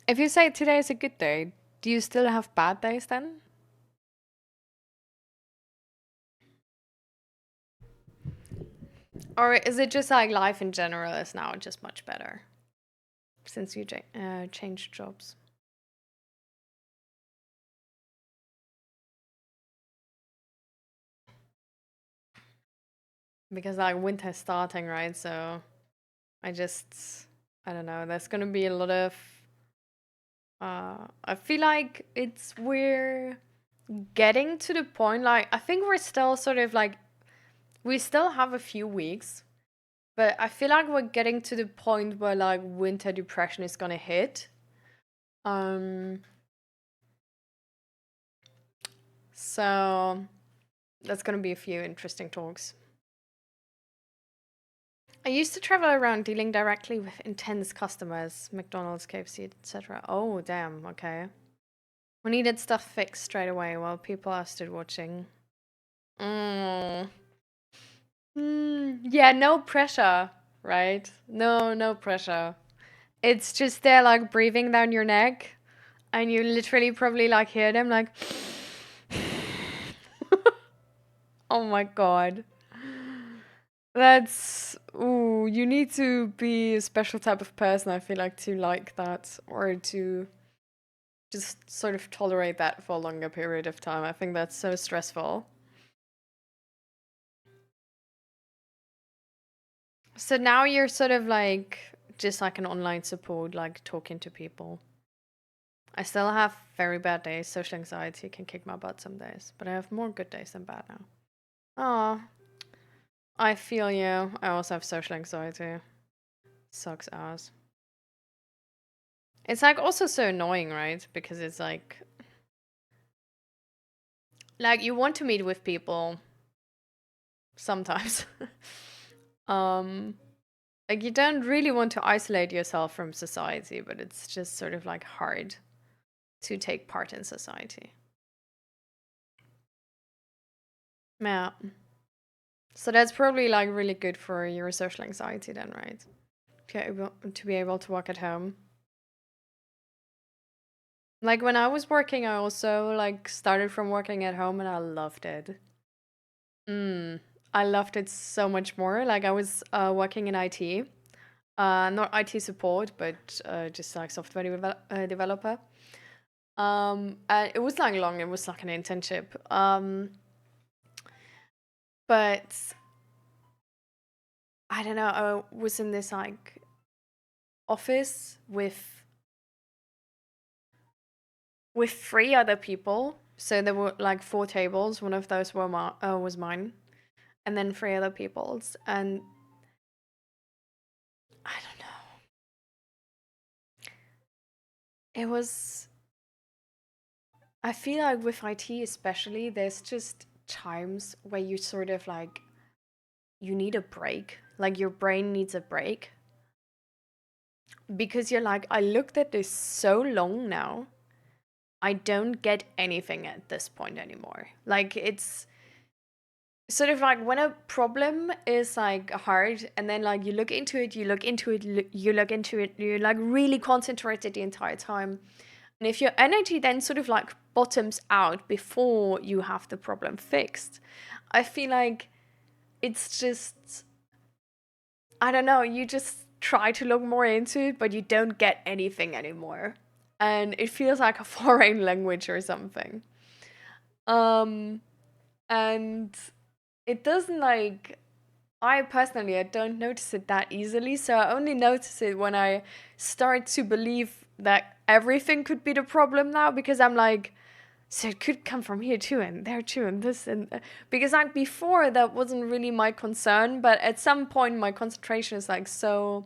If you say today is a good day, do you still have bad days then? Or is it just like life in general is now just much better since you changed jobs? Because like winter's starting, right? So I don't know. There's gonna be a lot of. I feel like we're getting to the point. Like I think we're still sort of like we still have a few weeks, but I feel like we're getting to the point where like winter depression is gonna hit. Um, so that's gonna be a few interesting talks. I used to travel around dealing directly with intense customers, McDonald's, KFC, etc. Oh, damn, okay. We needed stuff fixed straight away while people are stood watching. Mm. Yeah, no pressure, right? No pressure. It's just they're like breathing down your neck, and you literally probably like hear them like, oh my god. Ooh, you need to be a special type of person, I feel like, to like that or to just sort of tolerate that for a longer period of time. I think that's so stressful. So now you're sort of like just like an online support, like talking to people. I still have very bad days. Social anxiety can kick my butt some days, but I have more good days than bad now. Oh, I feel you. I also have social anxiety. Sucks ass. It's like also so annoying, right? Because it's like you want to meet with people sometimes. um like you don't really want to isolate yourself from society, but it's just sort of like hard to take part in society. Yeah. So that's probably like really good for your social anxiety then, right? To be able to work at home. Like when I was working, I also like started from working at home and I loved it. Mm, I loved it so much more. Like I was working in IT, not IT support, but just like software developer. And it was like long. It was like an internship. But I don't know. I was in this like office with three other people. So there were like four tables. One of those was mine, and then three other people's. And I don't know. It was. I feel like with IT especially, there's just times where you sort of like you need a break. Like your brain needs a break because you're like, I looked at this so long now. I don't get anything at this point anymore. Like it's sort of like when a problem is like hard and then like you look into it, you're like really concentrated the entire time. And if your energy then sort of like bottoms out before you have the problem fixed, I feel like it's just, I don't know, you just try to look more into it, but you don't get anything anymore. And it feels like a foreign language or something. Um, and it doesn't like, I personally, I don't notice it that easily. So I only notice it when I start to believe that everything could be the problem now because I'm like, so it could come from here too and there too and this and because like before that wasn't really my concern, but at some point my concentration is like so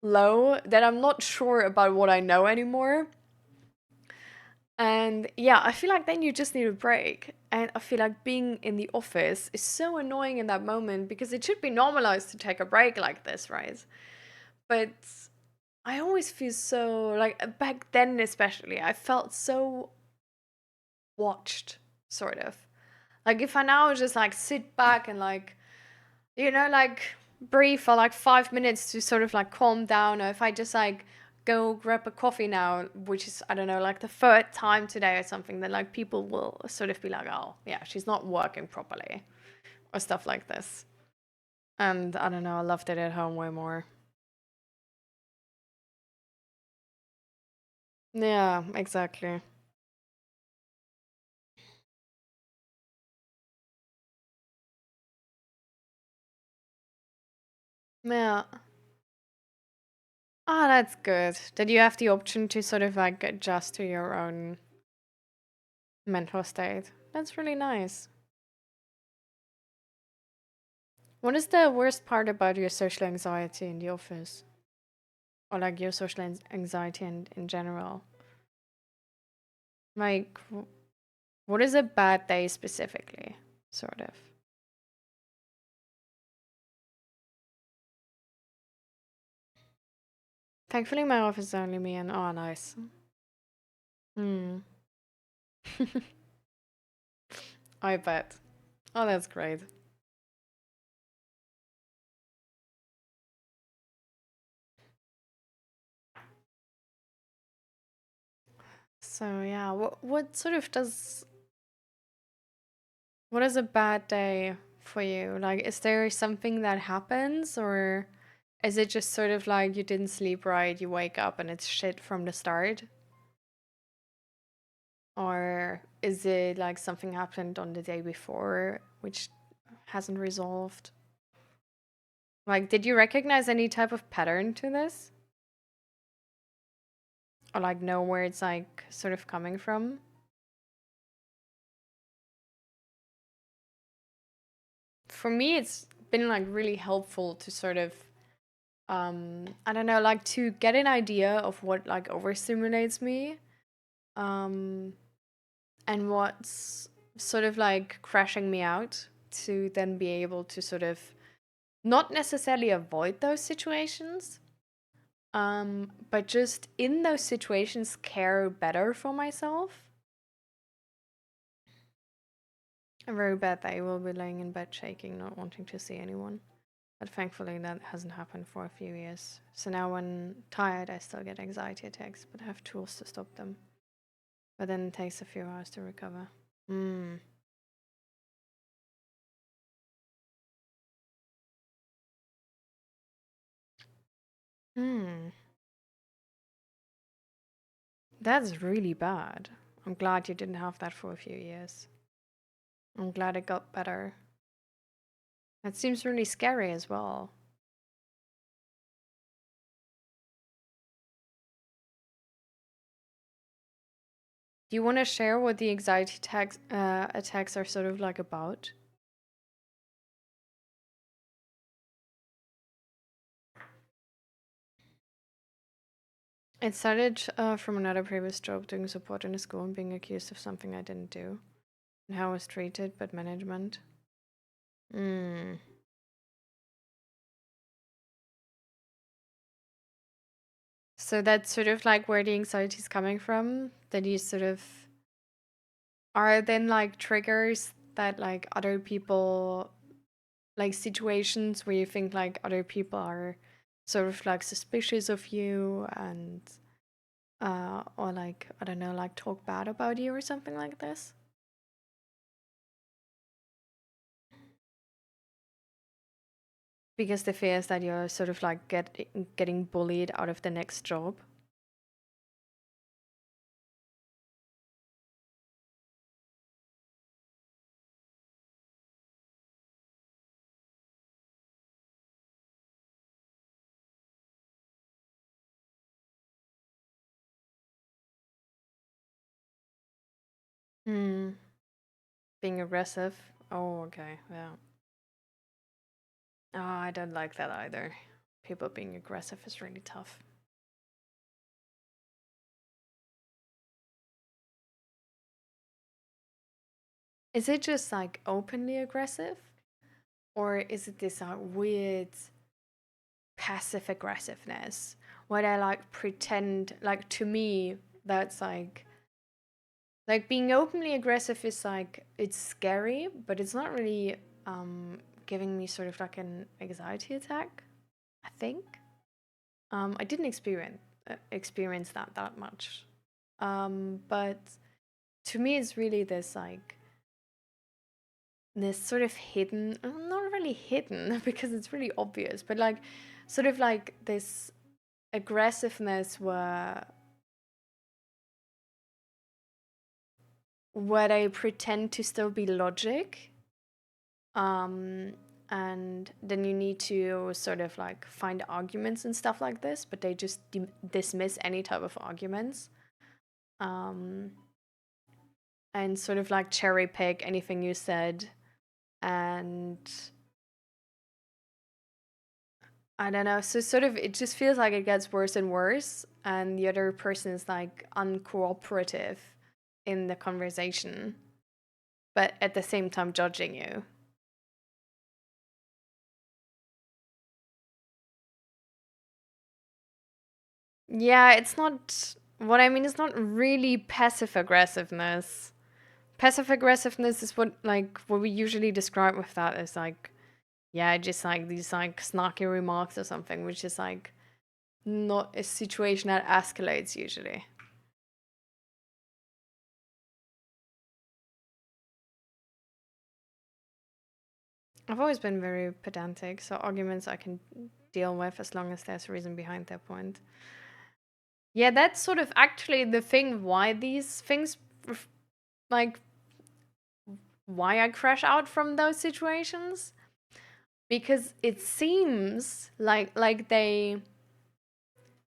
low that I'm not sure about what I know anymore. And yeah, I feel like then you just need a break. And I feel like being in the office is so annoying in that moment because it should be normalized to take a break like this, right? But I always feel so like back then especially, I felt so watched, sort of. Like if I now just like sit back and like, like breathe for like 5 minutes to sort of like calm down, or if I just like go grab a coffee now, which is, I don't know, like the third time today or something, then like people will sort of be like, oh, yeah, she's not working properly or stuff like this. And I don't know, I loved it at home way more. Yeah, exactly. Yeah. Oh, that's good. That you have the option to sort of like adjust to your own mental state. That's really nice. What is the worst part about your social anxiety in the office? Or like your social anxiety in general? Like, what is a bad day specifically? Sort of. Thankfully, my office is only me and oh, nice. Hmm. I bet. Oh, that's great. So yeah, what sort of does what is a bad day for you? Like, is there something that happens, or is it just sort of like you didn't sleep right, you wake up and it's shit from the start? Or is it like something happened on the day before which hasn't resolved? Like, did you recognize any type of pattern to this? Or like know where it's like sort of coming from? For me, it's been like really helpful to sort of I don't know, like to get an idea of what like overstimulates me, um and what's sort of like crashing me out, to then be able to sort of not necessarily avoid those situations, but just in those situations care better for myself. A very bad day will be laying in bed shaking, not wanting to see anyone. But thankfully that hasn't happened for a few years. So now when tired I still get anxiety attacks, but I have tools to stop them. But then it takes a few hours to recover. Hmm. Hmm. That's really bad. I'm glad you didn't have that for a few years. I'm glad it got better. That seems really scary as well. Do you want to share what the anxiety attacks are sort of like about? It started from another previous job doing support in a school and being accused of something I didn't do, and how I was treated by management. Hmm. So that's sort of like where the anxiety is coming from. That you sort of are then like triggers that like other people, like situations where you think like other people are sort of like suspicious of you, and or like, I don't know, like talk bad about you or something like this. Because the fear is that you're sort of like getting bullied out of the next job. Hmm. Being aggressive. Oh, okay, yeah. Oh, I don't like that either. People being aggressive is really tough. Is it just like openly aggressive? Or is it this weird passive aggressiveness where they like pretend, like to me, that's like being openly aggressive is like it's scary, but it's not really giving me sort of like an anxiety attack, I think. I didn't experience that much. But to me, it's really this like this sort of hidden, not really hidden because it's really obvious, but like sort of like this aggressiveness where they pretend to still be logic. And then you need to sort of like find arguments and stuff like this, but they just dismiss any type of arguments. And sort of like cherry pick anything you said. And I don't know, so sort of it just feels like it gets worse and worse, and the other person is like uncooperative in the conversation, but at the same time judging you. Yeah, it's not what I mean. It's not really passive aggressiveness. Passive aggressiveness is what we usually describe with that as like, yeah, just like these like snarky remarks or something, which is like not a situation that escalates usually. I've always been very pedantic, so arguments I can deal with as long as there's a reason behind their point. Yeah, that's sort of actually the thing why these things, like, why I crash out from those situations. Because it seems like they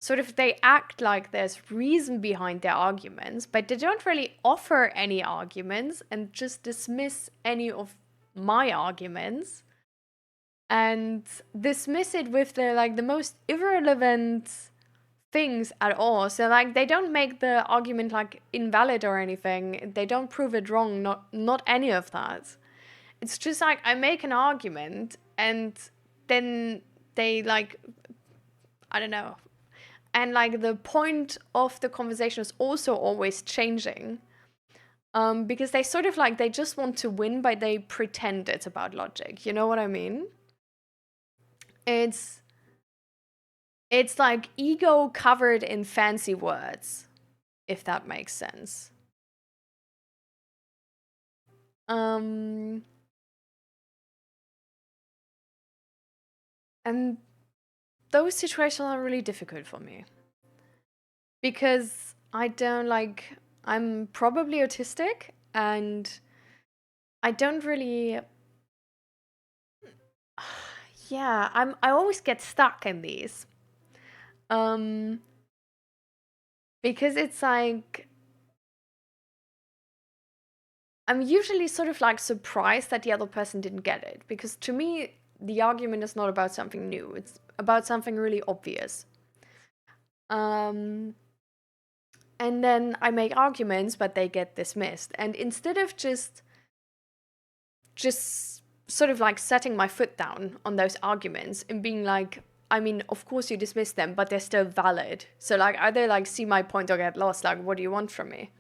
sort of they act like there's reason behind their arguments, but they don't really offer any arguments and just dismiss any of my arguments and dismiss it with the most irrelevant things at all. So like they don't make the argument like invalid or anything. They don't prove it wrong, not any of that. It's just like I make an argument and then they like, I don't know. And like the point of the conversation is also always changing. Because they sort of like they just want to win, but they pretend it's about logic. You know what I mean? It's like ego covered in fancy words, if that makes sense. And those situations are really difficult for me because I don't like, I'm probably autistic and I don't really, yeah, I always get stuck in these. Because it's like, I'm usually sort of like surprised that the other person didn't get it because to me, the argument is not about something new. It's about something really obvious. And then I make arguments, but they get dismissed. And instead of just sort of like setting my foot down on those arguments and being like, I mean, of course you dismiss them, but they're still valid. So like either like see my point or get lost. Like, what do you want from me?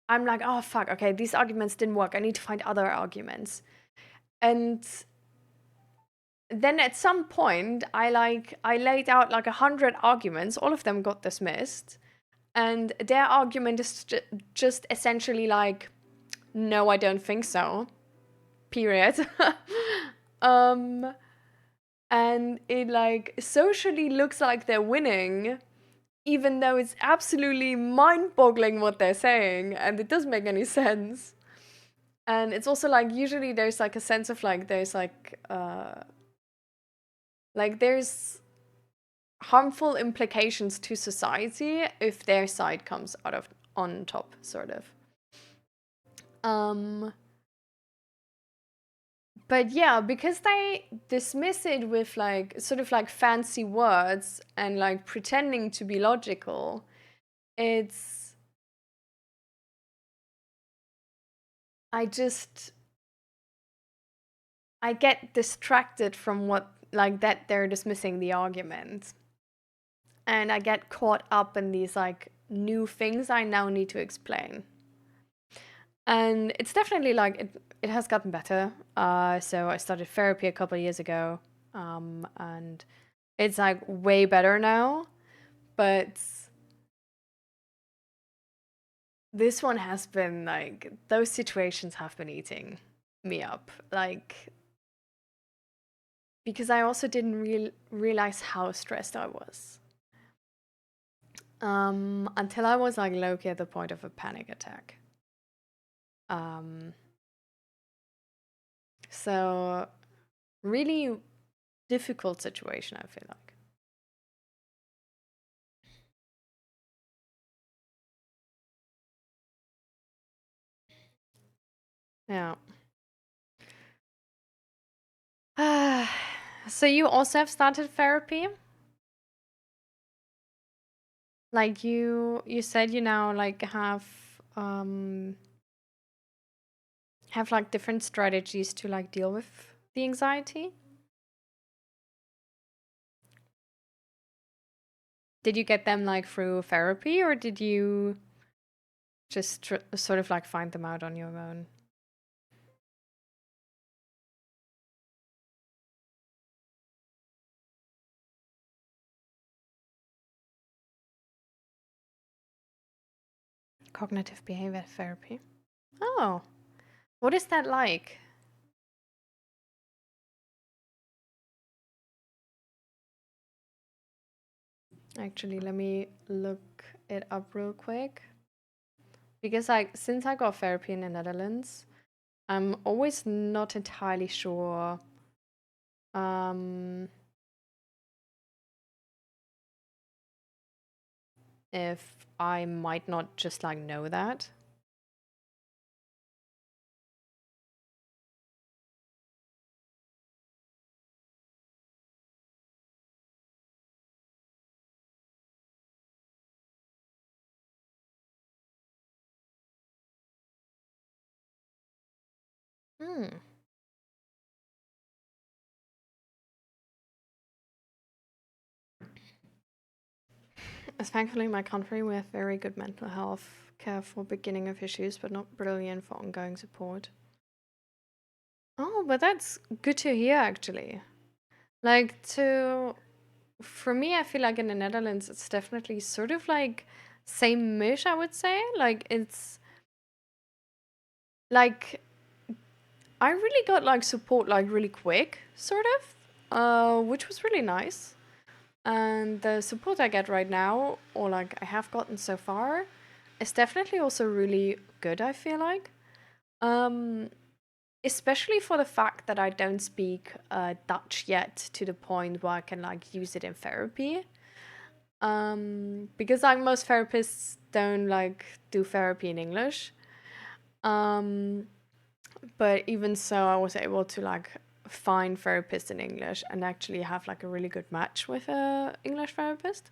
I'm like, oh fuck, okay, these arguments didn't work. I need to find other arguments. And then at some point I laid out like 100 arguments, all of them got dismissed. And their argument is just essentially like, no, I don't think so. Period. And it like socially looks like they're winning, even though it's absolutely mind-boggling what they're saying, and it doesn't make any sense. And it's also like usually there's like a sense of like there's there's harmful implications to society if their side comes out of on top, sort of. But yeah, because they dismiss it with like sort of like fancy words and like pretending to be logical, it's I get distracted from what like that they're dismissing the argument. And I get caught up in these like new things I now need to explain. And it's definitely like it has gotten better. So I started therapy a couple of years ago. And It's like way better now, but this one has been like, those situations have been eating me up. Like, because I also didn't realize how stressed I was. Until I was like low-key at the point of a panic attack. So really difficult situation, I feel like. Yeah. So you also have started therapy? Like you said you now like have like different strategies to like deal with the anxiety? Did you get them like through therapy, or did you just sort of like find them out on your own? Cognitive behavior therapy. Oh, what is that like? Actually, let me look it up real quick. Because since I got therapy in the Netherlands, I'm always not entirely sure um, if I might not just like know that. Hmm. Thankfully, in my country, we have very good mental health care for beginning of issues, but not brilliant for ongoing support. Oh, but that's good to hear, actually. Like, for me, I feel like in the Netherlands, it's definitely sort of like same-ish, I would say. Like, it's like I really got like support like really quick, sort of, which was really nice. And the support I get right now, or like I have gotten so far, is definitely also really good, I feel like. Um, Especially for the fact that I don't speak Dutch yet to the point where I can like use it in therapy. Because like most therapists don't like do therapy in English. Um, but even so, I was able to like find therapists in English and actually have like a really good match with a English therapist.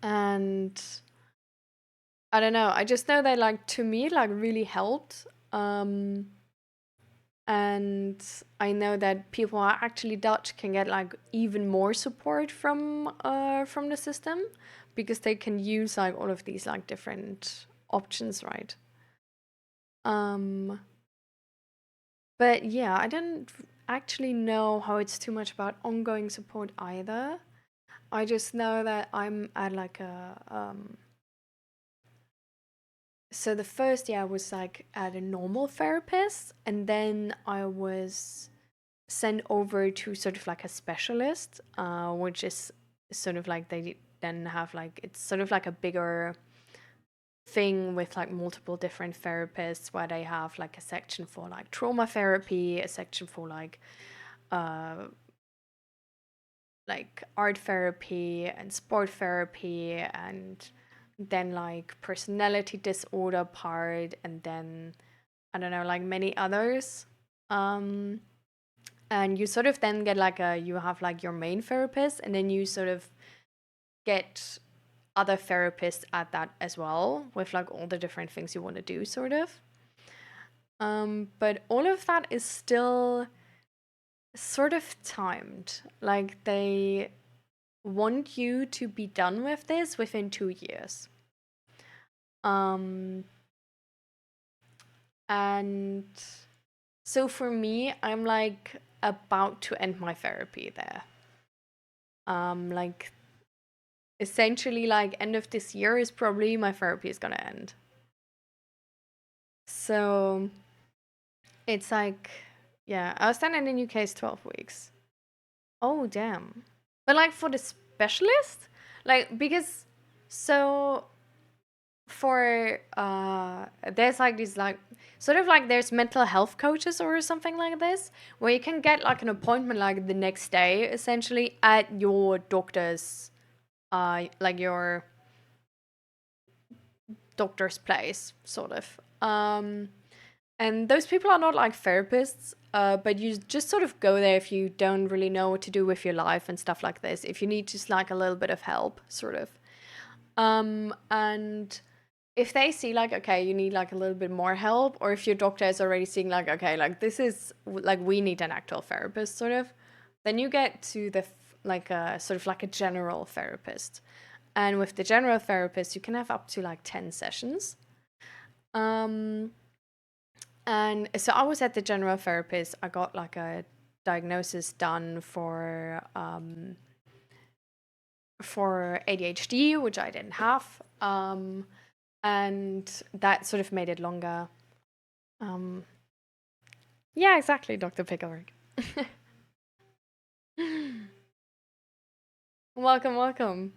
And I don't know, I just know that like to me like really helped. And I know that people who are actually Dutch can get like even more support from the system because they can use like all of these like different options, right? Um but yeah, I don't actually know how it's too much about ongoing support either. I just know that I'm at like a so the first year I was like at a normal therapist, and then I was sent over to sort of like a specialist, which is sort of like they then have like it's sort of like a bigger thing with like multiple different therapists where they have like a section for like trauma therapy, a section for uh like art therapy and sport therapy, and then like personality disorder part, and then I don't know, like many others. Um and you sort of then get like you have like your main therapist, and then you sort of get other therapists at that as well with like all the different things you want to do, sort of. But all of that is still sort of timed. Like they want you to be done with this within 2 years. Um, and so for me, I'm like about to end my therapy there. Like essentially like end of this year is probably my therapy is gonna end. So it's like, yeah, I was standing in the UK is 12 weeks. Oh, damn. But like for the specialist, like because so for there's like these like sort of like there's mental health coaches or something like this where you can get like an appointment like the next day essentially at your doctor's like your doctor's place sort of. And those people are not like therapists, but you just sort of go there if you don't really know what to do with your life and stuff like this. If you need just like a little bit of help, sort of. And if they see like, okay, you need like a little bit more help, or if your doctor is already seeing like, okay, like this is like we need an actual therapist, sort of, then you get to the like a sort of like a general therapist. And with the general therapist, you can have up to like 10 sessions. And so I was at the general therapist. I got like a diagnosis done for ADHD, which I didn't have. And that sort of made it longer. Yeah, exactly, Dr. Picklewick. Welcome, welcome.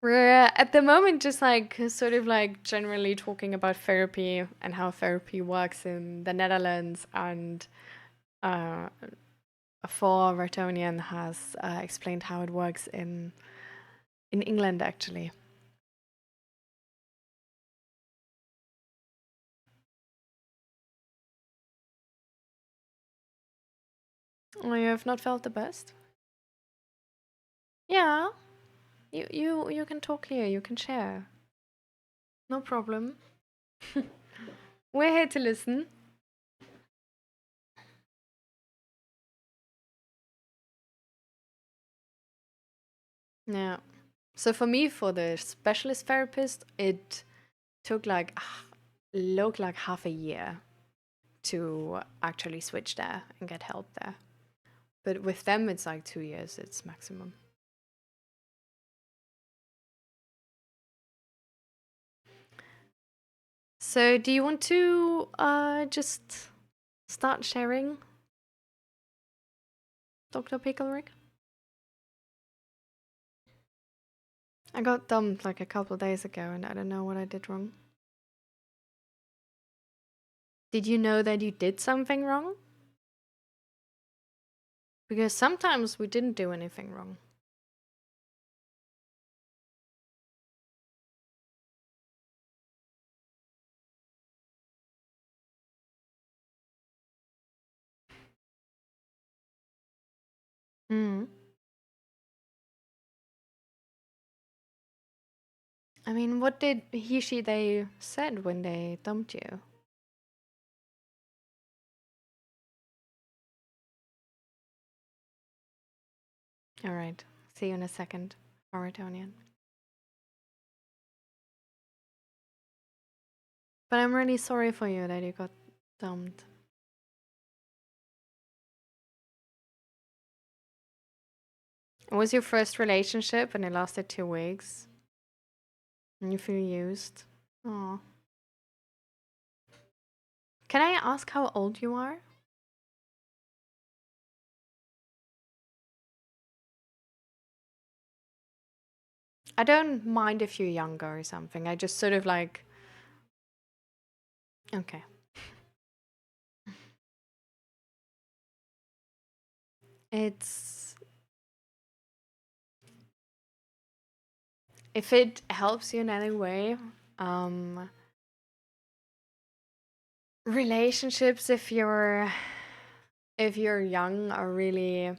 We're at the moment just like sort of like generally talking about therapy and how therapy works in the Netherlands, and for Vertonian has explained how it works in England actually. Oh, you have not felt the best? Yeah, you can talk here. You can share. No problem. We're here to listen. Yeah. So for me, for the specialist therapist, it took like looked like half a year to actually switch there and get help there. But with them, it's like 2 years. It's maximum. So do you want to just start sharing, Dr. Picklewick? I got dumped like a couple days ago and I don't know what I did wrong. Did you know that you did something wrong? Because sometimes we didn't do anything wrong. Mm. I mean, what did they said when they dumped you? All right. See you in a second, Mauritanian. But I'm really sorry for you that you got dumped. It was your first relationship and it lasted 2 weeks. And you feel used. Oh. Can I ask how old you are? I don't mind if you're younger or something. I just sort of like. Okay. It's. If it helps you in any way, relationships, if you're young, are really.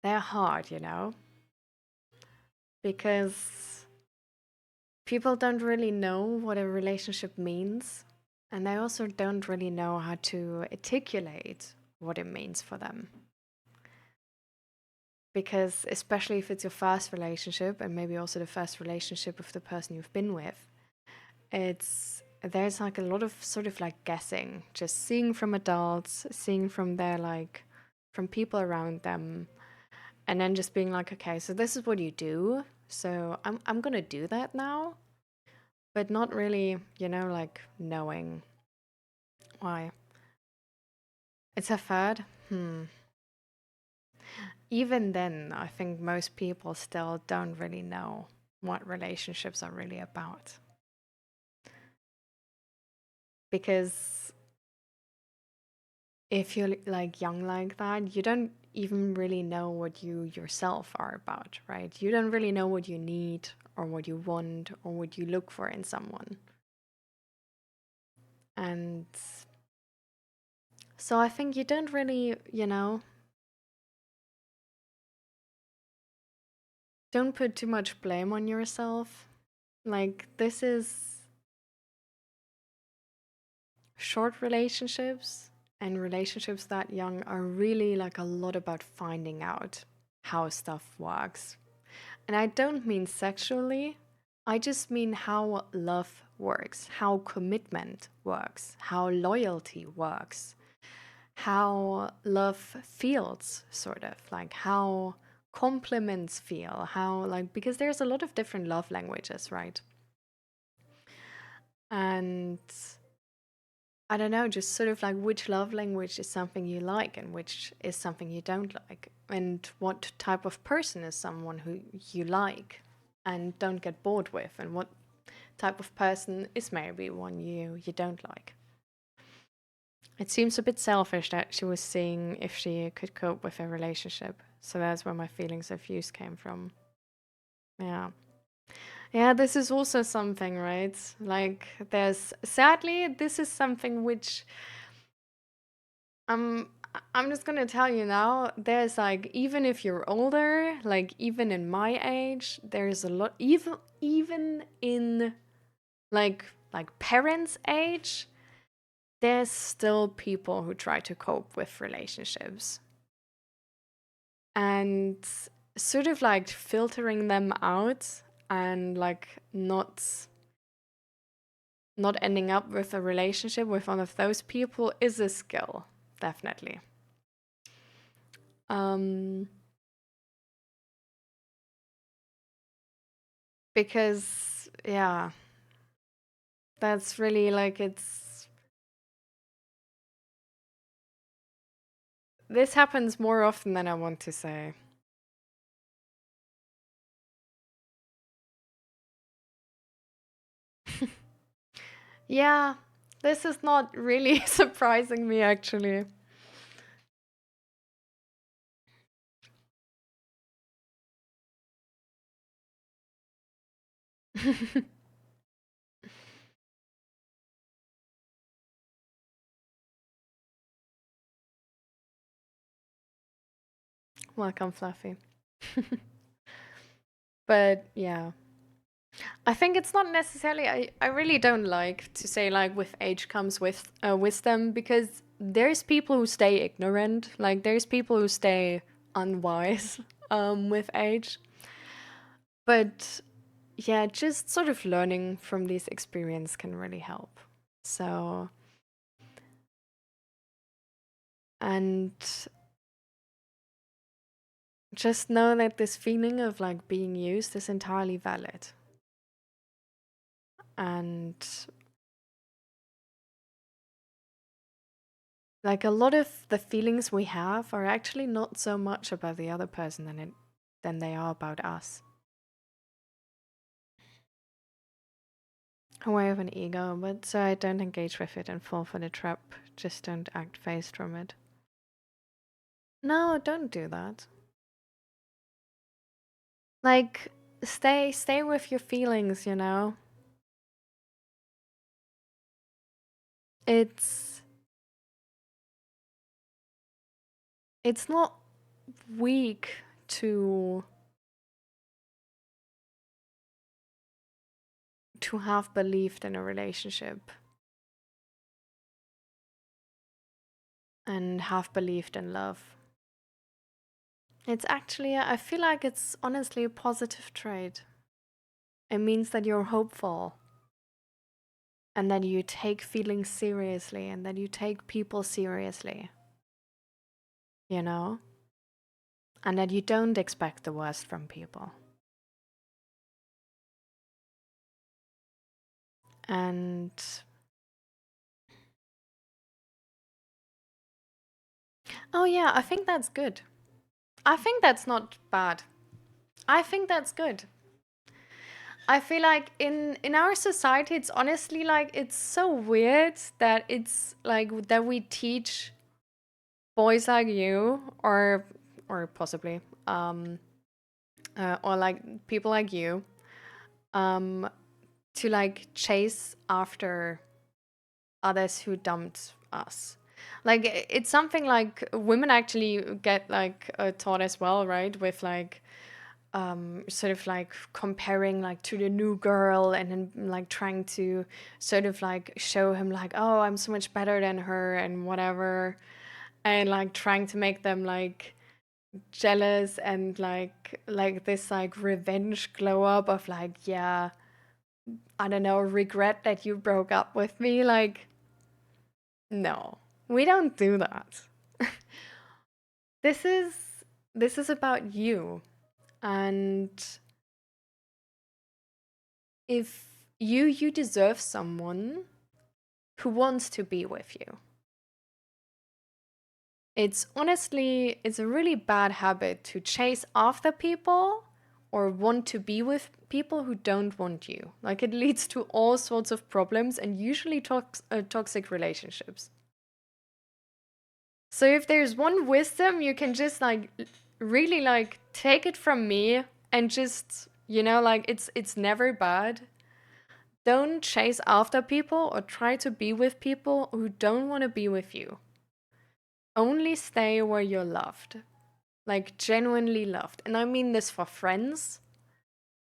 They're hard, you know? Because people don't really know what a relationship means. And they also don't really know how to articulate what it means for them. Because especially if it's your first relationship and maybe also the first relationship with the person you've been with, it's there's like a lot of sort of like guessing, just seeing from adults, seeing from their like from people around them, and then just being like, okay, so this is what you do, so I'm gonna do that now, but not really, like knowing why. It's a fad. Even then, I think most people still don't really know what relationships are really about. Because if you're like young like that, you don't even really know what you yourself are about, right? You don't really know what you need or what you want or what you look for in someone. And so I think you don't really, don't put too much blame on yourself. Like, this is short relationships, and relationships that young are really like a lot about finding out how stuff works. And I don't mean sexually, I just mean how love works, how commitment works, how loyalty works, how love feels, sort of like how compliments feel, how like, because there's a lot of different love languages, right? And I don't know, just sort of like which love language is something you like and which is something you don't like, and what type of person is someone who you like and don't get bored with, and what type of person is maybe one you don't like. It seems a bit selfish that she was seeing if she could cope with a relationship. So that's where my feelings of use came from. Yeah. Yeah, this is also something, right? Like, sadly, this is something which um I'm just gonna tell you now, there's like, even if you're older, like even in my age, there's a lot, even in like parents' age, there's still people who try to cope with relationships. And sort of like filtering them out and like not ending up with a relationship with one of those people is a skill, definitely. Um, because yeah, that's really like this happens more often than I want to say. Yeah, this is not really surprising me actually. Welcome, Fluffy. But yeah, I think it's not necessarily, I really don't like to say like with age comes with wisdom, because there's people who stay ignorant, like there's people who stay unwise with age. But yeah, just sort of learning from these experience can really help. So, and just know that this feeling of like being used is entirely valid. And like a lot of the feelings we have are actually not so much about the other person than they are about us. Aware of an ego, but so I don't engage with it and fall for the trap. Just don't act phased from it. No, don't do that. Like, stay with your feelings, you know? It's it's not weak to have believed in a relationship and have believed in love. It's actually, I feel like it's honestly a positive trait. It means that you're hopeful. and that you take feelings seriously and that you take people seriously, you know? And that you don't expect the worst from people. And oh yeah, I think that's good. I think that's not bad. I think that's good. I feel like in our society it's honestly like it's so weird that it's like that we teach boys like you or possibly or like people like you um to like chase after others who dumped us. Like it's something like women actually get like taught as well, right? With like sort of like comparing like to the new girl and then like trying to sort of like show him like, oh, I'm so much better than her and whatever, and like trying to make them like jealous and like this like revenge glow up of like, yeah, I don't know, regret that you broke up with me. Like, no, we don't do that. this is this is about you. And if you deserve someone who wants to be with you. It's honestly, it's a really bad habit to chase after people or want to be with people who don't want you. Like it leads to all sorts of problems and usually toxic relationships. So if there's one wisdom, you can just like really like take it from me and just, like it's never bad. Don't chase after people or try to be with people who don't want to be with you. Only stay where you're loved. Like genuinely loved. And I mean this for friends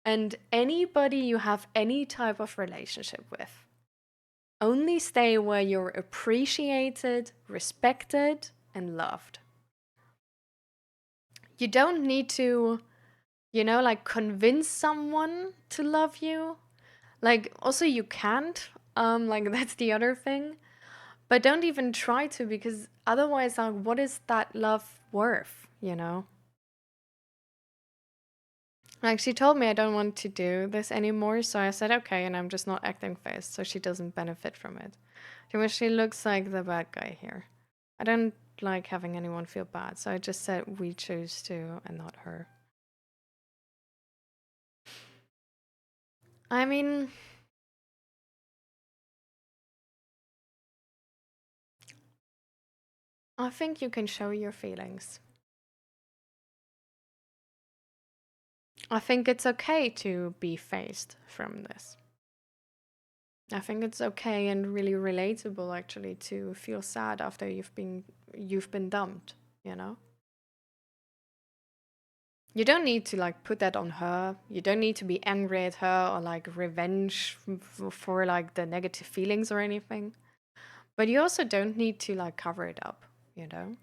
and anybody you have any type of relationship with. Only stay where you're appreciated, respected, and loved. You don't need to, like convince someone to love you. Like also you can't. Like that's the other thing. But don't even try to, because otherwise, like, what is that love worth, Like, she told me I don't want to do this anymore, so I said, okay, and I'm just not acting fast, so she doesn't benefit from it. She looks like the bad guy here. I don't like having anyone feel bad, so I just said we choose to and not her. I mean, I think you can show your feelings. I think it's okay to be phased from this. I think it's okay and really relatable actually to feel sad after you've been dumped, you know? You don't need to like put that on her. You don't need to be angry at her or like revenge for like the negative feelings or anything. But you also don't need to like cover it up, you know?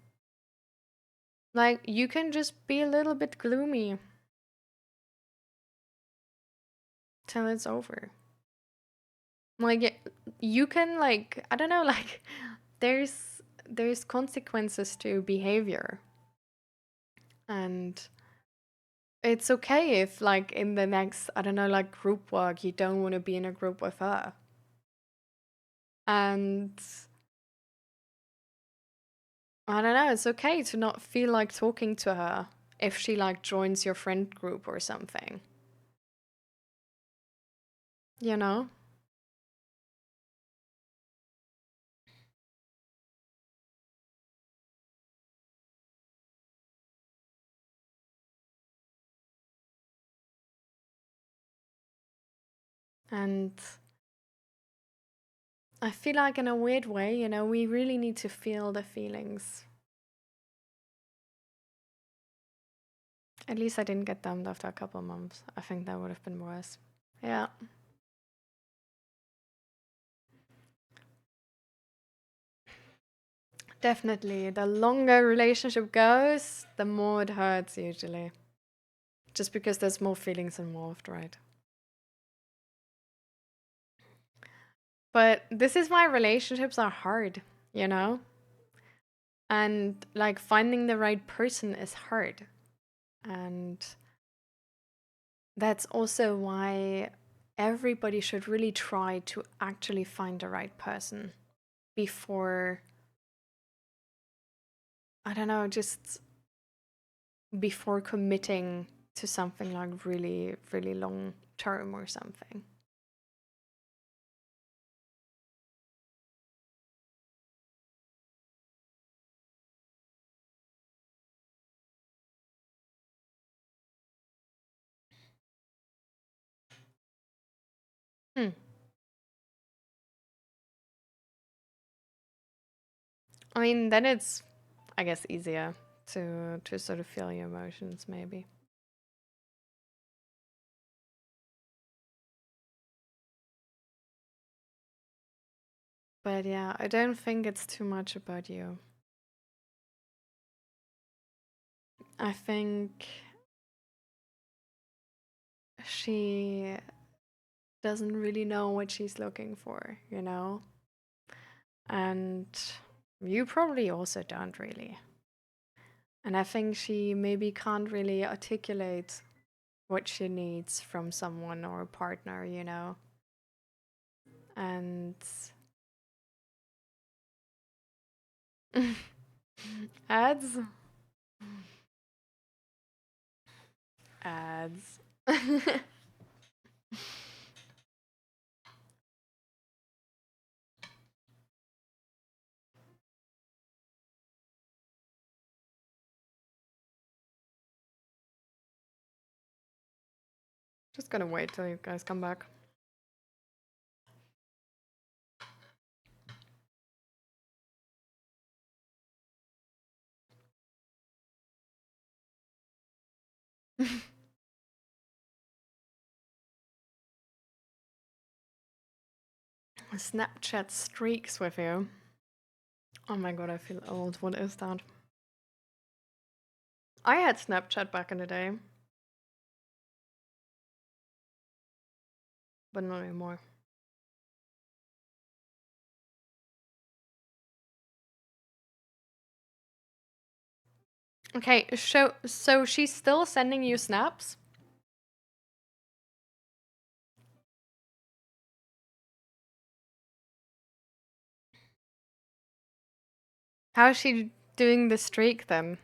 Like you can just be a little bit gloomy till it's over. Like you can like I don't know like there's consequences to behavior. And it's okay if like in the next I don't know like group work you don't want to be in a group with her. And I don't know, it's okay to not feel like talking to her if she like joins your friend group or something. You know? And I feel like in a weird way, we really need to feel the feelings. At least I didn't get dumped after a couple of months. I think that would have been worse. Yeah. Definitely. The longer a relationship goes, the more it hurts usually. Just because there's more feelings involved, right? But this is why relationships are hard, you know? And like finding the right person is hard. And that's also why everybody should really try to actually find the right person before, I don't know, just before committing to something like really, really long term or something. Hmm. I mean, then it's, I guess, easier to sort of feel your emotions, maybe. But yeah, I don't think it's too much about you. I think she doesn't really know what she's looking for, you know? And you probably also don't really. And I think she maybe can't really articulate what she needs from someone or a partner, you know? And ads? Ads. Just gonna wait till you guys come back. Snapchat streaks with you. Oh my god, I feel old. What is that? I had Snapchat back in the day, but not anymore. Okay, so she's still sending you snaps? How is she doing the streak then?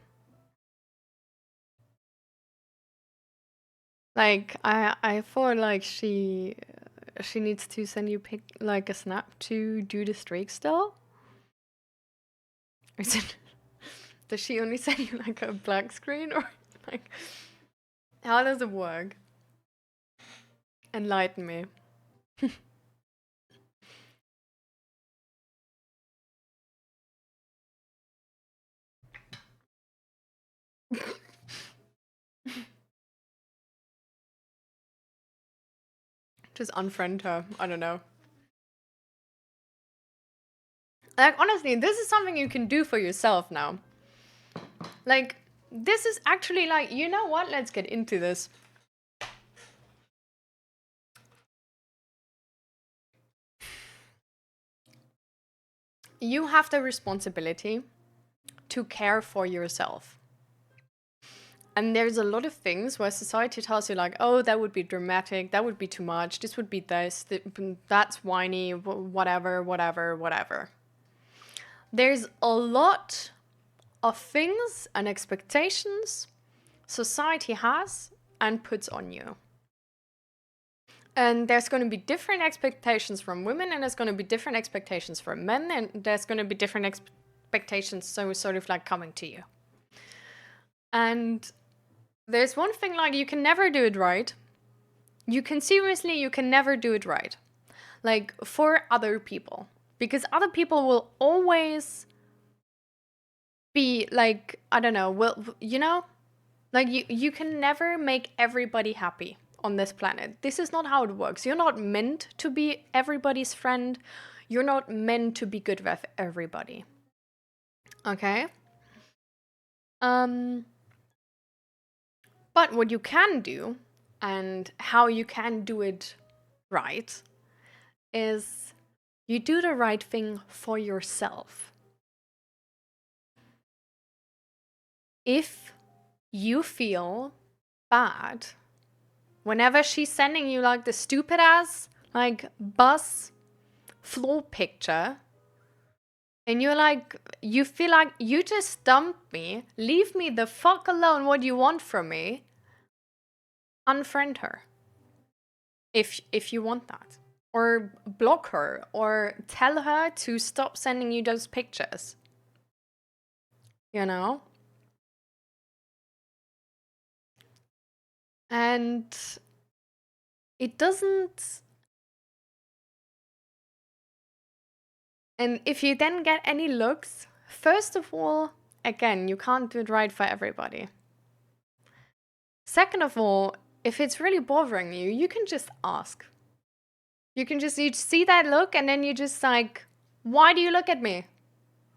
Like I thought like she needs to send you like a snap to do the streak still? Is it, does she only send you like a black screen or like how does it work? Enlighten me. Just unfriend her. I don't know. Like honestly, this is something you can do for yourself now. Like this is actually like, you know what? Let's get into this. You have the responsibility to care for yourself. And there's a lot of things where society tells you like, oh, that would be dramatic, that would be too much, this would be this, that's whiny, whatever, whatever, whatever. There's a lot of things and expectations society has and puts on you. And there's going to be different expectations from women, and there's going to be different expectations from men, and there's going to be different expectations, so sort of like coming to you. And there's one thing like you can never do it right. You can never do it right. Like for other people. Because other people will always be like, I don't know, well, you know? Like you can never make everybody happy on this planet. This is not how it works. You're not meant to be everybody's friend. You're not meant to be good with everybody. Okay? Um But what you can do, and how you can do it right, is You do the right thing for yourself. If you feel bad whenever she's sending you like the stupid ass like bus floor picture, and you're like, you feel like you just dumped me, leave me the fuck alone, what do you want from me? Unfriend her. If you want that. Or block her, or tell her to stop sending you those pictures. You know? And it doesn't... And if you then get any looks, first of all, again, you can't do it right for everybody. Second of all, if it's really bothering you, you can just ask. You see that look and then you just like, why do you look at me?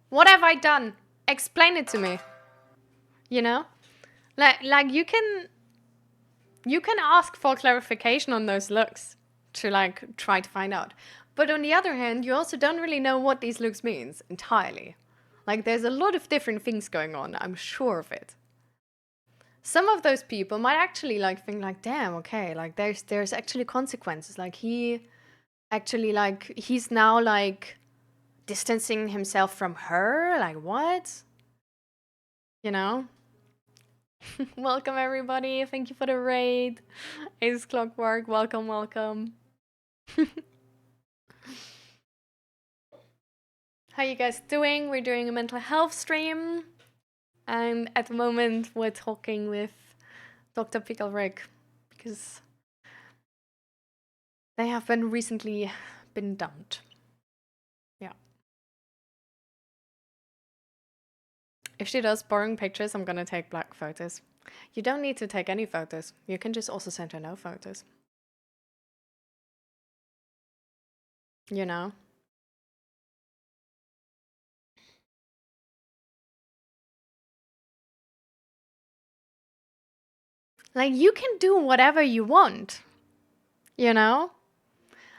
What have I done? Explain it to me. You know? Like you can ask for clarification on those looks to like try to find out. But on the other hand, you also don't really know what these looks means entirely. Like there's a lot of different things going on, I'm sure of it. Some of those people might actually like think like, damn, okay, like there's actually consequences. Like he's now like distancing himself from her. Like what? You know? Welcome everybody. Thank you for the raid. Ace Clockwork. Welcome, welcome. How you guys doing? We're doing a mental health stream. And at the moment we're talking with Dr. 𝔹𝕃ℂ𝔻 because they have recently been dumped. Yeah. If she does boring pictures, I'm gonna take black photos. You don't need to take any photos. You can just also send her no photos. You know? Like, you can do whatever you want. You know?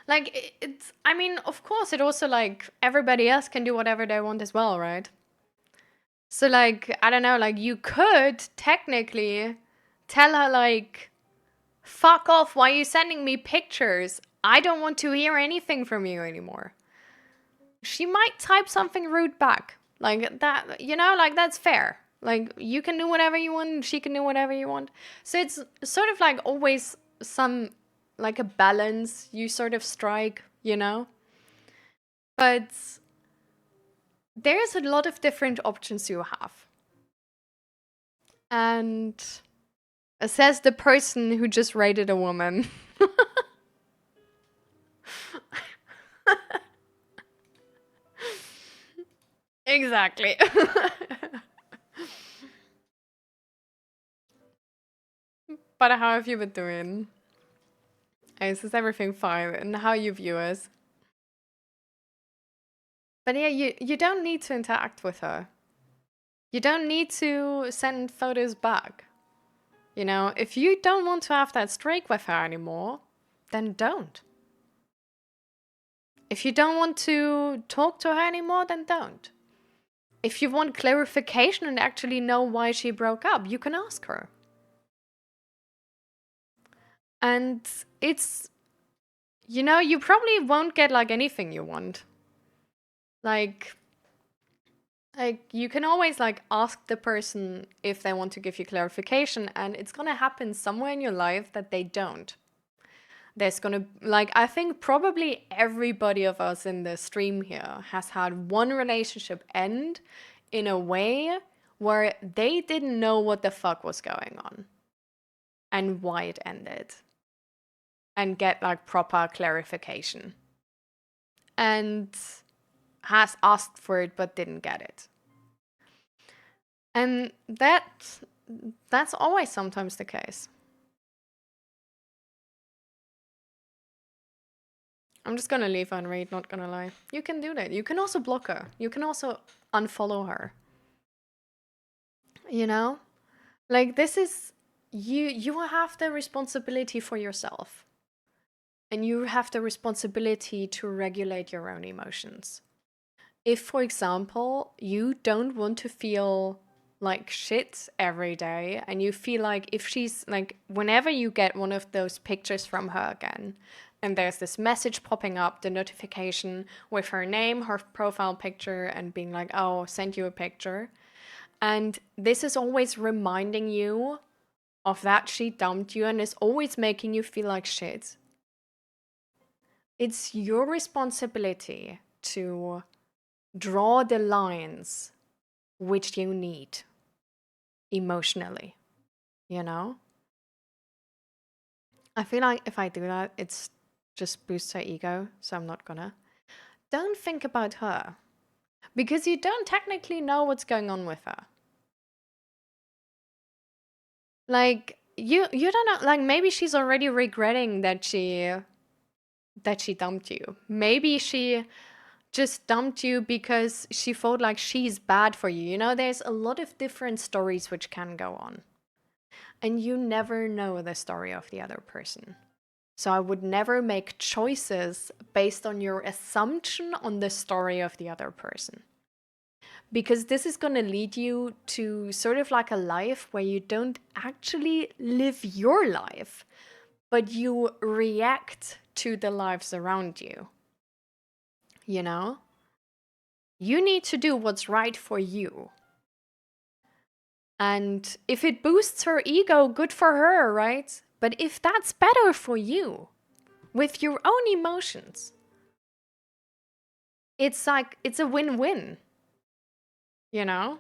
Like, I mean, of course, it also, like, everybody else can do whatever they want as well, right? So, like, I don't know, like, you could technically tell her, like, fuck off, why are you sending me pictures? I don't want to hear anything from you anymore. She might type something rude back. Like, that, you know, like, that's fair. Like, you can do whatever you want, she can do whatever you want. So it's sort of like always some, like a balance you sort of strike, you know? But there's a lot of different options you have. And says the person who just rated a woman. Exactly. But how have you been doing? Is everything fine? And how you view us? But yeah, you don't need to interact with her. You don't need to send photos back. You know, if you don't want to have that streak with her anymore, then don't. If you don't want to talk to her anymore, then don't. If you want clarification and actually know why she broke up, you can ask her. And it's, you know, you probably won't get like anything you want. Like you can always like ask the person if they want to give you clarification, and it's gonna happen somewhere in your life that they don't. There's gonna, like, I think probably everybody of us in the stream here has had one relationship end in a way where they didn't know what the fuck was going on and why it ended, and get like proper clarification, and has asked for it but didn't get it. And that's always sometimes the case. I'm just gonna leave her and read, not gonna lie. You can do that. You can also block her. You can also unfollow her. You know? Like, this is, you have the responsibility for yourself. and you have the responsibility to regulate your own emotions. If, for example, you don't want to feel like shit every day, and you feel like if she's like, whenever you get one of those pictures from her again, and there's this message popping up, the notification with her name, her profile picture, and being like, oh, send you a picture. And this is always reminding you of that she dumped you and is always making you feel like shit. It's your responsibility to draw the lines which you need emotionally, you know? I feel like if I do that, it's just boosts her ego, so I'm not gonna. Don't think about her, because you don't technically know what's going on with her. Like, you don't know, like, maybe she's already regretting that she dumped you. Maybe she just dumped you because she felt like she's bad for you. You know, there's a lot of different stories which can go on. And you never know the story of the other person. So I would never make choices based on your assumption on the story of the other person. Because this is going to lead you to sort of like a life where you don't actually live your life, but you react to the lives around you. You know? You need to do what's right for you. And if it boosts her ego, good for her, right? But if that's better for you, with your own emotions, it's like, it's a win-win, you know?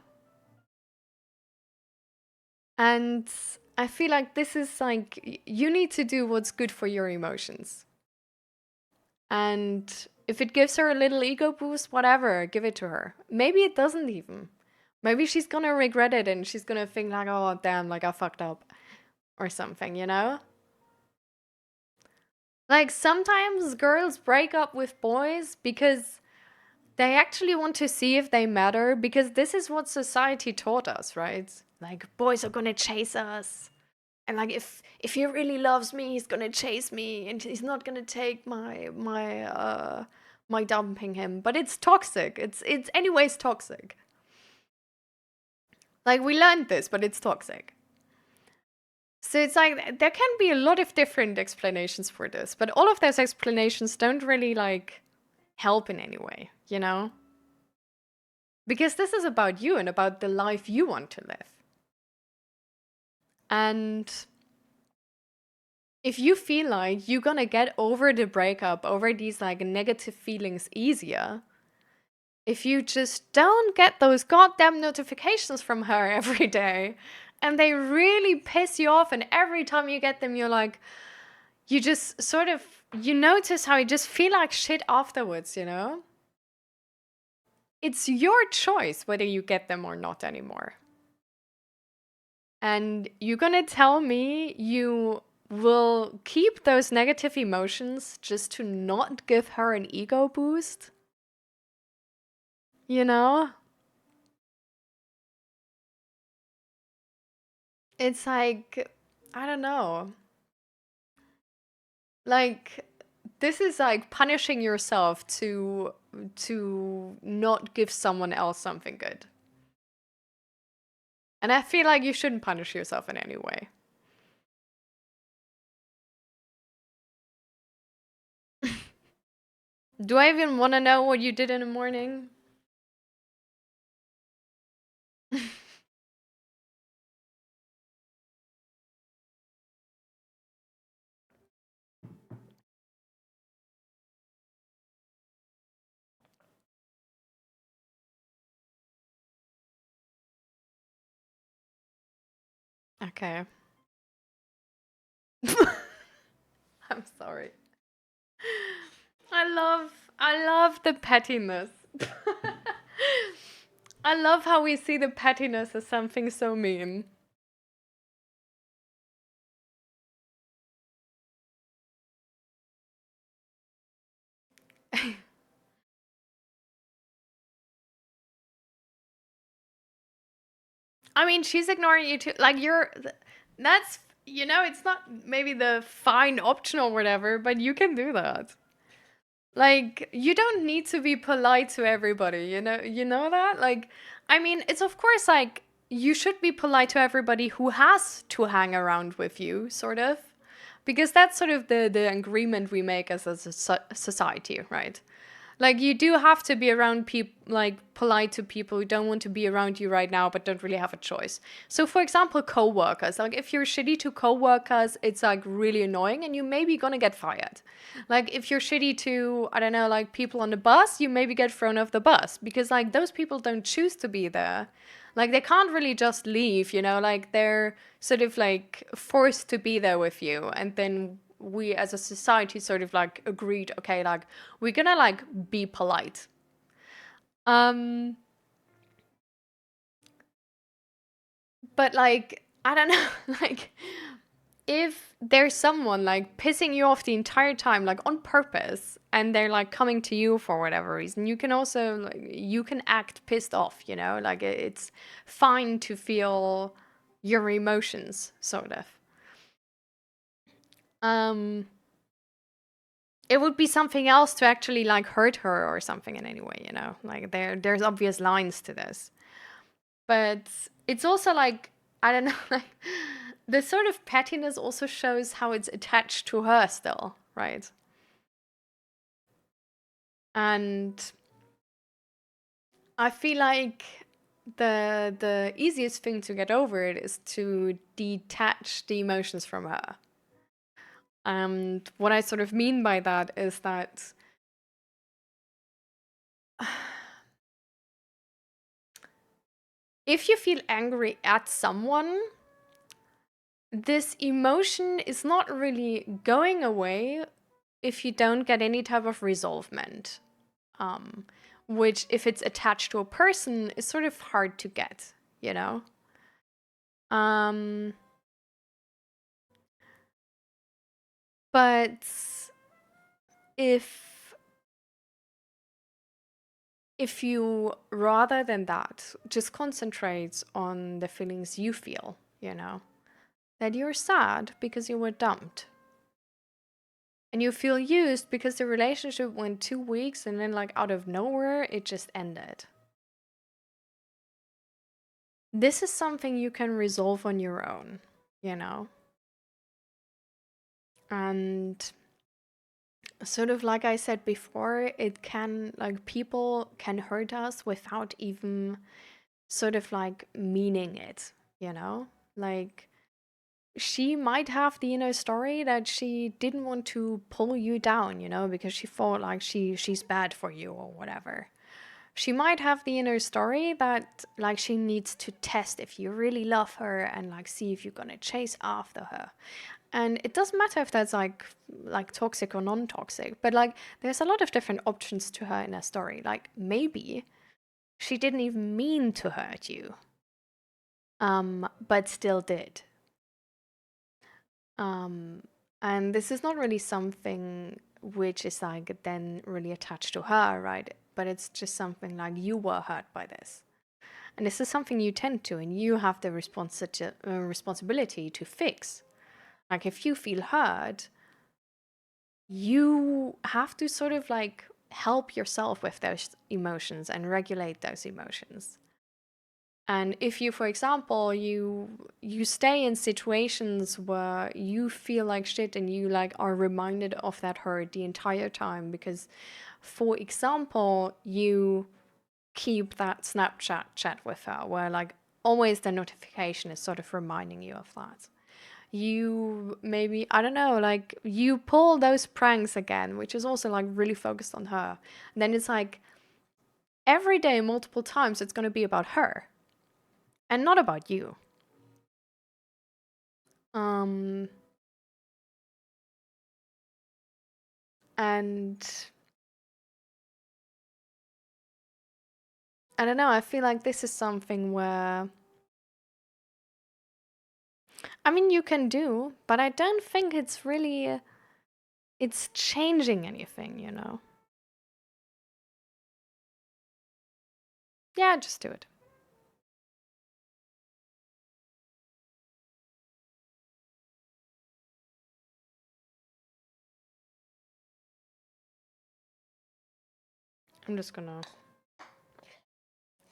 And I feel like this is like, you need to do what's good for your emotions. And if it gives her a little ego boost, whatever, give it to her. Maybe it doesn't even. Maybe she's gonna regret it and she's gonna think like, oh, damn, like I fucked up or something, you know? Like sometimes girls break up with boys because they actually want to see if they matter, because this is what society taught us, right? Like boys are gonna chase us. And like if he really loves me, he's gonna chase me and he's not gonna take my dumping him. But it's toxic. It's anyways toxic. Like we learned this, but it's toxic. So it's like there can be a lot of different explanations for this, but all of those explanations don't really like help in any way, you know? Because this is about you and about the life you want to live. And if you feel like you're gonna get over the breakup, over these like negative feelings easier, if you just don't get those goddamn notifications from her every day, and they really piss you off, and every time you get them, you're like, you just sort of, you notice how you just feel like shit afterwards, you know? It's your choice whether you get them or not anymore. And you're gonna tell me you will keep those negative emotions just to not give her an ego boost? You know? It's like, I don't know. Like, this is like punishing yourself to not give someone else something good. And I feel like you shouldn't punish yourself in any way. Do I even want to know what you did in the morning? Okay. I'm sorry. I love the pettiness. I love how we see the pettiness as something so mean. I mean, she's ignoring you too. Like that's you know, it's not maybe the fine option or whatever, but you can do that. Like, you don't need to be polite to everybody, you know that? Like, I mean, it's of course like you should be polite to everybody who has to hang around with you, sort of. Because that's sort of the agreement we make as a society, right? Like, you do have to be around people, like, polite to people who don't want to be around you right now, but don't really have a choice. So, for example, coworkers. Like, if you're shitty to coworkers, it's like really annoying, and you maybe gonna get fired. Like, if you're shitty to, I don't know, like people on the bus, you maybe get thrown off the bus because like those people don't choose to be there. Like, they can't really just leave, like they're sort of like forced to be there with you, and then we as a society sort of like agreed, okay, like we're gonna like be polite. um but like, I don't know, like, if there's someone like pissing you off the entire time, like on purpose, and they're like coming to you for whatever reason, you can also like, you can act pissed off, like it's fine to feel your emotions, sort of. um it would be something else to actually like hurt her or something in any way, like there's obvious lines to this. But it's also like, I don't know, like the sort of pettiness also shows how it's attached to her still, right? And I feel like the easiest thing to get over it is to detach the emotions from her. And what I sort of mean by that is that if you feel angry at someone, this emotion is not really going away if you don't get any type of resolvement. Um, which, if it's attached to a person, is sort of hard to get, you know? Um, but if you, rather than that, just concentrate on the feelings you feel, that you're sad because you were dumped, and you feel used because the relationship went 2 weeks and then like out of nowhere it just ended. This is something you can resolve on your own, you know? And sort of like I said before, it can, like, people can hurt us without even sort of like meaning it, you know? Like, she might have the inner story that she didn't want to pull you down, because she thought like she's bad for you or whatever. She might have the inner story that like she needs to test if you really love her and like see if you're gonna chase after her. And it doesn't matter if that's like toxic or non-toxic, but like there's a lot of different options to her in her story. Like, maybe she didn't even mean to hurt you, but still did. Um, and this is not really something which is like then really attached to her, right? But it's just something like you were hurt by this. And this is something you tend to, and you have the responsibility to fix. Like, if you feel hurt, you have to sort of like help yourself with those emotions and regulate those emotions. And if you, for example, you stay in situations where you feel like shit and you like are reminded of that hurt the entire time because, for example, you keep that Snapchat chat with her where like always the notification is sort of reminding you of that. You maybe, I don't know, like you pull those pranks again, which is also like really focused on her. And then it's like every day, multiple times, it's going to be about her and not about you. Um, and I don't know, I feel like this is something where, I mean, you can do, but I don't think it's really, it's changing anything. Yeah, just do it. I'm just gonna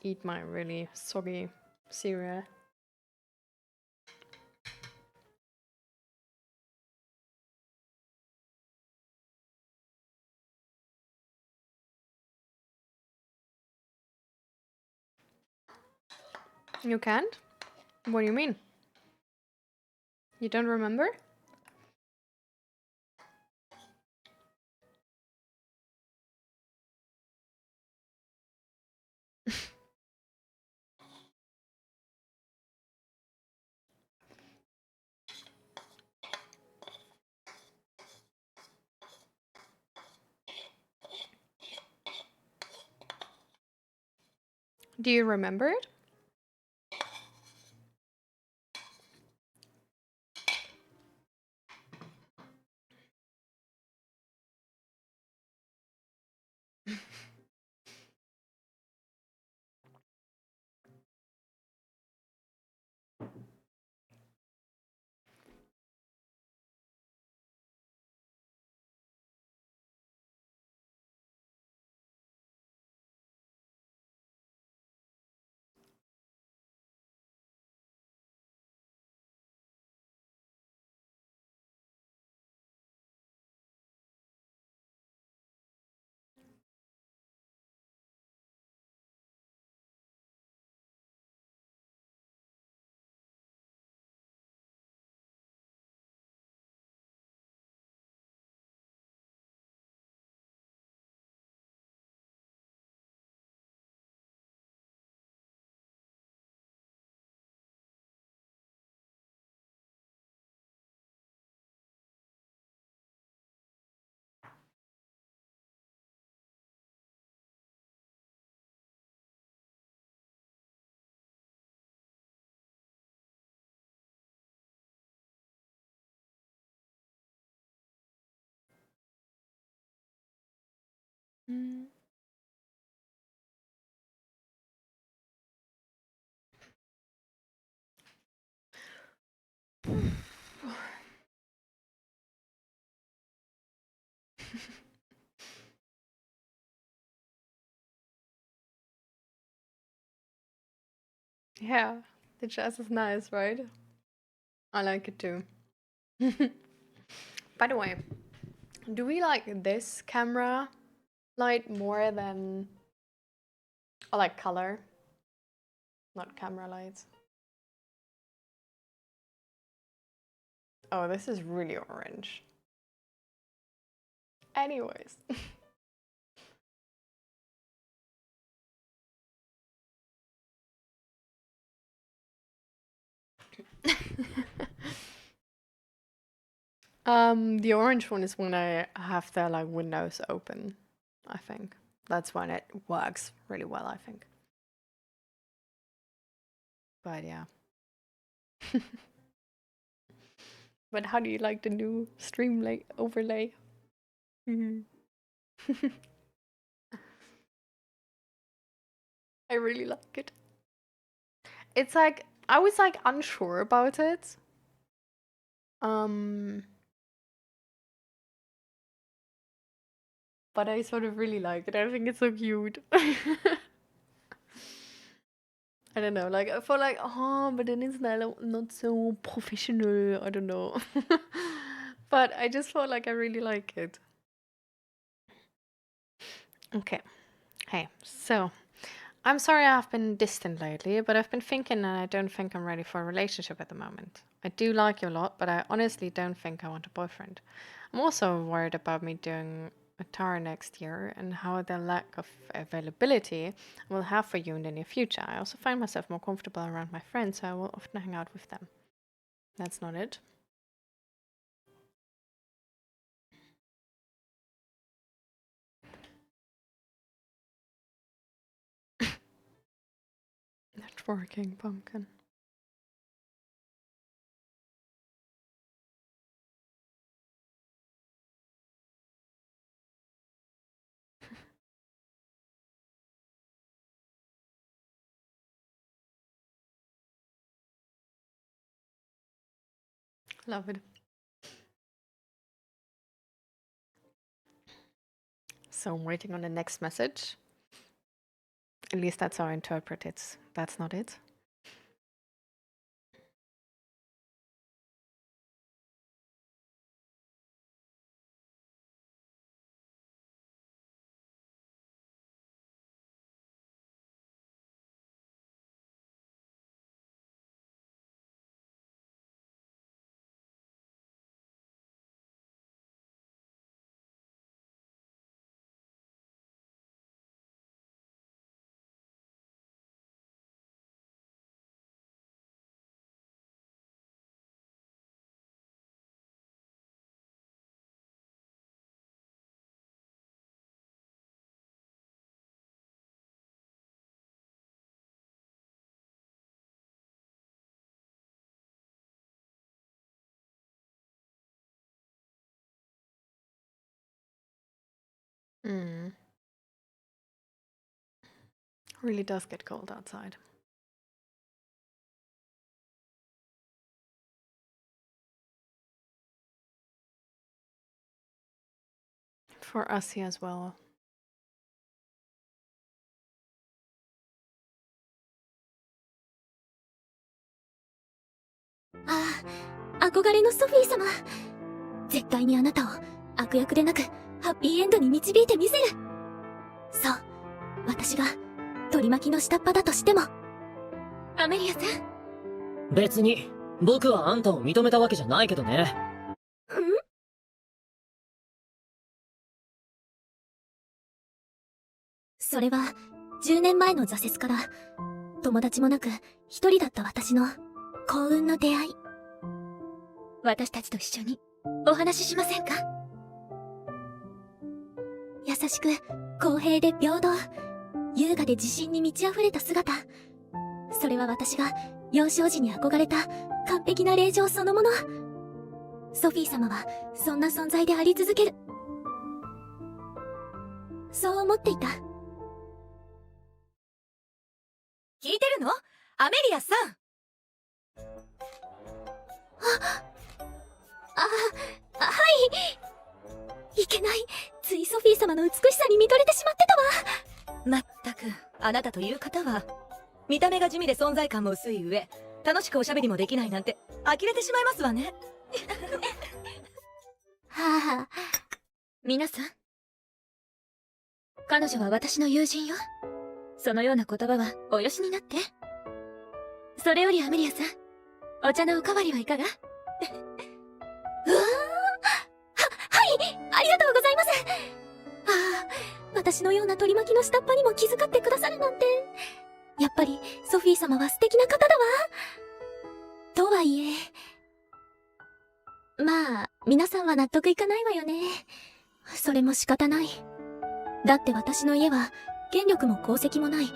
eat my really soggy cereal. You can't? What do you mean? You don't remember? Do you remember it? Mm. Yeah, the jazz is nice, right? I like it too. By the way, do we like this camera light more than I like color, not camera lights? Oh, this is really orange. Anyways. The orange one is when I have the like windows open, I think. That's when it works really well, I think. But yeah. But how do you like the new stream overlay? Mhm. I really like it. It's like I was like unsure about it. Um but I sort of really like it. I think it's so cute. I don't know, like I feel like, oh, but then it's not so professional. I don't know. But I just felt like I really like it. Okay. Hey, so I'm sorry I've been distant lately, but I've been thinking and I don't think I'm ready for a relationship at the moment. I do like you a lot, but I honestly don't think I want a boyfriend. I'm also worried about me doing a tour next year and how the lack of availability I will have for you in the near future. I also find myself more comfortable around my friends, so I will often hang out with them. That's not it. Networking pumpkin. Love it. So I'm waiting on the next message. At least that's how I interpret it. That's not it. Really does get cold outside. For us here as well. 憧れのソフィー様。絶対にあなたを悪役でなくハッピーエンドに導いてみせる。そう、私が取り巻きの下っ端だとしても。アメリアさん。別に僕はあんたを認めたわけじゃないけどね。それは10年前の挫折から友達もなく一人だった私の幸運の出会い。私たちと一緒にお話ししませんか？優しく公平で平等、優雅で自信に満ち溢れた姿。それは私が幼少時に憧れた完璧な霊嬢そのもの。ソフィー様はそんな存在であり続ける。そう思っていた。聞いてるの？アメリアさん。はい。いけない。ついソフィー様の美しさに見とれてしまってたわ。まったく、あなたという方は見た目が地味で存在感も薄い上、楽しくおしゃべりもできないなんて呆れてしまいますわね。はあ。皆さん、彼女は私の友人よ。そのような言葉はおよしになって。それよりアメリアさん、お茶のおかわりはいかが？はいありがとうございます。私のような取り巻きの下っ端にも気遣ってくださるなんて。やっぱりソフィー様は素敵な方だわ。とはいえ、まあ皆さんは納得いかないわよね。それも仕方ない。だって私の家は権力も功績もない田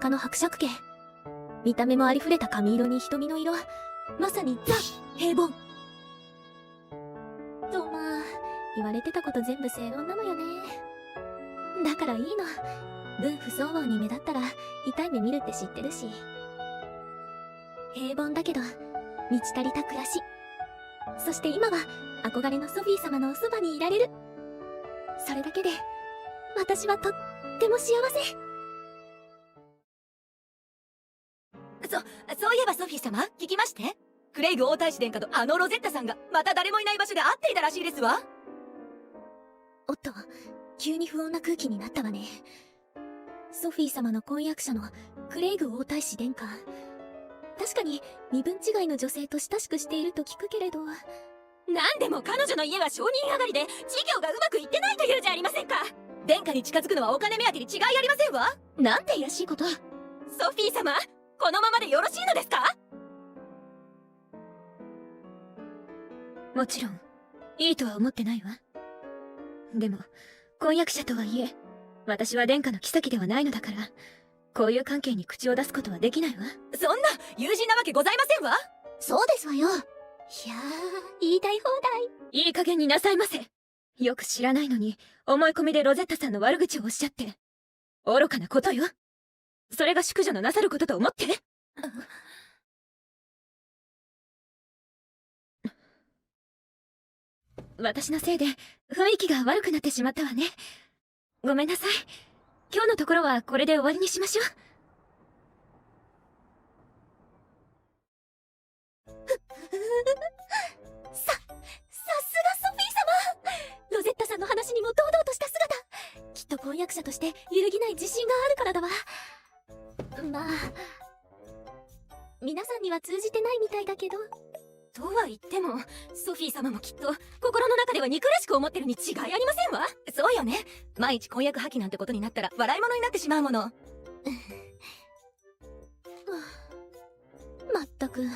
舎の伯爵家。見た目もありふれた髪色に瞳の色、まさにザ・平凡と、まあ言われてたこと全部正論なのよね。だからいいの。分不相応に目立ったら痛い目見るって知ってるし。平凡だけど満ち足りた暮らし。そして今は憧れのソフィー様のおそばにいられる。それだけで私はとっても幸せ。そういえばソフィー様、聞きまして。クレイグ王太子殿下とあのロゼッタさんがまた誰もいない場所で会っていたらしいですわ。おっと、急に不穏な空気になったわね。ソフィー様の婚約者のクレイグ王太子殿下。確かに身分違いの女性と親しくしていると聞くけれど。なんでも彼女の家は承認上がりで事業がうまくいってないというじゃありませんか。殿下に近づくのはお金目当てに違いありませんわ。なんて卑しいこと。ソフィー様、このままでよろしいのですか？もちろんいいとは思ってないわ。でも婚約者とはいえ私は殿下の妃ではないのだから、こういう関係に口を出すことはできないわ。そんな友人なわけございませんわ。そうですわよ。いやー、言いたい放題。いい加減になさいませ。よく知らないのに思い込みでロゼッタさんの悪口をおっしゃって、愚かなことよ。それが淑女のなさることと思って。私のせいで雰囲気が悪くなってしまったわね。ごめんなさい。今日のところはこれで終わりにしましょう。さすがソフィー様。ロゼッタさんの話にも堂々とした姿。きっと婚約者として揺るぎない自信があるからだわ。まあ、皆さんには通じてないみたいだけど。とは言っても、ソフィー様もきっと心の中では憎らしく思ってるに違いありませんわ。そうよね。万一婚約破棄なんてことになったら笑い物になってしまうもの。まったく、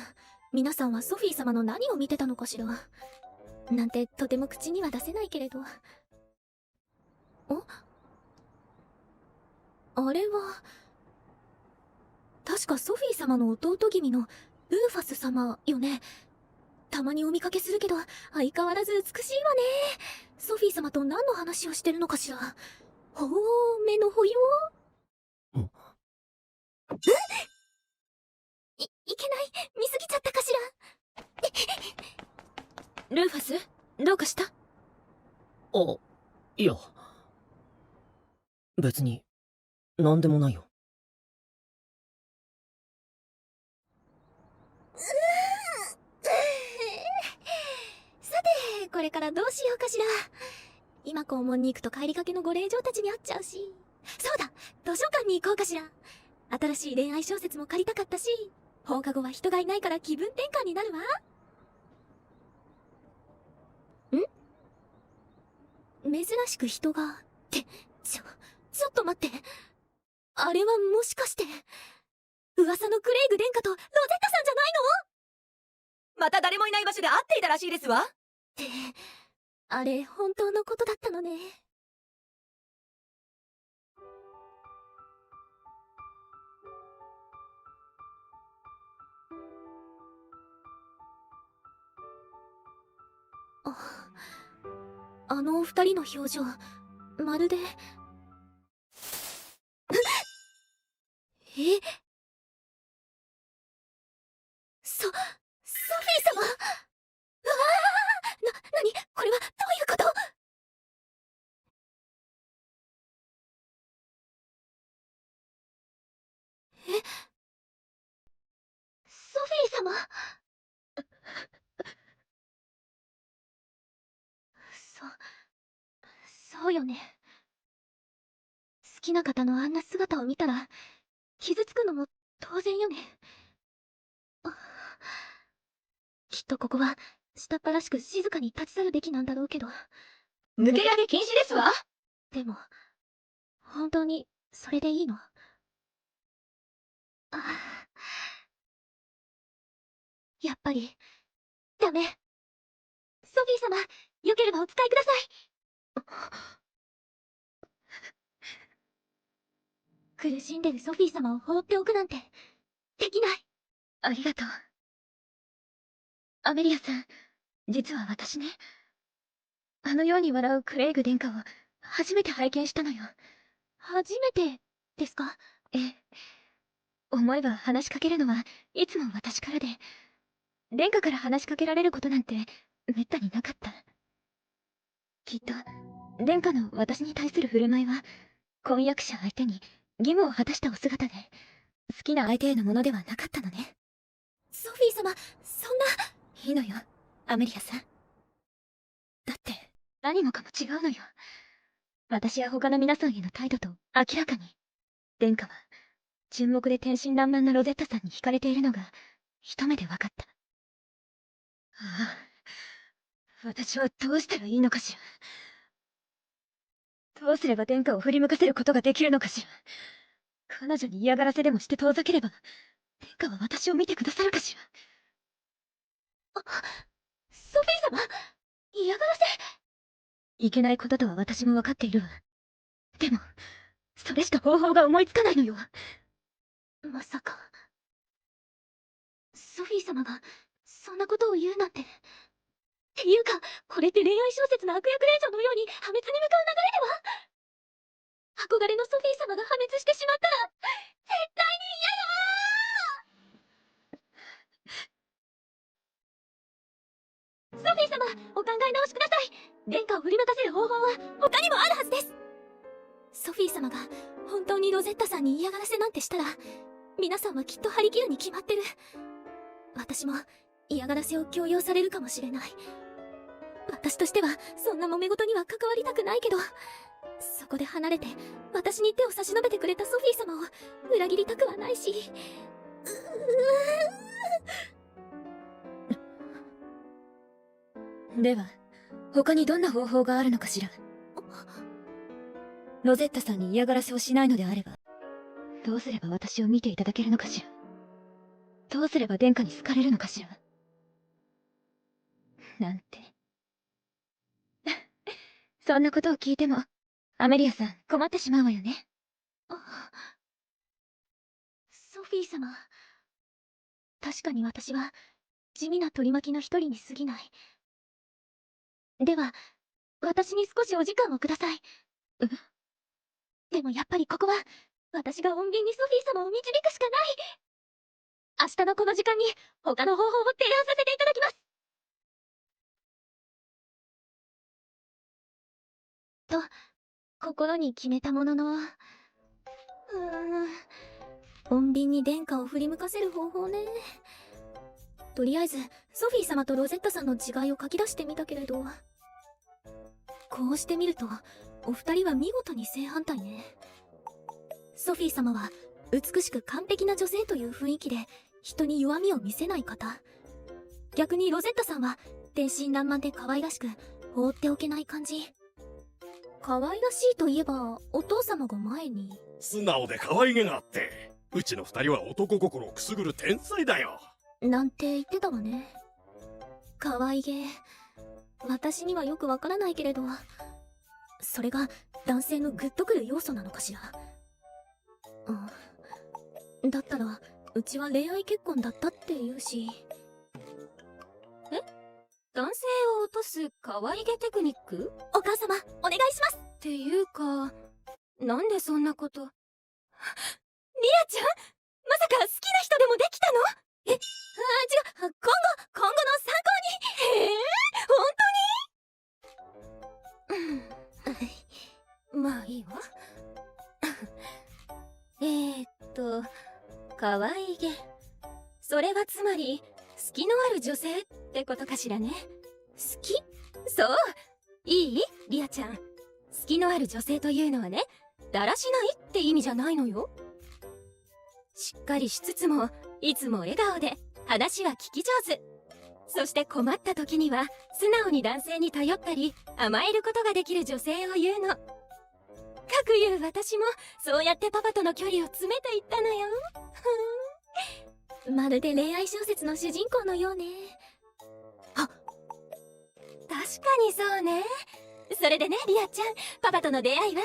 皆さんはソフィー様の何を見てたのかしら。なんてとても口には出せないけれど。あれは、確かソフィー様の弟君のルーファス様よね。たまにお見かけするけど、相変わらず美しいわね。ソフィー様と何の話をしてるのかしら。ほう、目の保養。いけない。見すぎちゃったかしら。ルーファス、どうかした？あ、いや。別に、なんでもないよ。さて、これからどうしようかしら。今校門に行くと帰りかけのご令嬢たちに会っちゃうし。そうだ、図書館に行こうかしら。新しい恋愛小説も借りたかったし、放課後は人がいないから気分転換になるわ。珍しく人がってちょっと待って。あれはもしかして噂のクレイグ殿下とロゼッタさんじゃないの？また誰もいない場所で会っていたらしいですわ。ってあれ本当のことだったのね。あのお二人の表情、まるでえ、ソフィー様。うわあ、なにこれはどういうこと？ソフィー様。そうよね。好きな方のあんな姿を見たら傷つくのも当然よね。きっとここは下っ端らしく静かに立ち去るべきなんだろうけど。抜け上げ禁止ですわ。でも本当にそれでいいの？やっぱりダメ。ソフィー様、よければお使いください。苦しんでるソフィー様を放っておくなんてできない。ありがとう。アメリアさん、実は私ね、あのように笑うクレイグ殿下を初めて拝見したのよ。初めてですか？ええ。思えば話しかけるのはいつも私からで、殿下から話しかけられることなんてめったになかった。きっと、殿下の私に対する振る舞いは、婚約者相手に義務を果たしたお姿で、好きな相手へのものではなかったのね。ソフィー様、そんな。いいのよ、アメリアさん。だって、何もかも違うのよ。私や他の皆さんへの態度と明らかに、殿下は、純朴で天真爛漫なロゼッタさんに惹かれているのが、一目で分かった。ああ、私はどうしたらいいのかしら。どうすれば殿下を振り向かせることができるのかしら。彼女に嫌がらせでもして遠ざければ、殿下は私を見てくださるかしら。ソフィー様、嫌がらせ？いけないこととは私も分かっているわ。でも、それしか方法が思いつかないのよ。まさかソフィー様がそんなことを言うなんて。っていうか、これって恋愛小説の悪役令嬢のように破滅に向かう流れでは？憧れのソフィー様が破滅してしまったら絶対に嫌だ！ソフィー様、お考え直しください。殿下を振り向かせる方法は他にもあるはずです。ソフィー様が本当にロゼッタさんに嫌がらせなんてしたら、皆さんはきっと張り切るに決まってる。私も嫌がらせを強要されるかもしれない。私としてはそんな揉め事には関わりたくないけど、そこで離れて私に手を差し伸べてくれたソフィー様を裏切りたくはないし。では他にどんな方法があるのかしら。ロゼッタさんに嫌がらせをしないのであれば、どうすれば私を見ていただけるのかしら。どうすれば殿下に好かれるのかしら。なんてそんなことを聞いてもアメリアさん困ってしまうわよね。ソフィー様、確かに私は地味な取り巻きの一人に過ぎない。では私に少しお時間をください。でもやっぱりここは私が穏便にソフィー様を導くしかない。明日のこの時間に他の方法を提案させていただきます。と心に決めたものの、穏便に殿下を振り向かせる方法ね。とりあえずソフィー様とロゼッタさんの違いを書き出してみたけれど、こうしてみるとお二人は見事に正反対ね。ソフィー様は美しく完璧な女性という雰囲気で人に弱みを見せない方。逆にロゼッタさんは天真爛漫で可愛らしく放っておけない感じ。可愛らしいといえばお父様が前に。素直で可愛げがあって、うちの二人は男心をくすぐる天才だよ。なんて言ってたわね。可愛げ、私にはよくわからないけれど、それが男性のグッとくる要素なのかしら。だったらうちは恋愛結婚だったって言うし。男性を落とす可愛げテクニックお母様お願いします。っていうか、なんでそんなこと。リアちゃん、まさか好きな人でもできたの？違う、今後の参考に。本当に？まあいいわ。可愛げ。それはつまり、好きのある女性ってことかしらね。好き？そう。いい？リアちゃん。好きのある女性というのはね、だらしないって意味じゃないのよ。しっかりしつつも、いつも笑顔で、話は聞き上手。そして困った時には、素直に男性に頼ったり、甘えることができる女性を言うの。かくいう私も、そうやってパパとの距離を詰めていったのよ。まるで恋愛小説の主人公のようね。確かにそうね。それでね、リアちゃん、パパとの出会いは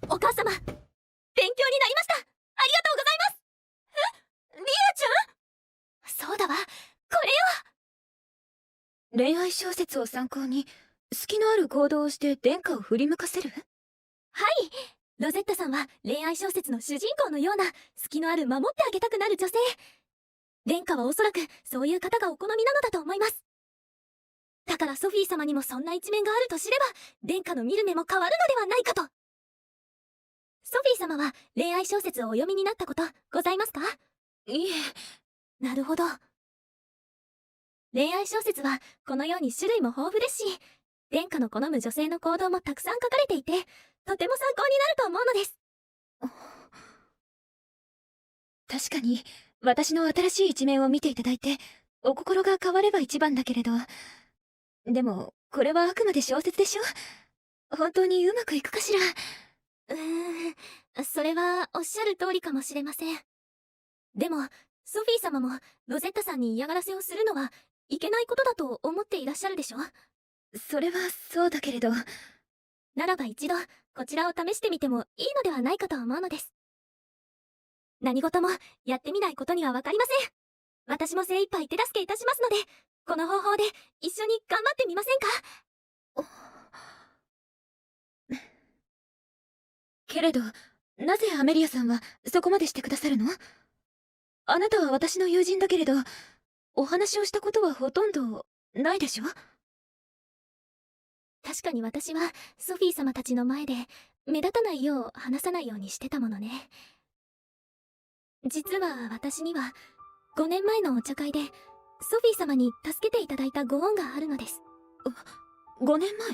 お母様、勉強になりました。ありがとうございます。リアちゃん、そうだわ、これよ。恋愛小説を参考に好きのある行動をして殿下を振り向かせる？はい、ロゼッタさんは恋愛小説の主人公のような隙のある守ってあげたくなる女性。殿下はおそらくそういう方がお好みなのだと思います。だからソフィー様にもそんな一面があると知れば、殿下の見る目も変わるのではないかと。ソフィー様は恋愛小説をお読みになったことございますか？いえ。なるほど。恋愛小説はこのように種類も豊富ですし、殿下の好む女性の行動もたくさん書かれていて、とても参考になると思うのです。確かに私の新しい一面を見ていただいてお心が変われば一番だけれど、でもこれはあくまで小説でしょ。本当にうまくいくかしら。それはおっしゃる通りかもしれません。でもソフィー様もロゼッタさんに嫌がらせをするのはいけないことだと思っていらっしゃるでしょ。それはそうだけれど。ならば一度こちらを試してみてもいいのではないかと思うのです。何事もやってみないことには分かりません。私も精一杯手助けいたしますので、この方法で一緒に頑張ってみませんか？けれど、なぜアメリアさんはそこまでしてくださるの？あなたは私の友人だけれど、お話をしたことはほとんどないでしょ？確かに私はソフィー様たちの前で目立たないよう話さないようにしてたものね。実は私には5年前のお茶会でソフィー様に助けていただいたご恩があるのです。5年前？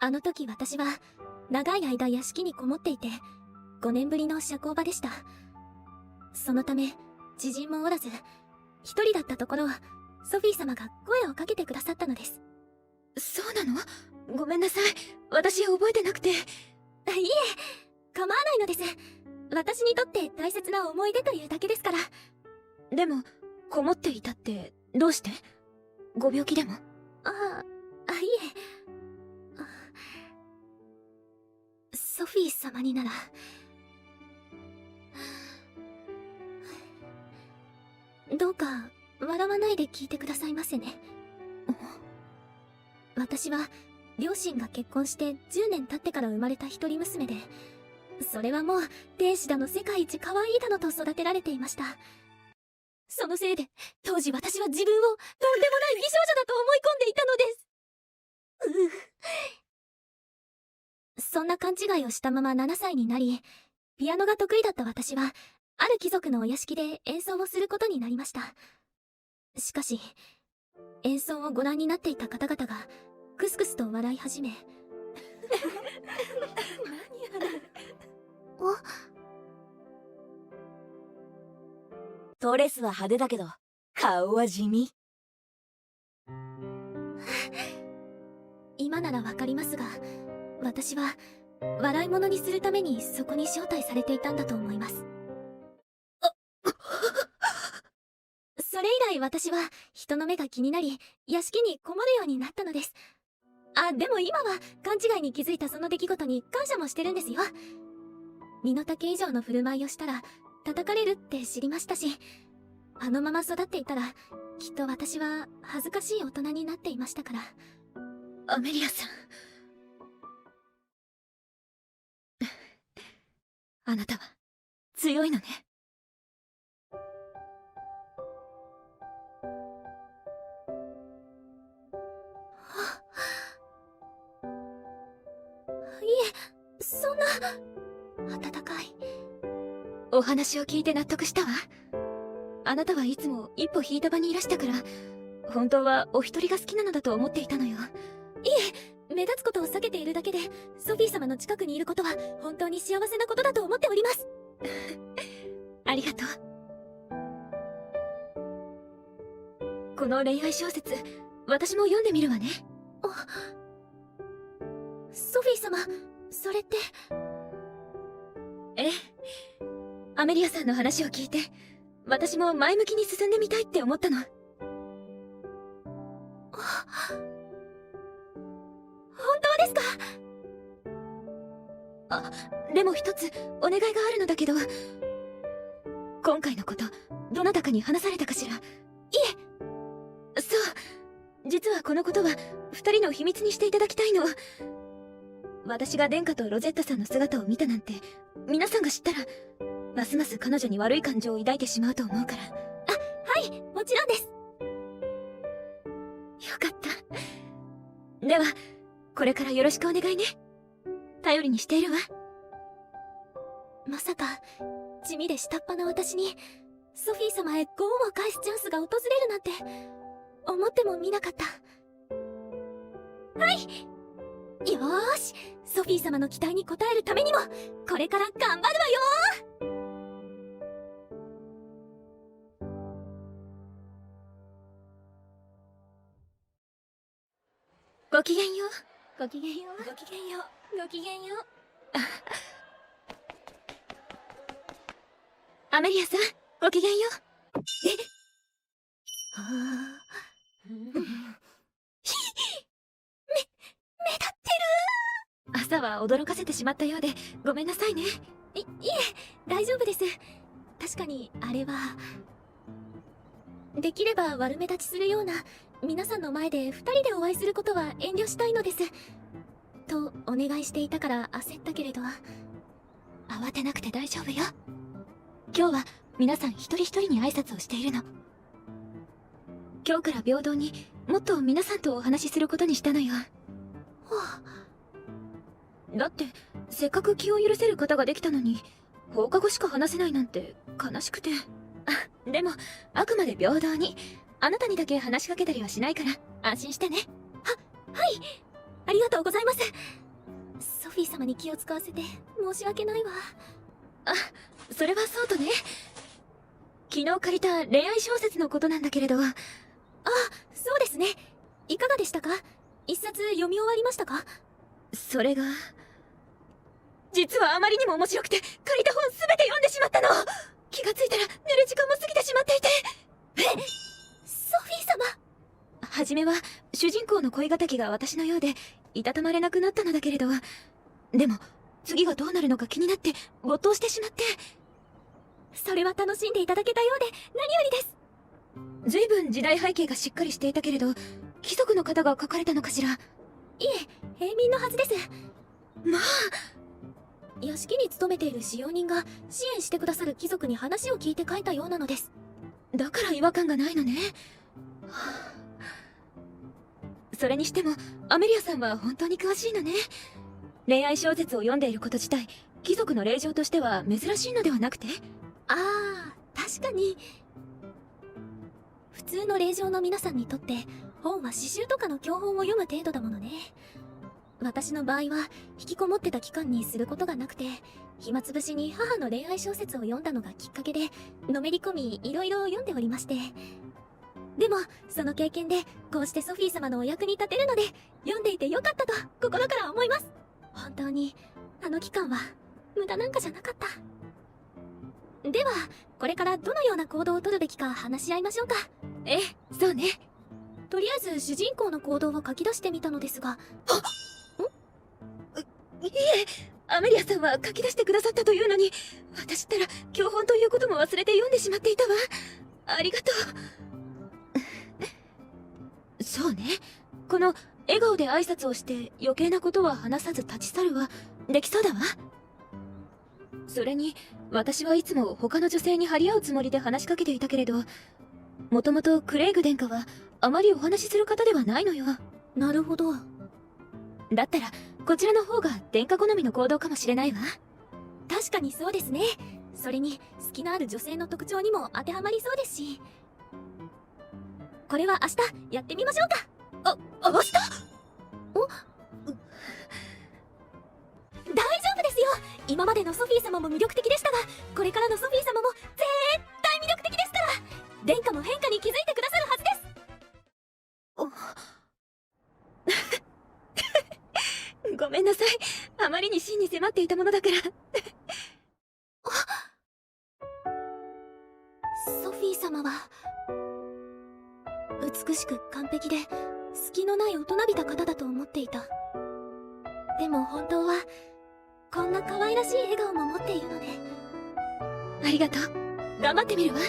あの時私は長い間屋敷にこもっていて5年ぶりの社交場でした。そのため知人もおらず一人だったところソフィー様が声をかけてくださったのです。そうなの？ごめんなさい、私覚えてなくて。いいえ、構わないのです。私にとって大切な思い出というだけですから。でもこもっていたってどうして？ご病気でも？いえ。ソフィー様にならどうか笑わないで聞いてくださいませね。私は両親が結婚して10年経ってから生まれた一人娘で、それはもう天使だの世界一可愛いだのと育てられていました。そのせいで当時私は自分をとんでもない美少女だと思い込んでいたのです。そんな勘違いをしたまま7歳になり、ピアノが得意だった私はある貴族のお屋敷で演奏をすることになりました。しかし演奏をご覧になっていた方々がクスクスと笑い始め何あれ。ドレスは派手だけど顔は地味。今ならわかりますが、私は笑い物にするためにそこに招待されていたんだと思います。それ以来私は人の目が気になり屋敷にこもるようになったのです。でも今は勘違いに気づいたその出来事に感謝もしてるんですよ。身の丈以上の振る舞いをしたら叩かれるって知りましたし、あのまま育っていたらきっと私は恥ずかしい大人になっていましたから。アメリアさんあなたは強いのね。いえ、そんな。温かい。お話を聞いて納得したわ。あなたはいつも一歩引いた場にいらしたから、本当はお一人が好きなのだと思っていたのよ。いえ、目立つことを避けているだけでソフィー様の近くにいることは本当に幸せなことだと思っております。ありがとう。この恋愛小説、私も読んでみるわね。ソフィー様、それって。ええ、アメリアさんの話を聞いて私も前向きに進んでみたいって思ったの。本当ですか？でも一つお願いがあるのだけど、今回のことどなたかに話されたかしら？いえ、そう、実はこのことは二人の秘密にしていただきたいの。私が殿下とロゼッタさんの姿を見たなんて皆さんが知ったらますます彼女に悪い感情を抱いてしまうと思うから。はい、もちろんです。よかった。ではこれからよろしくお願いね。頼りにしているわ。まさか地味で下っ端の私にソフィー様へご恩を返すチャンスが訪れるなんて思ってもみなかった。はい、よーし、ソフィー様の期待に応えるためにもこれから頑張るわよ。ごきげんよう。ごきげんよう。ごきげんよう。ごきげんよう。アメリアさん、ごきげんよう。目立ってる。朝は驚かせてしまったようでごめんなさいね。いえ、大丈夫です。確かにあれはできれば悪目立ちするような皆さんの前で2人でお会いすることは遠慮したいのですとお願いしていたから焦ったけれど。慌てなくて大丈夫よ。今日は皆さん一人一人に挨拶をしているの。今今日から平等にもっと皆さんとお話しすることにしたのよ。だってせっかく気を許せる方ができたのに放課後しか話せないなんて悲しくて。でもあくまで平等に、あなたにだけ話しかけたりはしないから安心してね。はい、ありがとうございます。ソフィー様に気を使わせて申し訳ないわ。それはそうとね、昨日借りた恋愛小説のことなんだけれど。そうですね。いかがでしたか？一冊読み終わりましたか？それが実はあまりにも面白くて借りた本全て読んでしまったの。気がついたら寝る時間も過ぎてしまっていて。ソフィー様。初めは主人公の恋敵が私のようでいたたまれなくなったのだけれど、でも次がどうなるのか気になって没頭してしまって。それは楽しんでいただけたようで何よりです。随分時代背景がしっかりしていたけれど、貴族の方が書かれたのかしら。いえ、平民のはずです。まあ、屋敷に勤めている使用人が支援してくださる貴族に話を聞いて書いたようなのです。だから違和感がないのね。それにしてもアメリアさんは本当に詳しいのね。恋愛小説を読んでいること自体貴族の令嬢としては珍しいのではなくて。確かに。普通の令嬢の皆さんにとって本は詩集とかの教本を読む程度だものね。私の場合は引きこもってた期間にすることがなくて、暇つぶしに母の恋愛小説を読んだのがきっかけでのめり込み、いろいろ読んでおりまして。でもその経験でこうしてソフィー様のお役に立てるので読んでいてよかったと心から思います。本当にあの期間は無駄なんかじゃなかった。ではこれからどのような行動をとるべきか話し合いましょうか。ええ、そうね。とりあえず主人公の行動を書き出してみたのですが。いえ、アメリアさんは書き出してくださったというのに、私ったら教本ということも忘れて読んでしまっていたわ。ありがとう。そうね、この笑顔で挨拶をして余計なことは話さず立ち去るはできそうだわ。それに私はいつも他の女性に張り合うつもりで話しかけていたけれど、もともとクレイグ殿下はあまりお話しする方ではないのよ。なるほど。だったらこちらの方が殿下好みの行動かもしれないわ。確かにそうですね。それに好きのある女性の特徴にも当てはまりそうですし。これは明日やってみましょうか。明日？大丈夫ですよ。今までのソフィー様も魅力的でしたが、これからのソフィー様も絶対魅力的ですから。殿下も変化に気づいてくださるはずです。ごめんなさい。あまりに真に迫っていたものだから。ソフィー様は美しく完璧で隙のない大人びた方だと思っていた。でも本当はこんな可愛らしい笑顔も持っているのね。ありがとう。頑張ってみるわ。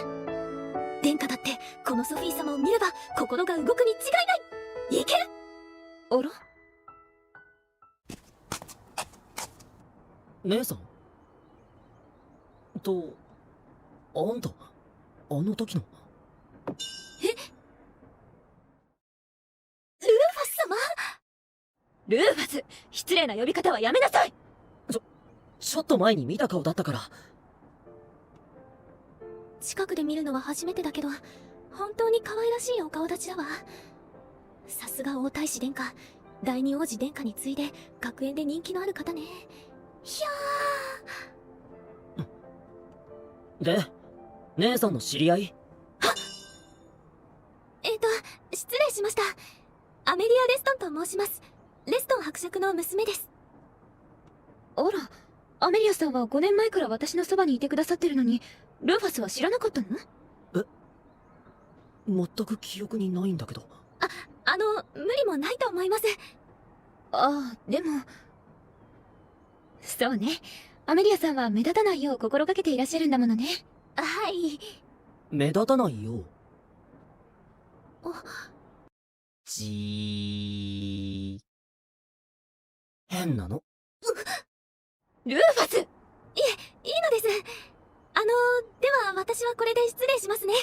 殿下だってこのソフィー様を見れば心が動くに違いない。いける。あら？姉さんと、あんた、あの時の。ルーファス様。ルーファス、失礼な呼び方はやめなさい。ちょっと前に見た顔だったから。近くで見るのは初めてだけど、本当に可愛らしいお顔立ちだわ。さすが王太子殿下、第二王子殿下に次いで学園で人気のある方ね。ひゃー。で、姉さんの知り合い？失礼しました。アメリア・レストンと申します。レストン伯爵の娘です。あら、アメリアさんは5年前から私のそばにいてくださってるのに、ルーファスは知らなかったの？全く記憶にないんだけど。無理もないと思います。でも。そうね。アメリアさんは目立たないよう心がけていらっしゃるんだものね。はい。目立たないよう。変なの？ルーファス！いいのです。では私はこれで失礼しますね。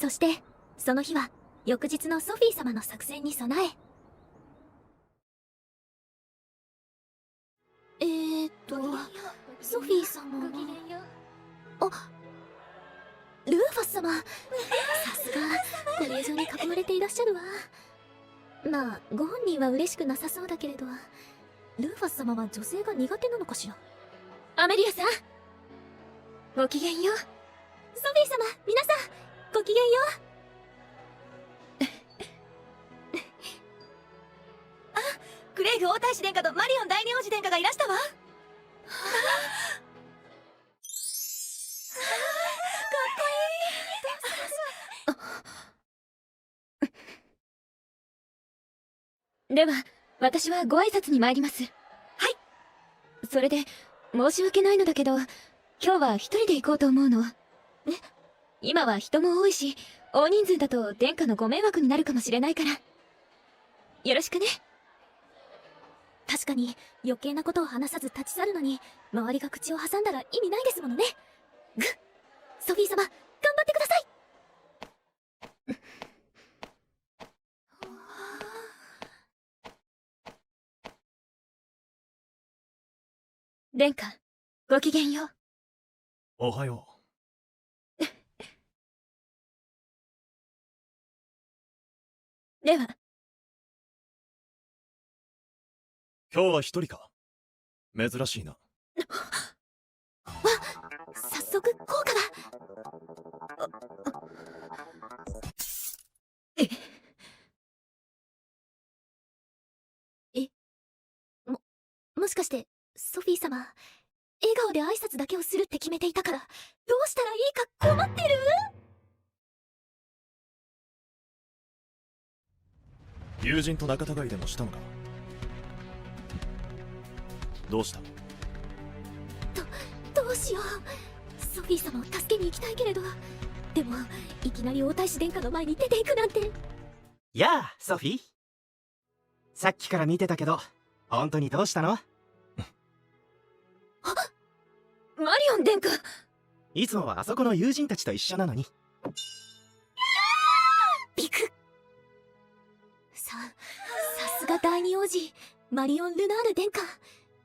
そしてその日は翌日のソフィー様の作戦に備え、ソフィー様は、あ、ルーファス様、さすがご令嬢に囲まれていらっしゃるわ。まあご本人は嬉しくなさそうだけれど、ルーファス様は女性が苦手なのかしら。アメリアさん、ごきげんよう。ソフィー様、皆さんごきげんよう。クレイグ王太子殿下とマリオン第二王子殿下がいらしたわ。では私はご挨拶に参ります。はい。それで申し訳ないのだけど、今日は一人で行こうと思うの。今は人も多いし、大人数だと殿下のご迷惑になるかもしれないから、よろしくね。確かに余計なことを話さず立ち去るのに周りが口を挟んだら意味ないですものね。ソフィー様頑張ってください。殿下、ごきげんよう。おはよでは。今日は一人か。珍しいな。早速効果が。もしかしてソフィー様、笑顔で挨拶だけをするって決めていたから、どうしたらいいか困ってる？友人と仲違いでもしたのか。どうした？どうしよう。ソフィー様を助けに行きたいけれど、でもいきなり王太子殿下の前に出ていくなんて。やあ、ソフィー。さっきから見てたけど、本当にどうしたの？マリオン殿下。いつもはあそこの友人たちと一緒なのに。ビク。さすが第二王子マリオン・ルナール殿下、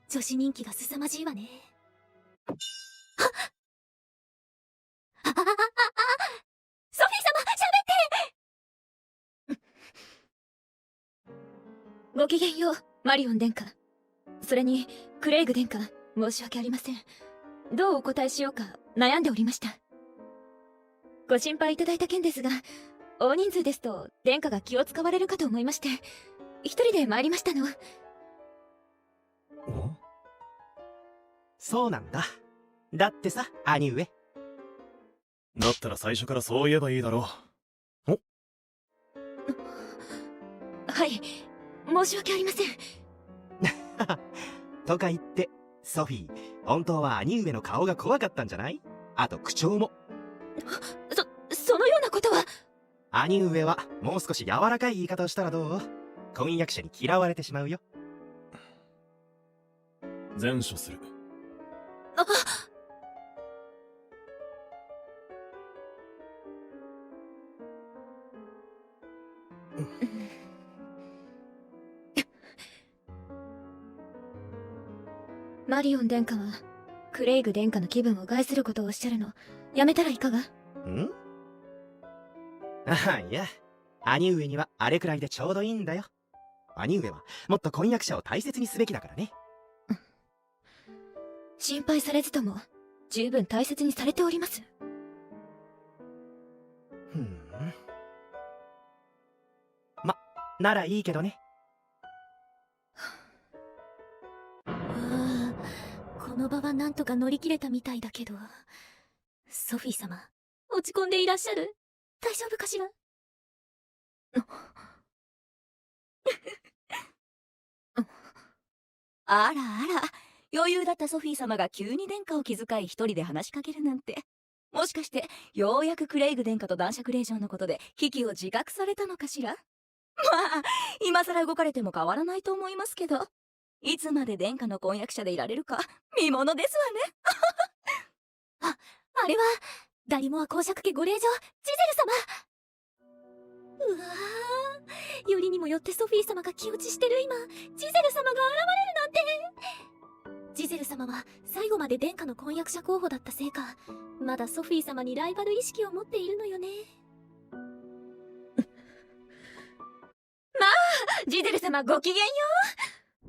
女子人気が凄まじいわね。ソフィー様、喋って。ごきげんよう、マリオン殿下。それにクレイグ殿下、申し訳ありません。どうお答えしようか悩んでおりました。ご心配いただいた件ですが、大人数ですと殿下が気を使われるかと思いまして、一人で参りましたの。そうなんだ。だってさ、兄上。だったら最初からそう言えばいいだろう。はい、申し訳ありません。とか言って、ソフィー、本当は兄上の顔が怖かったんじゃない？あと口調も。そのようなことは。兄上はもう少し柔らかい言い方をしたらどう？婚約者に嫌われてしまうよ。善処する。マリオン殿下はクレイグ殿下の気分を害することをおっしゃるのやめたらいかが？いや、兄上にはあれくらいでちょうどいいんだよ。兄上はもっと婚約者を大切にすべきだからね。心配されずとも十分大切にされております。ならいいけどね。この場はなんとか乗り切れたみたいだけど、ソフィー様、落ち込んでいらっしゃる？大丈夫かしら？あらあら、余裕だったソフィー様が急に殿下を気遣い一人で話しかけるなんて。もしかしてようやくクレイグ殿下と男爵令嬢のことで危機を自覚されたのかしら？まあ今更動かれても変わらないと思いますけど、いつまで殿下の婚約者でいられるか見ものですわね。あれはダリモア公爵家ご令嬢ジゼル様。うわー、よりにもよってソフィー様が気落ちしてる今、ジゼル様が現れるなんて。ジゼル様は最後まで殿下の婚約者候補だったせいか、まだソフィー様にライバル意識を持っているのよね。ジゼル様ごきげんよ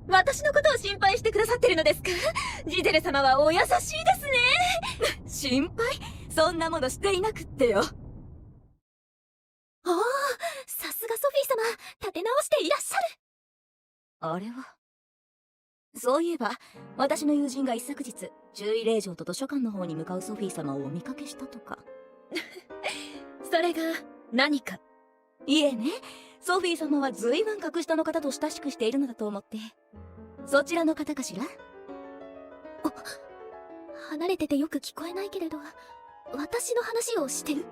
う。私のことを心配してくださってるのですか？ジゼル様はお優しいですね。心配？そんなものしていなくってよ。おー、さすがソフィー様、立て直していらっしゃる。あれは。そういえば、私の友人が一昨日、注意令状と図書館の方に向かうソフィー様をお見かけしたとか。それが何か？いえね、ソフィー様は随分格下の方と親しくしているのだと思って。そちらの方かしら？離れててよく聞こえないけれど、私の話をしてる？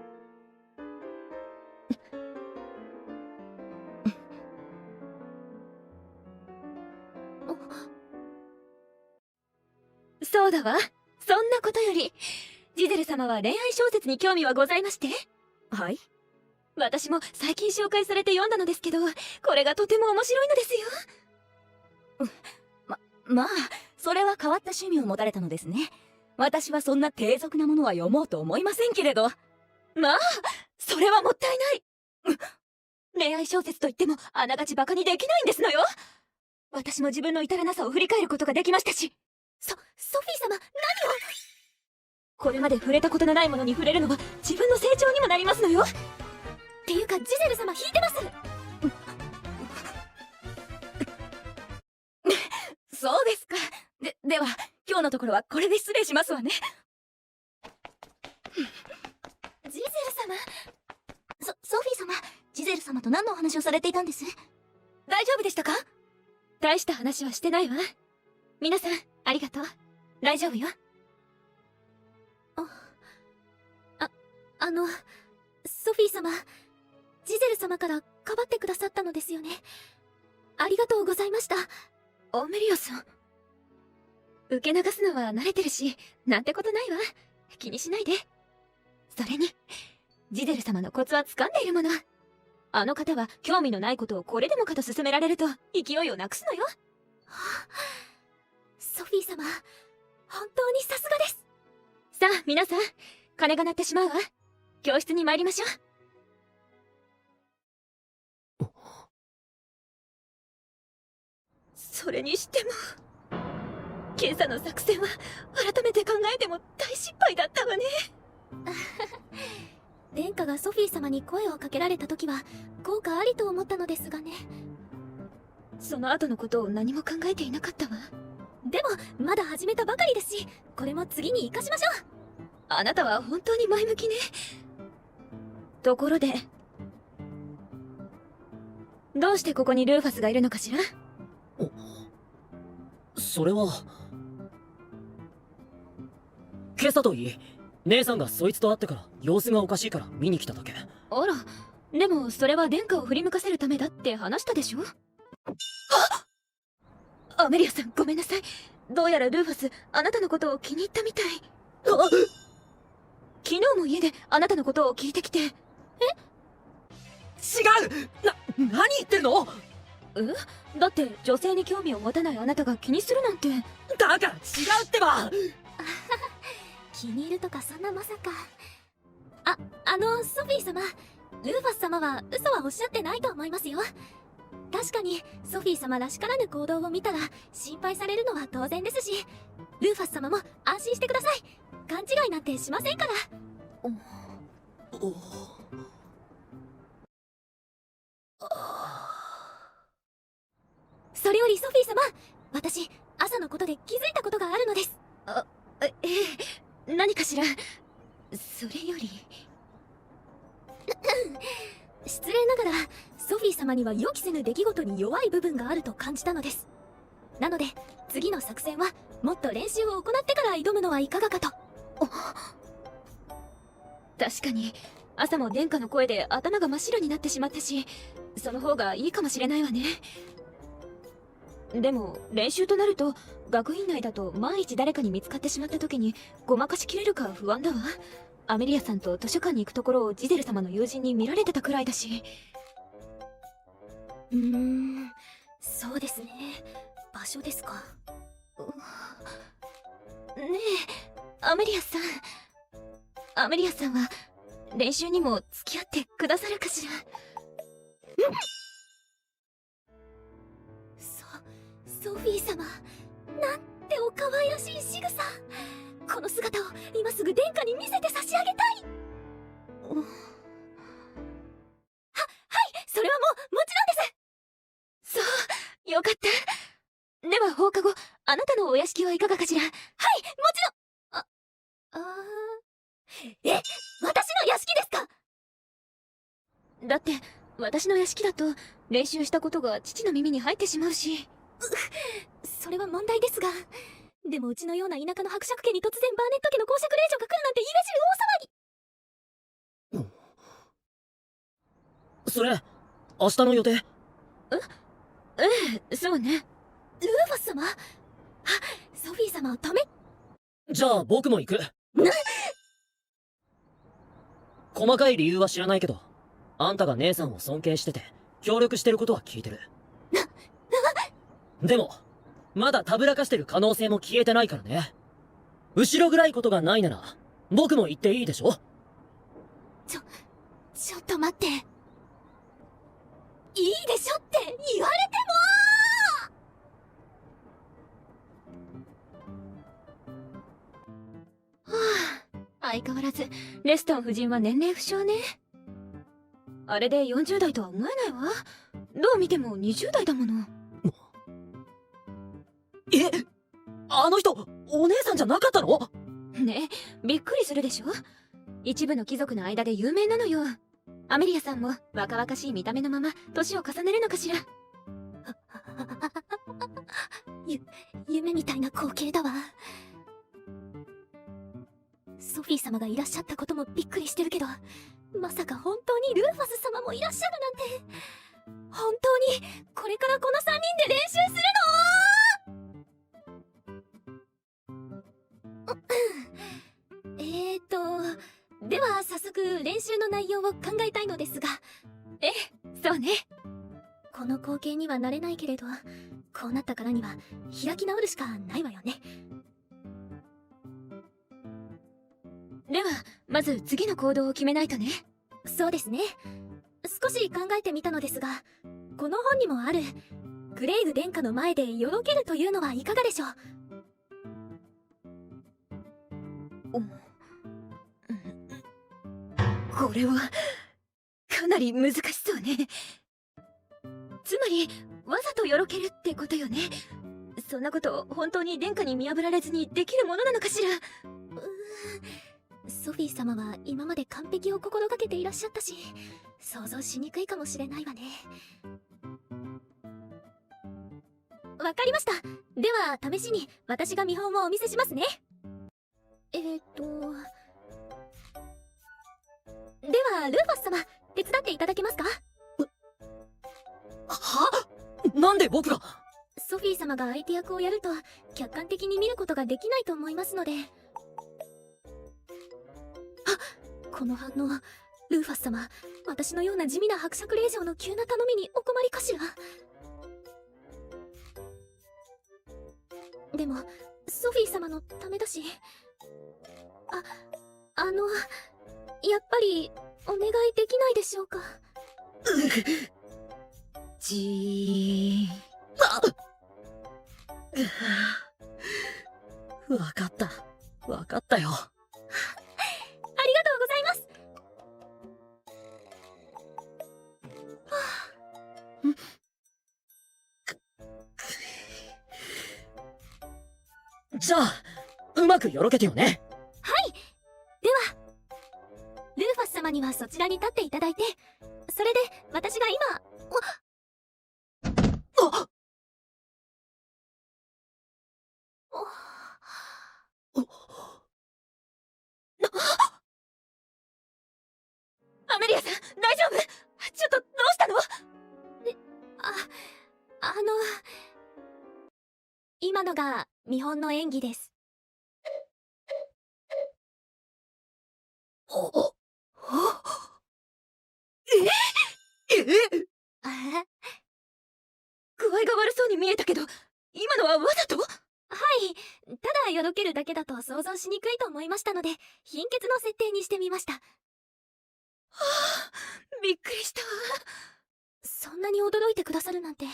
そうだわ。そんなことより、ジゼル様は恋愛小説に興味はございまして？はい。私も最近紹介されて読んだのですけど、これがとても面白いのですよ。まあ、それは変わった趣味を持たれたのですね。私はそんな低俗なものは読もうと思いませんけれど。まあ、それはもったいない。恋愛小説といってもあながちバカにできないんですのよ。私も自分の至らなさを振り返ることができましたし。ソフィー様、何を？これまで触れたことのないものに触れるのは自分の成長にもなりますのよ。っていうか、ジゼル様引いてます。そうですか。では、今日のところはこれで失礼しますわね。ジゼル様。ソフィー様、ジゼル様と何のお話をされていたんです？大丈夫でしたか？大した話はしてないわ。皆さん、ありがとう。大丈夫よ。ソフィー様、ジゼル様からかばってくださったのですよね。ありがとうございました。アメリアさん。受け流すのは慣れてるし、なんてことないわ。気にしないで。それに、ジゼル様のコツは掴んでいるもの。あの方は興味のないことをこれでもかと進められると勢いをなくすのよ。ソフィー様、本当にさすがです。さあ、皆さん、鐘が鳴ってしまうわ。教室に参りましょう。それにしても、今朝の作戦は改めて考えても大失敗だったわね。殿下がソフィー様に声をかけられた時は効果ありと思ったのですがね。その後のことを何も考えていなかったわ。でもまだ始めたばかりですし、これも次に生かしましょう。あなたは本当に前向きね。ところで、どうしてここにルーファスがいるのかしら？それは今朝といい、姉さんがそいつと会ってから様子がおかしいから見に来ただけ。あら、でもそれは殿下を振り向かせるためだって話したでしょ？アメリアさん、ごめんなさい。どうやらルーファス、あなたのことを気に入ったみたい。昨日も家であなたのことを聞いてきて。違う！何言ってんの？だって女性に興味を持たないあなたが気にするなんて。だから違うってば！気に入るとかそんなまさか。ソフィー様、ルーファス様は嘘はおっしゃってないと思いますよ。確かにソフィー様らしからぬ行動を見たら心配されるのは当然ですし、ルーファス様も安心してください。勘違いなんてしませんから。それよりソフィー様、私朝のことで気づいたことがあるのです。何かしら？それより失礼ながらソフィー様には予期せぬ出来事に弱い部分があると感じたのです。なので次の作戦はもっと練習を行ってから挑むのはいかがかと。確かに朝も殿下の声で頭が真っ白になってしまったし、その方がいいかもしれないわね。でも練習となると学院内だと万一誰かに見つかってしまった時にごまかしきれるか不安だわ。アメリアさんと図書館に行くところをジゼル様の友人に見られてたくらいだし。そうですね。場所ですか。ねえ、アメリアさん。アメリアさんは練習にも付き合ってくださるかしら。ソフィー様、なんてお可愛らしい仕草。この姿を今すぐ殿下に見せて差し上げたい。それはもちろんです。そう、よかった。では放課後、あなたのお屋敷はいかがかしら。もちろん。私の屋敷ですか？だって私の屋敷だと練習したことが父の耳に入ってしまうし。それは問題ですが、でもうちのような田舎の伯爵家に突然バーネット家の公爵令嬢が来るなんて言い出しる大騒ぎ。それ明日の予定？ええ、そうね。ルーファス様、ソフィー様を止め。じゃあ僕も行く。細かい理由は知らないけど、あんたが姉さんを尊敬してて協力してることは聞いてる。でもまだたぶらかしてる可能性も消えてないからね。後ろ暗いことがないなら僕も言っていいでしょ。ちょっと待って。いいでしょって言われてはあ、相変わらずレストン夫人は年齢不詳ね。あれで40代とは思えないわ。どう見ても20代だもの。え、あの人お姉さんじゃなかったの？ねえ、びっくりするでしょ。一部の貴族の間で有名なのよ。アメリアさんも若々しい見た目のまま年を重ねるのかしら。夢みたいな光景だわ。ソフィー様がいらっしゃったこともびっくりしてるけど、まさか本当にルーファス様もいらっしゃるなんて。本当にこれからこの3人で練習するの？では早速練習の内容を考えたいのですが。そうね。この光景にはなれないけれど、こうなったからには開き直るしかないわよね。ではまず次の行動を決めないとね。そうですね。少し考えてみたのですが、この本にもあるグレイグ殿下の前でよろけるというのはいかがでしょう。これはかなり難しそうね。つまりわざとよろけるってことよね。そんなこと本当に殿下に見破られずにできるものなのかしら。ソフィー様は今まで完璧を心がけていらっしゃったし、想像しにくいかもしれないわね。わかりました。では試しに私が見本をお見せしますね。ではルーファス様、手伝っていただけますか？は？なんで僕が？ソフィー様が相手役をやると客観的に見ることができないと思いますので。この反応。ルーファス様、私のような地味な伯爵令嬢の急な頼みにお困りかしら。でもソフィー様のためだし。やっぱりお願いできないでしょうか。じー。わかったよ。ありがとうございます。じゃあうまくよろけてよね。ではルーファス様にはそちらに立っていただいて、それで私が今。アメリアさん大丈夫？ちょっとどうしたの？今のが見本の演技です。具合が悪そうに見えたけど、今のはわざと？はい、ただよろけるだけだと想像しにくいと思いましたので、貧血の設定にしてみました。びっくりしたわ。そんなに驚いてくださるなんて。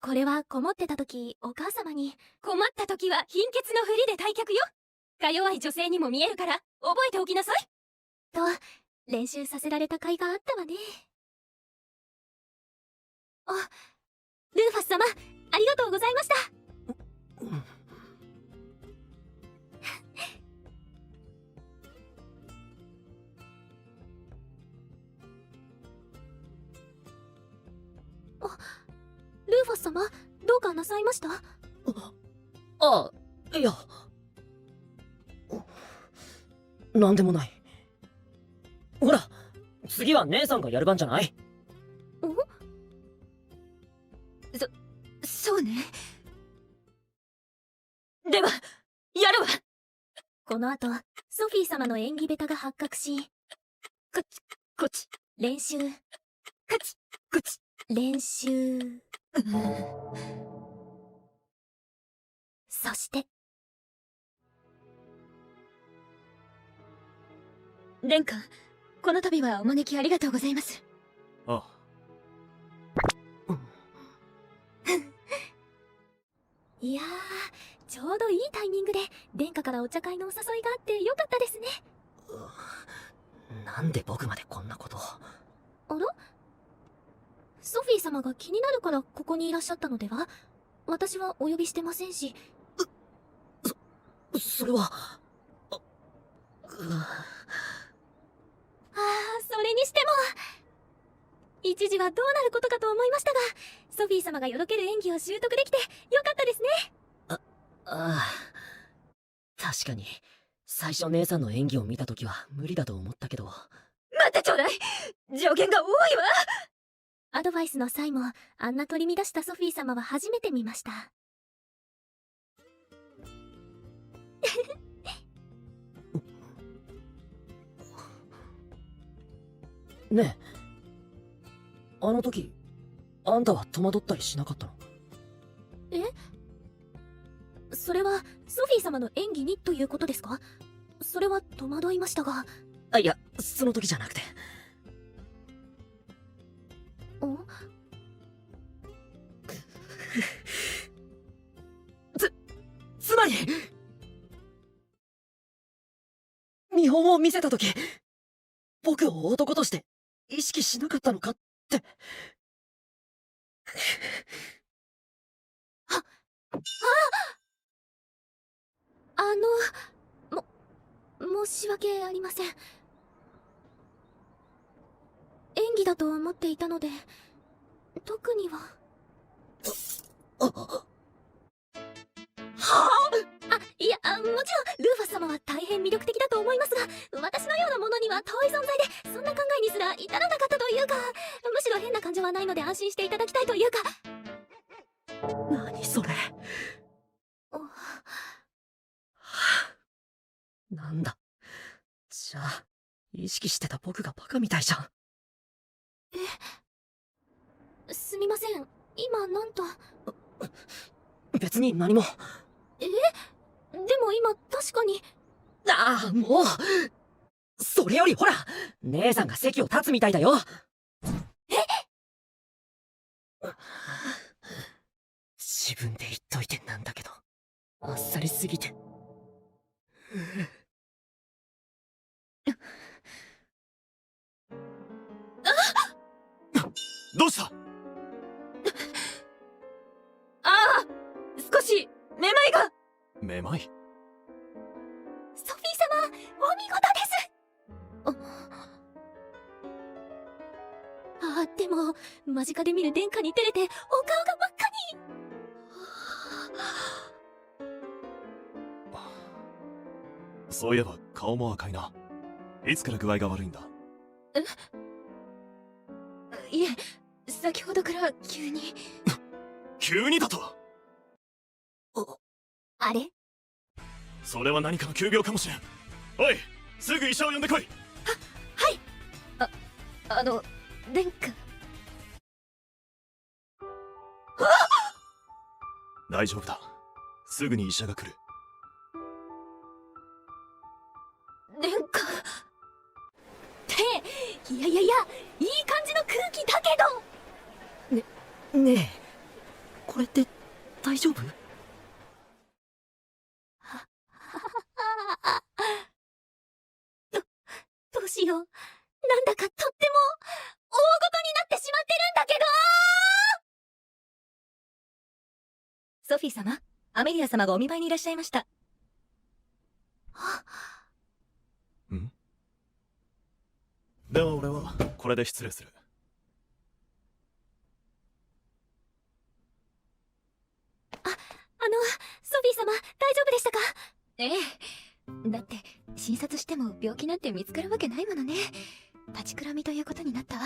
これはこもってた時、お母様に、困った時は貧血のふりで退却よ。か弱い女性にも見えるから覚えておきなさい。と練習させられた甲斐があったわね。あ、ルーファス様、ありがとうございました。ルーファス様、どうかなさいました？あ、いや。なんでもない。ほら、次は姉さんがやる番じゃない？そうね。では、やるわ。この後、ソフィー様の演技下手が発覚し、こっち、練習、こっち。練習。そして、殿下、この度はお招きありがとうございます。ああ。いやー、ちょうどいいタイミングで殿下からお茶会のお誘いがあってよかったですね。なんで僕までこんなことを。あら？ソフィー様が気になるからここにいらっしゃったのでは？私はお呼びしてませんし。それは。それにしても、一時はどうなることかと思いましたが、ソフィー様がよろける演技を習得できてよかったですね。ああ。確かに、最初姉さんの演技を見たときは無理だと思ったけど。待ってちょうだい。上限が多いわ。アドバイスの際も、あんな取り乱したソフィー様は初めて見ました。ねえ、あの時あんたは戸惑ったりしなかったの？それはソフィー様の演技にということですか？それは戸惑いましたが。あ、いや、その時じゃなくて。つまり見本を見せた時、僕を男として意識しなかったのかって。申し訳ありません。演技だと思っていたので、特には。いや、もちろん、ルーファス様は大変魅力的だと思いますが、私のようなものには遠い存在で、そんな考えにすら至らなかったというか、むしろ変な感情はないので安心していただきたいというか。何それ。なんだ。じゃあ、意識してた僕がバカみたいじゃん。すみません。今なんと。別に何も。でも今確かに。ああ、もう。それよりほら、姉さんが席を立つみたいだよ。自分で言っといてなんだけど、あっさりすぎて。どうした？少しめまいが。めまい？ソフィー様、お見事です。でも間近で見る殿下に照れてお顔が真っ赤に。そういえば顔も赤いな。いつから具合が悪いんだ？いえ、先ほどから急に。急にだと？あれ？それは何かの急病かもしれん。おい、すぐ医者を呼んでこい。殿下。大丈夫だ。すぐに医者が来る。殿下。っていやいやいや、いい感じの空気だけど。ねえ、これって大丈夫？どうしよう。なんだかとっても大ごとになってしまってるんだけど。ソフィー様、アメリア様がお見舞いにいらっしゃいました。ん？では俺はこれで失礼する。ソフィー様、大丈夫でしたか？ええ。だって、診察しても病気なんて見つかるわけないものね。立ちくらみということになったわ。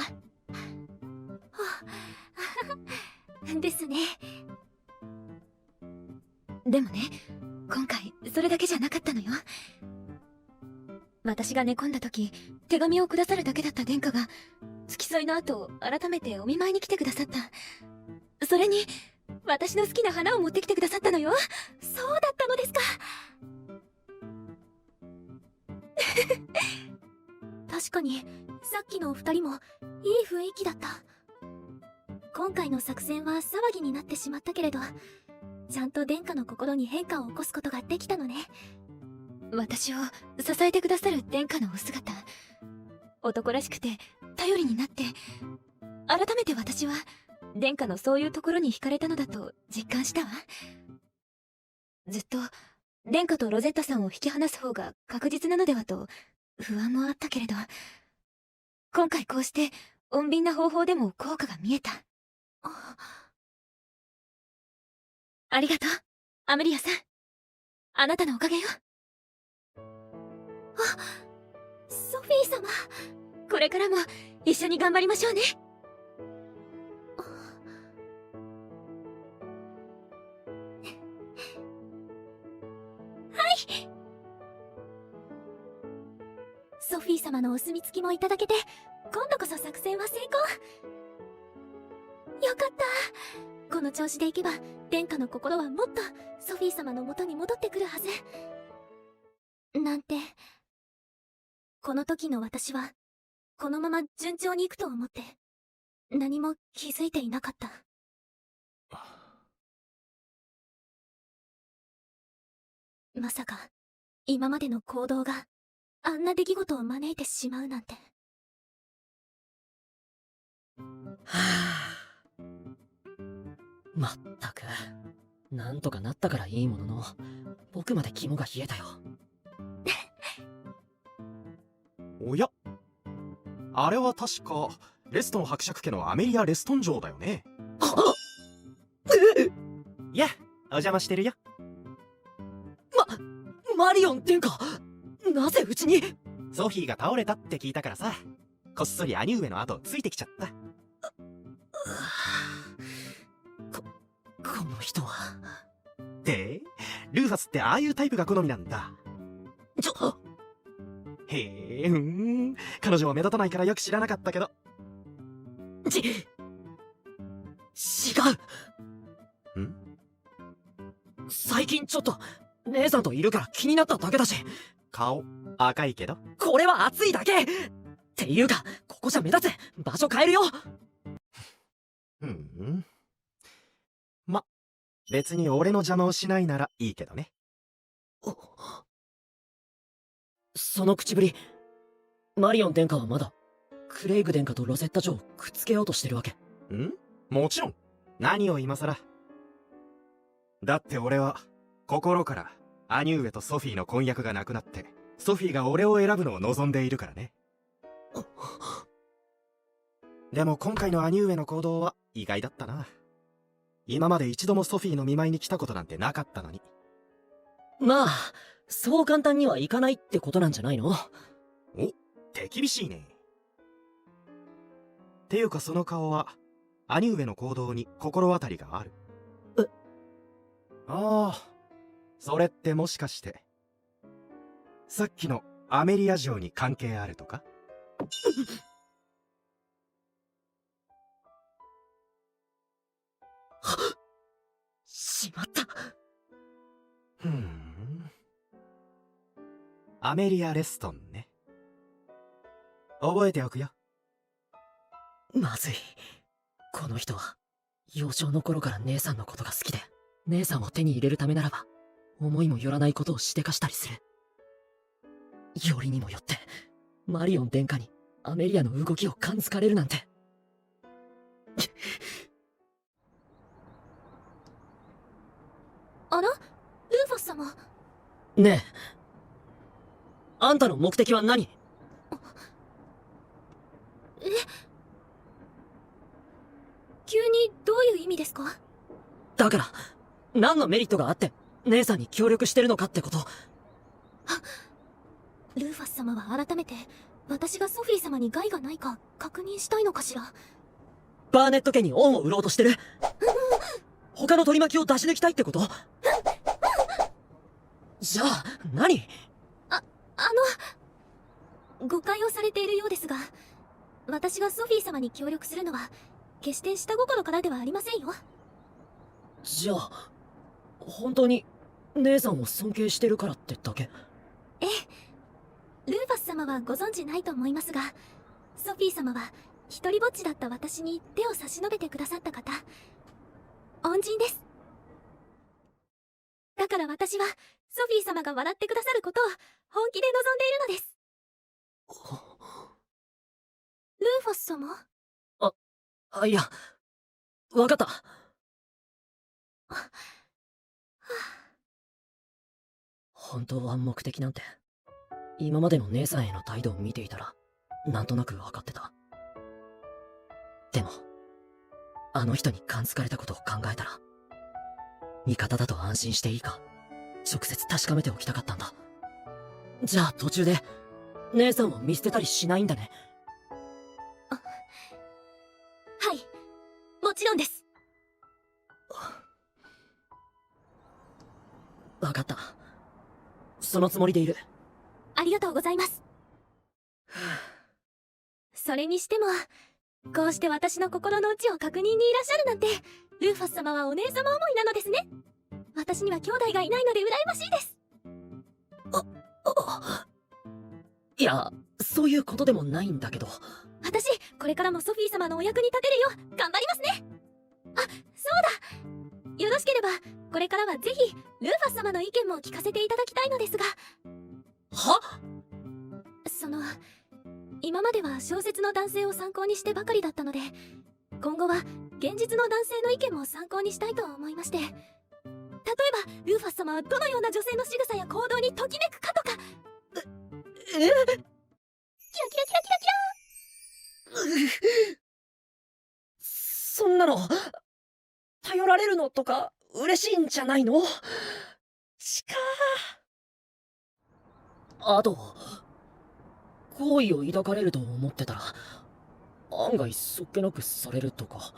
ですね。でもね、今回、それだけじゃなかったのよ。私が寝込んだ時、手紙をくださるだけだった殿下が、付き添いの後、改めてお見舞いに来てくださった。それに、私の好きな花を持ってきてくださったのよ。そうだったのですか。確かに、さっきのお二人も、いい雰囲気だった。今回の作戦は騒ぎになってしまったけれど、ちゃんと殿下の心に変化を起こすことができたのね。私を支えてくださる殿下のお姿、男らしくて頼りになって、改めて私は殿下のそういうところに惹かれたのだと実感したわ。ずっと殿下とロゼッタさんを引き離す方が確実なのではと不安もあったけれど、今回こうして穏便な方法でも効果が見えた。ありがとう、アメリアさん。あなたのおかげよ。ソフィー様。これからも一緒に頑張りましょうね。ソフィー様のお墨付きもいただけて、今度こそ作戦は成功。よかった。この調子でいけば、殿下の心はもっとソフィー様の元に戻ってくるはず。なんて、この時の私は、このまま順調にいくと思って、何も気づいていなかった。まさか、今までの行動が、あんな出来事を招いてしまうなんて。はあ、まったく、なんとかなったからいいものの、僕まで肝が冷えたよ。おや、あれは確かレストン伯爵家のアメリア・レストン城だよね。いや、お邪魔してるよ。マリオン殿下、なぜうちに？ソフィーが倒れたって聞いたからさ、こっそり兄上の後ついてきちゃった。この人は。で、ルーファスってああいうタイプが好みなんだ。へえ、彼女は目立たないからよく知らなかったけど。違う。最近ちょっと姉さんといるから気になっただけだし。顔赤いけど。これは熱いだけっていうか、ここじゃ目立つ。場所変えるよ。ま、別に俺の邪魔をしないならいいけどね。その口ぶり、マリオン殿下はまだクレイグ殿下とロゼッタ城をくっつけようとしてるわけ？もちろん。何を今更。だって俺は心から兄上とソフィーの婚約がなくなって、ソフィーが俺を選ぶのを望んでいるからね。でも今回の兄上の行動は意外だったな。今まで一度もソフィーの見舞いに来たことなんてなかったのに。まあ、そう簡単にはいかないってことなんじゃないの？お、手厳しいね。ていうかその顔は、兄上の行動に心当たりがある。ああ、それってもしかして、さっきのアメリア城に関係あるとか？しまった。ふん。アメリア・レストンね。覚えておくよ。まずい。この人は幼少の頃から姉さんのことが好きで、姉さんを手に入れるためならば思いもよらないことをしでかしたりする。よりにもよってマリオン殿下にアメリアの動きを感づかれるなんて。あらルーファス様。ねえ、あんたの目的は何？急にどういう意味ですか？だから何のメリットがあって姉さんに協力してるのかってこと。ルーファス様は改めて私がソフィー様に害がないか確認したいのかしら。バーネット家に恩を売ろうとしてる？他の取り巻きを出し抜きたいってこと？じゃあ何？誤解をされているようですが、私がソフィー様に協力するのは決して下心からではありませんよ。じゃあ本当に姉さんを尊敬してるからってだけ？ええ、ルーファス様はご存知ないと思いますが、ソフィー様は一人ぼっちだった私に手を差し伸べてくださった方、恩人です。だから私はソフィー様が笑ってくださることを本気で望んでいるのです。ルーファス様？いや、わかった。本当は目的なんて今までの姉さんへの態度を見ていたらなんとなく分かってた。でもあの人に感づかれたことを考えたら、味方だと安心していいか直接確かめておきたかったんだ。じゃあ途中で姉さんを見捨てたりしないんだね。はい、もちろんです。分かった、そのつもりでいる。ありがとうございます。それにしてもこうして私の心の内を確認にいらっしゃるなんて、ルーファス様はお姉様思いなのですね。私には兄弟がいないので羨ましいです。いや、そういうことでもないんだけど。私これからもソフィー様のお役に立てるよう頑張りますね。あ、そうだ、よろしければこれからはぜひルーファス様の意見も聞かせていただきたいのですが。は？今までは小説の男性を参考にしてばかりだったので、今後は現実の男性の意見も参考にしたいと思いまして、例えばルーファス様はどのような女性の仕草や行動にときめくかとか。キラキラキラキラキラ。そんなの頼られるのとか嬉しいんじゃないの？しかあと好意を抱かれると思ってたら案外そっけなくされるとか。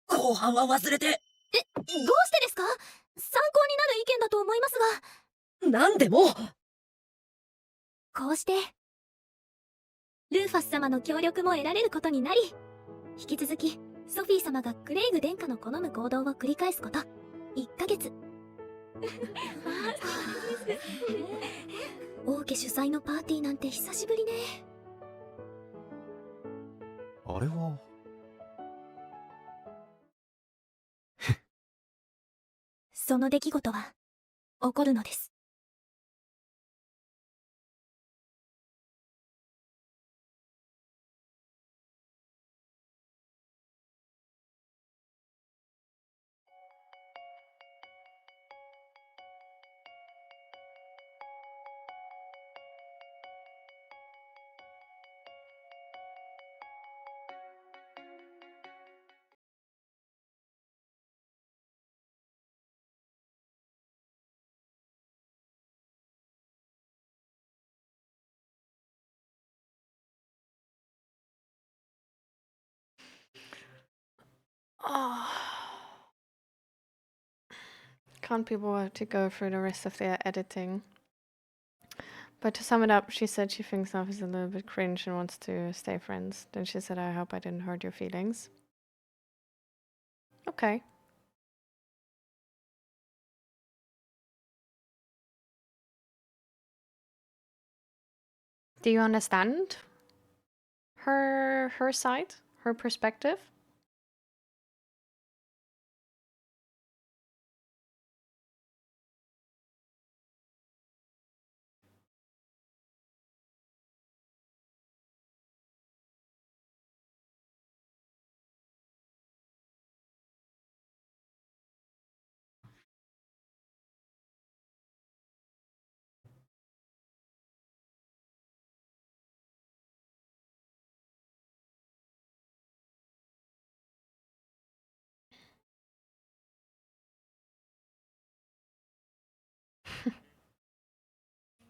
後半は忘れて。どうしてですか？参考になる意見だと思いますが。なんでもこうしてルーファス様の協力も得られることになり、引き続きソフィー様がクレイグ殿下の好む行動を繰り返すこと1ヶ月。王家主催のパーティーなんて久しぶりね。あれはその出来事は起こるのです。Oh. Can't be bothered to go through the rest of their editing. But to sum it up, she said she thinks Sophie is a little bit cringe and wants to stay friends. Then she said, I hope I didn't hurt your feelings. Okay. Do you understand her side, her perspective?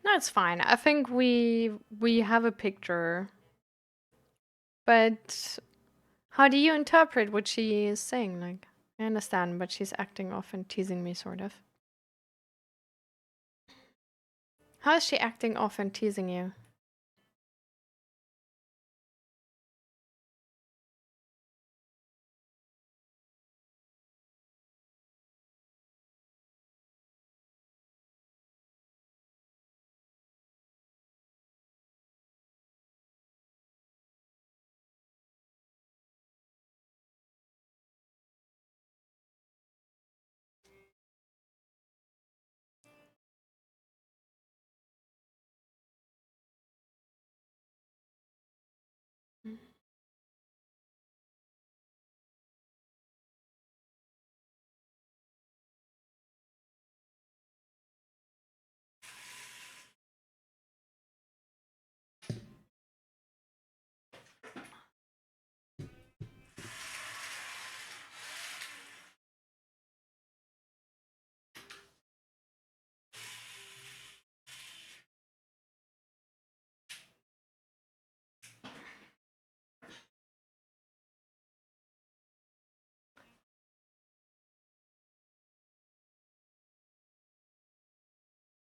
No, it's fine. I think we have a picture. But how do you interpret what she is saying? Like, I understand, but she's acting off and teasing me, sort of. How is she acting off and teasing you?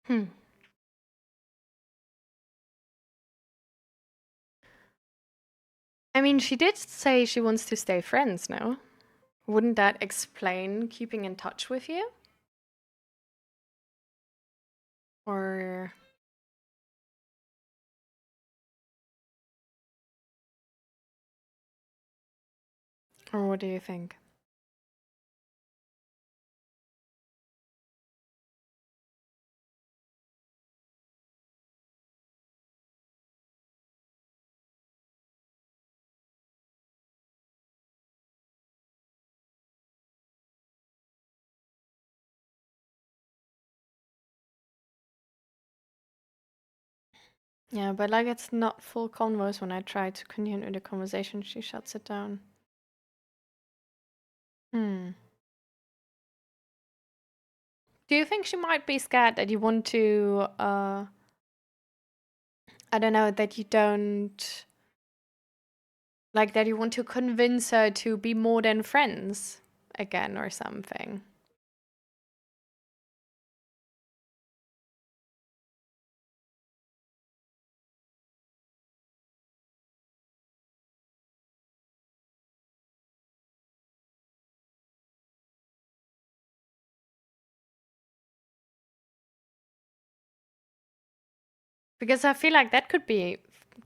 Hmm. I mean, she did say she wants to stay friends, no? Wouldn't that explain keeping in touch with you? Or what do you think? Yeah, but like it's not full convos. When I try to continue the conversation, she shuts it down. Hmm. Do you think she might be scared that you want to, I don't know, that you don't, like that you want to convince her to be more than friends again or something? Because I feel like that could be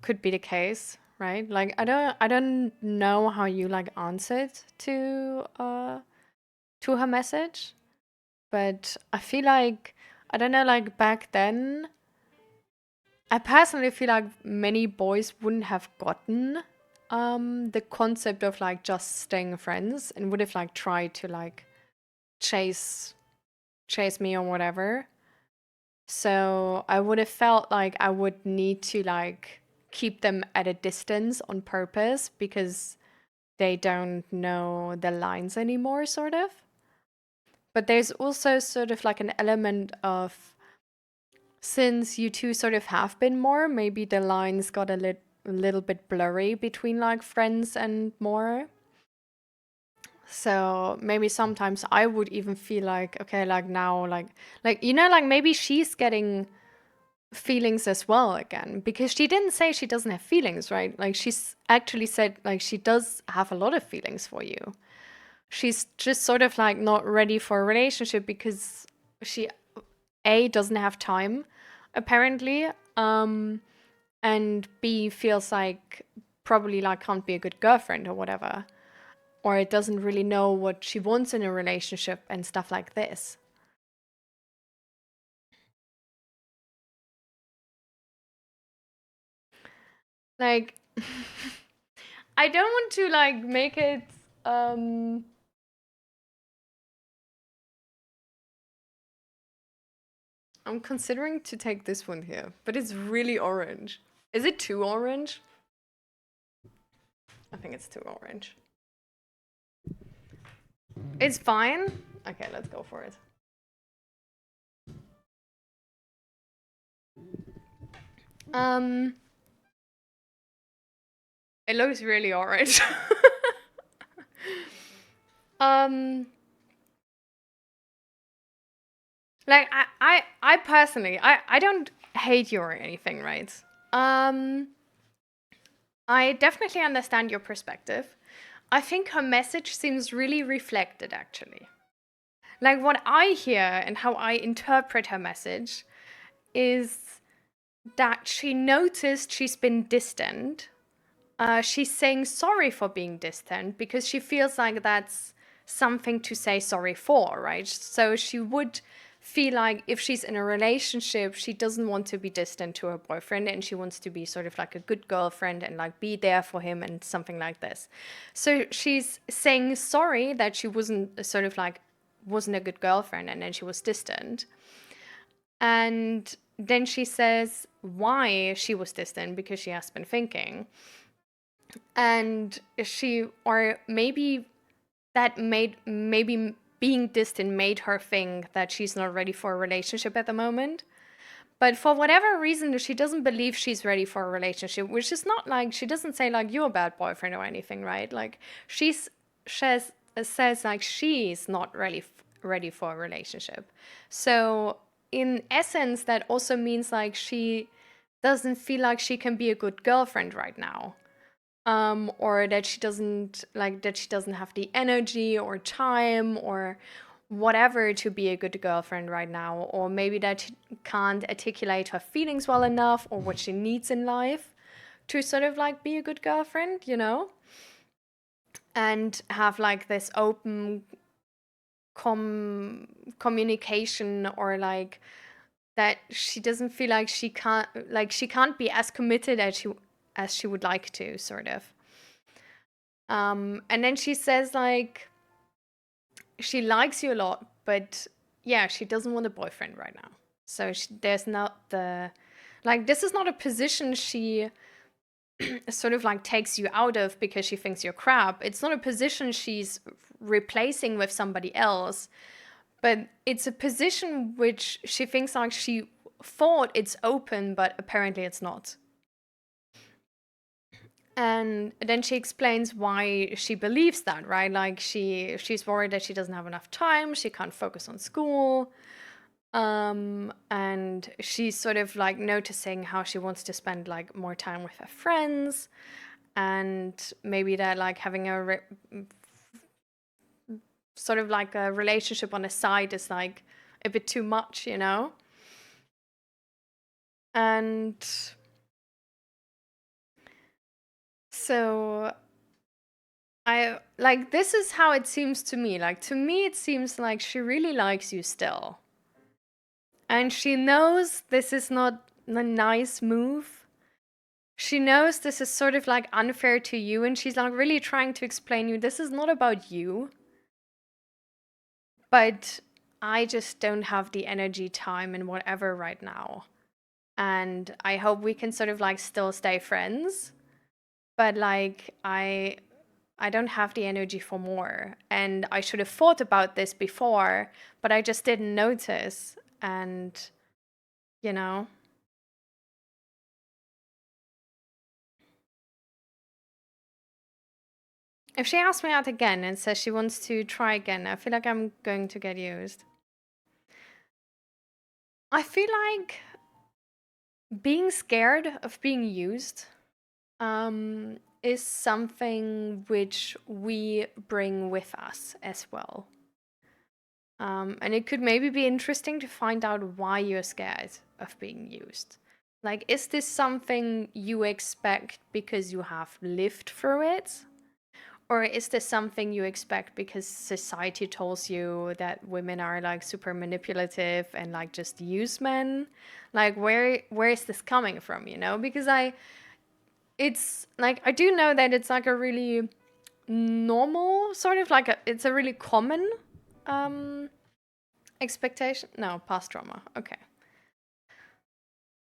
the case, right? Like I don't know how you like answered to her message, but I feel like I don't know, like back then I personally feel like many boys wouldn't have gotten the concept of like just staying friends and would have like tried to like chase me or whatever. So I would have felt like I would need to like keep them at a distance on purpose because they don't know the lines anymore, sort of. But there's also sort of like an element of, since you two sort of have been more, maybe the lines got a little bit blurry between like friends and more. So maybe sometimes I would even feel like, okay, like now, like you know, like maybe she's getting feelings as well again, because she didn't say she doesn't have feelings, right? Like, she's actually said, like, she does have a lot of feelings for you. She's just sort of like not ready for a relationship because she A, doesn't have time, apparently, and B, feels like probably like can't be a good girlfriend or whatever, or it doesn't really know what she wants in a relationship and stuff like this. Like, I don't want to like make it I'm considering to take this one here, but it's really orange. Is it too orange? I think it's too orange. It's fine. Okay, let's go for it. It looks really orange. Like I personally, I don't hate you or anything, right? I definitely understand your perspective. I think her message seems really reflected, actually. Like, what I hear and how I interpret her message is that she noticed she's been distant. She's saying sorry for being distant because she feels like that's something to say sorry for, right? So she would feel like if she's in a relationship, she doesn't want to be distant to her boyfriend and she wants to be sort of like a good girlfriend and like be there for him and something like this. So she's saying sorry that she wasn't a good girlfriend and then she was distant. And then she says why she was distant, because she has been thinking. And maybe being distant made her think that she's not ready for a relationship at the moment. But for whatever reason, she doesn't believe she's ready for a relationship, which is not like, she doesn't say like you're a bad boyfriend or anything, right? Like she says like she's not really ready for a relationship. So in essence, that also means like she doesn't feel like she can be a good girlfriend right now. Or that she doesn't have the energy or time or whatever to be a good girlfriend right now, or maybe that she can't articulate her feelings well enough or what she needs in life to sort of like be a good girlfriend, you know, and have like this open communication, or like that she doesn't feel like she can't be as committed as she would like to, sort of. And then she says like she likes you a lot, but yeah, she doesn't want a boyfriend right now. So there's not this is not a position she sort of like takes you out of because she thinks you're crap. It's not a position she's replacing with somebody else, but it's a position which she thinks like she thought it's open, but apparently it's not. And then she explains why she believes that, right? Like she's worried that she doesn't have enough time, she can't focus on school. And she's sort of like noticing how she wants to spend like more time with her friends, and maybe that like having a sort of like a relationship on the side is like a bit too much, you know? And so this is how it seems to me. Like, to me, it seems like she really likes you still. And she knows this is not a nice move. She knows this is sort of like unfair to you, and she's like really trying to explain you this is not about you. But I just don't have the energy, time, and whatever right now. And I hope we can sort of like still stay friends. But like I don't have the energy for more. And I should have thought about this before, but I just didn't notice. And, you know. If she asks me out again and says she wants to try again, I feel like I'm going to get used. I feel like being scared of being used is something which we bring with us as well. And it could maybe be interesting to find out why you're scared of being used. Like, is this something you expect because you have lived through it? Or is this something you expect because society tells you that women are like super manipulative and like just use men? Like, where is this coming from, you know? Because it's like, I do know that it's like a really normal sort of like it's a really common expectation. No, past trauma. Okay.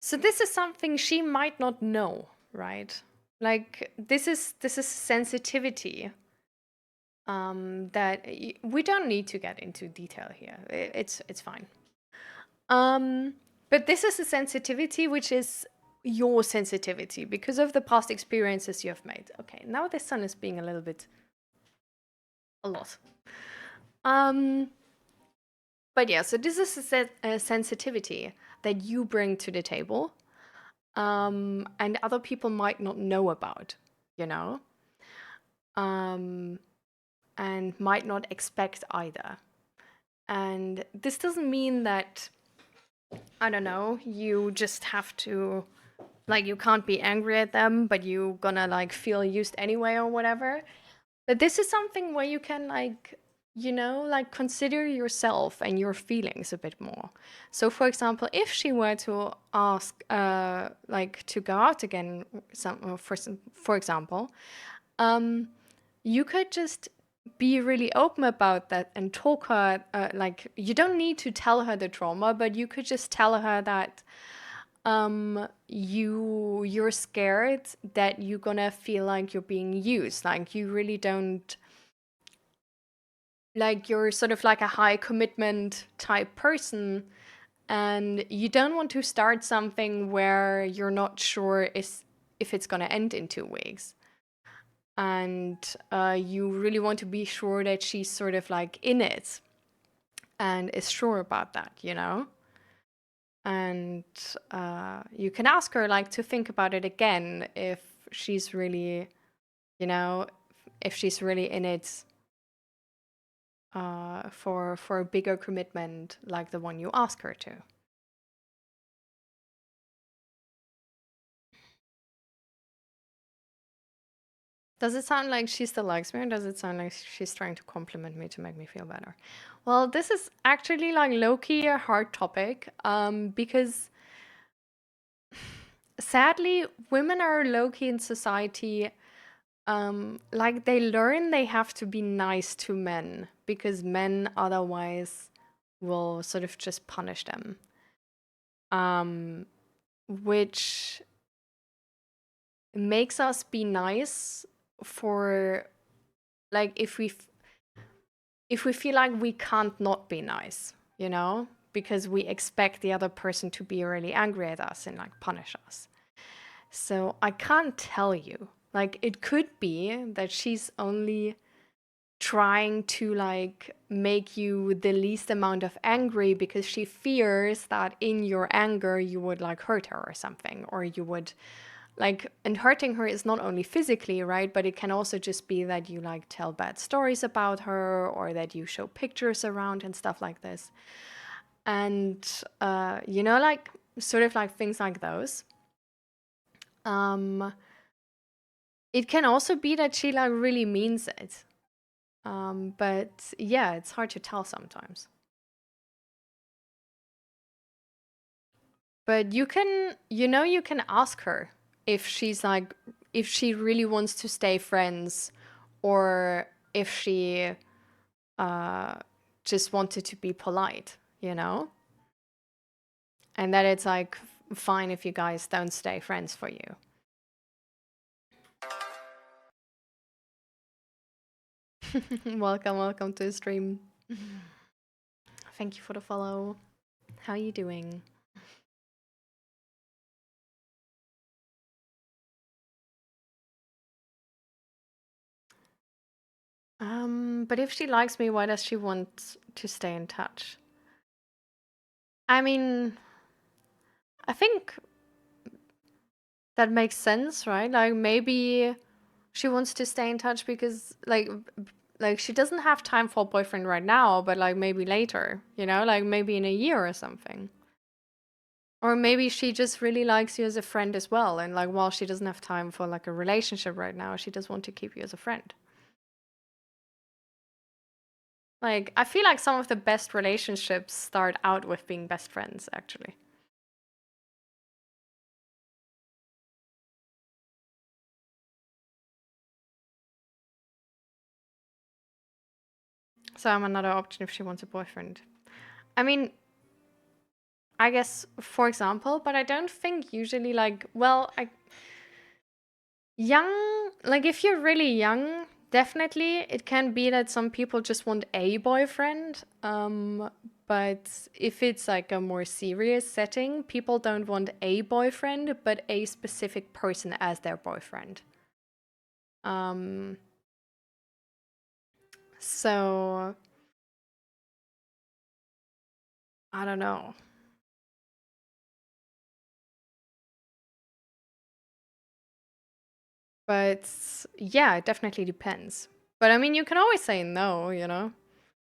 So this is something she might not know, right? Like, this is sensitivity that we don't need to get into detail here. It's fine. But this is a sensitivity which is your sensitivity because of the past experiences you have made. Okay, now this sun is being a little bit a lot. But yeah, so this is a sensitivity that you bring to the table, and other people might not know about, you know, and might not expect either. And this doesn't mean that, I don't know, you just have to, like, you can't be angry at them, but you're gonna, like, feel used anyway or whatever. But this is something where you can, like, you know, like, consider yourself and your feelings a bit more. So, for example, if she were to ask, like, to go out again, for example, you could just be really open about that and talk her, like, you don't need to tell her the trauma, but you could just tell her that you're scared that you're gonna feel like you're being used, like you really don't, like you're sort of like a high commitment type person, and you don't want to start something where you're not sure if it's gonna end in 2 weeks. And you really want to be sure that she's sort of like in it and is sure about that, you know? And you can ask her like to think about it again if she's really, you know, if she's really in it for a bigger commitment like the one you ask her to. Does it sound like she still likes me, or does it sound like she's trying to compliment me to make me feel better? Well, this is actually like low-key a hard topic, because sadly, women are low-key in society. Like they learn they have to be nice to men because men otherwise will sort of just punish them. Which makes us be nice for, like, if we feel like we can't not be nice, you know, because we expect the other person to be really angry at us and like punish us. So I can't tell you. Like, it could be that she's only trying to like make you the least amount of angry because she fears that in your anger you would like hurt her or something, or you would like, and hurting her is not only physically, right, but it can also just be that you like tell bad stories about her, or that you show pictures around and stuff like this. And you know, like sort of like things like those. It can also be that she like really means it. But yeah, it's hard to tell sometimes. But you can, you know, you can ask her if she's like, if she really wants to stay friends, or if she just wanted to be polite, you know? And that it's like fine if you guys don't stay friends for you. Welcome to the stream. Thank you for the follow. How are you doing? But if she likes me, why does she want to stay in touch? I mean, I think that makes sense, right? Like maybe she wants to stay in touch because like she doesn't have time for a boyfriend right now, but like maybe later, you know, like maybe in a year or something. Or maybe she just really likes you as a friend as well, and like while she doesn't have time for like a relationship right now, she does want to keep you as a friend. Like I feel like some of the best relationships start out with being best friends, actually. So I'm another option if she wants a boyfriend. I mean, I guess, for example, but I don't think usually like, well, young, like if you're really young, definitely it can be that some people just want a boyfriend. But if it's like a more serious setting, people don't want a boyfriend, but a specific person as their boyfriend. So I don't know. But yeah, it definitely depends. But I mean, you can always say no, you know?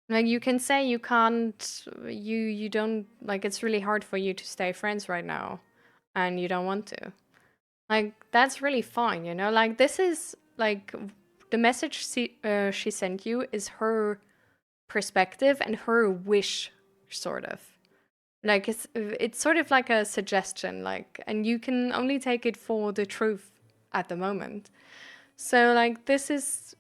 Like you can say you can't, you don't, like it's really hard for you to stay friends right now and you don't want to. Like that's really fine, you know? Like this is like the message she sent you is her perspective and her wish, sort of. Like it's sort of like a suggestion, like, and you can only take it for the truth at the moment. So like this is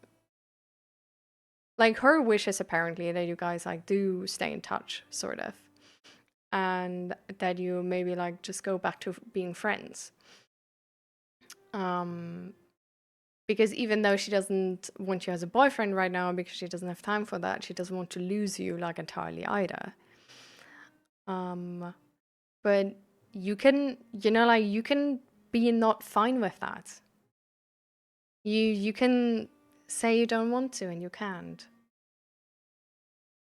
like her wish is apparently that you guys like do stay in touch, sort of, and that you maybe like just go back to being friends. Because even though she doesn't want you as a boyfriend right now because she doesn't have time for that, she doesn't want to lose you like entirely either. But you can, you know, like you can be not fine with that. You can say you don't want to and you can't.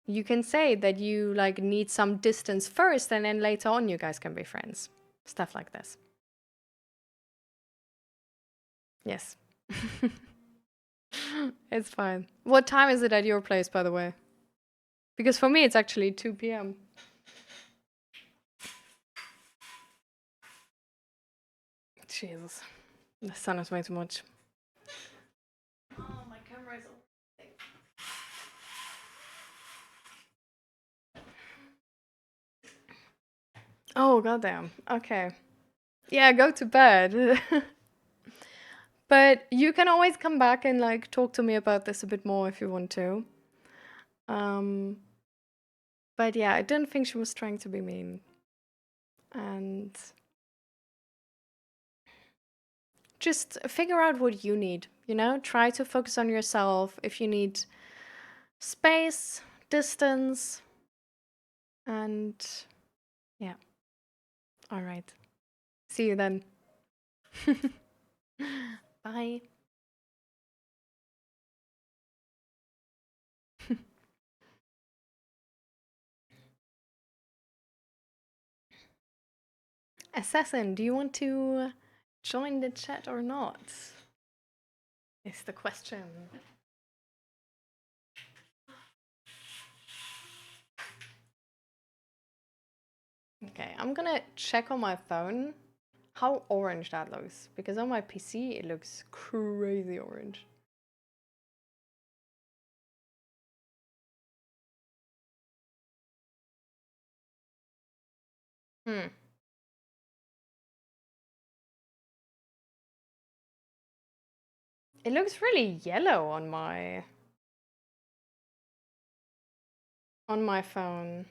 You can say that you like need some distance first and then later on you guys can be friends. Stuff like this. Yes. It's fine. What time is it at your place, by the way? Because for me it's actually 2 p.m. Jesus. The sun is way too much. Oh, my camera is all. Oh, goddamn. Okay. Yeah, go to bed. But you can always come back and like talk to me about this a bit more if you want to. But yeah, I didn't think she was trying to be mean. And just figure out what you need, you know? Try to focus on yourself. If you need space, distance, and yeah. All right. See you then. Bye. Assassin, do you want to join the chat or not? Is the question. Okay, I'm gonna check on my phone how orange that looks, because on my PC it looks crazy orange. It looks really yellow on my phone.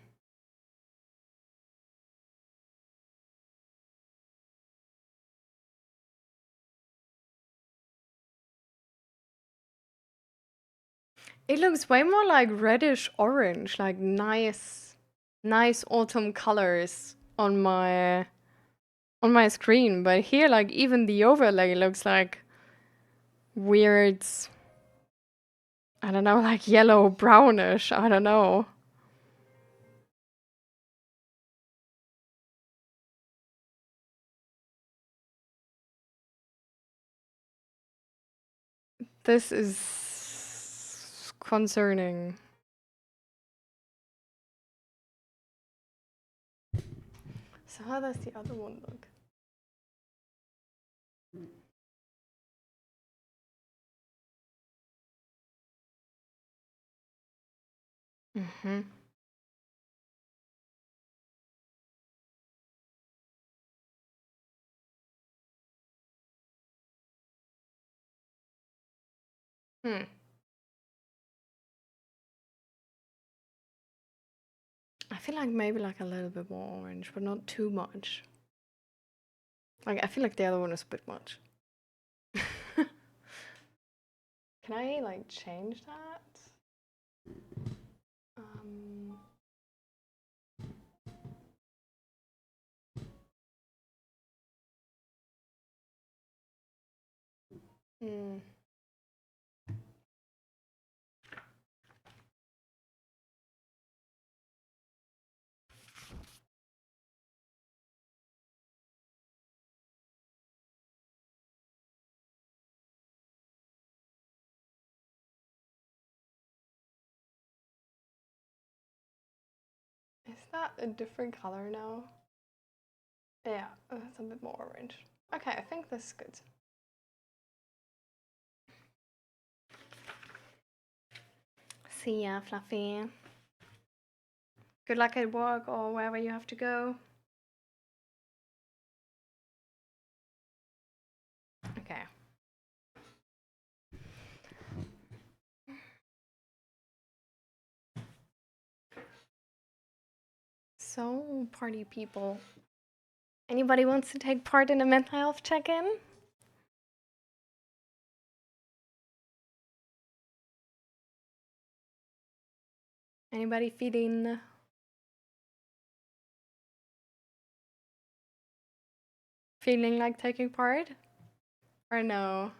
It looks way more like reddish orange, like nice autumn colors on my screen, but here like even the overlay looks like weird, I don't know, like yellow brownish, I don't know. This is concerning. So how does the other one look? Mm-hmm. Hmm. I feel like maybe like a little bit more orange, but not too much. Like I feel like the other one is a bit much. Can I like change that? Hmm. Is that a different color now? Yeah, it's a bit more orange. Okay, I think this is good. See ya, Fluffy. Good luck at work or wherever you have to go. Okay. So, party people. Anybody wants to take part in a mental health check-in? Anybody feeling like taking part? Or no?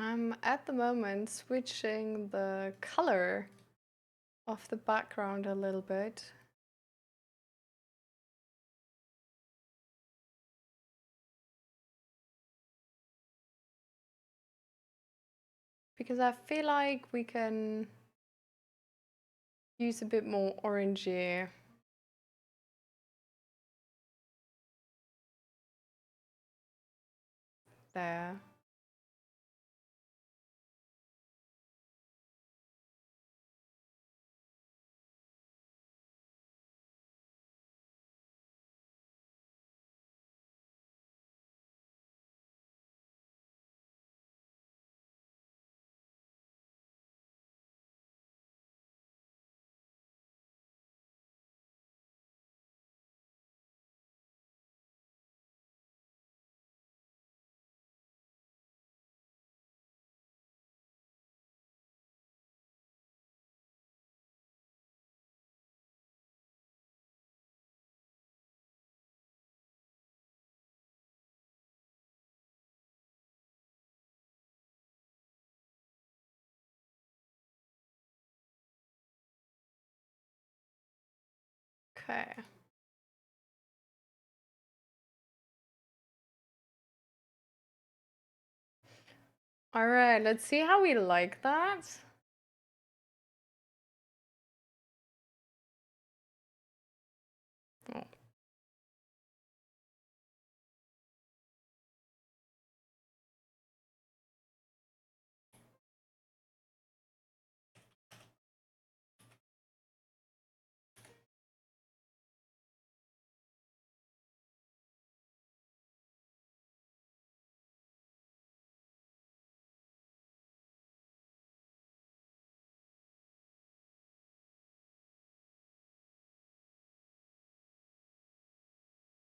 I'm at the moment switching the color of the background a little bit. Because I feel like we can use a bit more orangey. There. Okay. All right, let's see how we like that. Oh.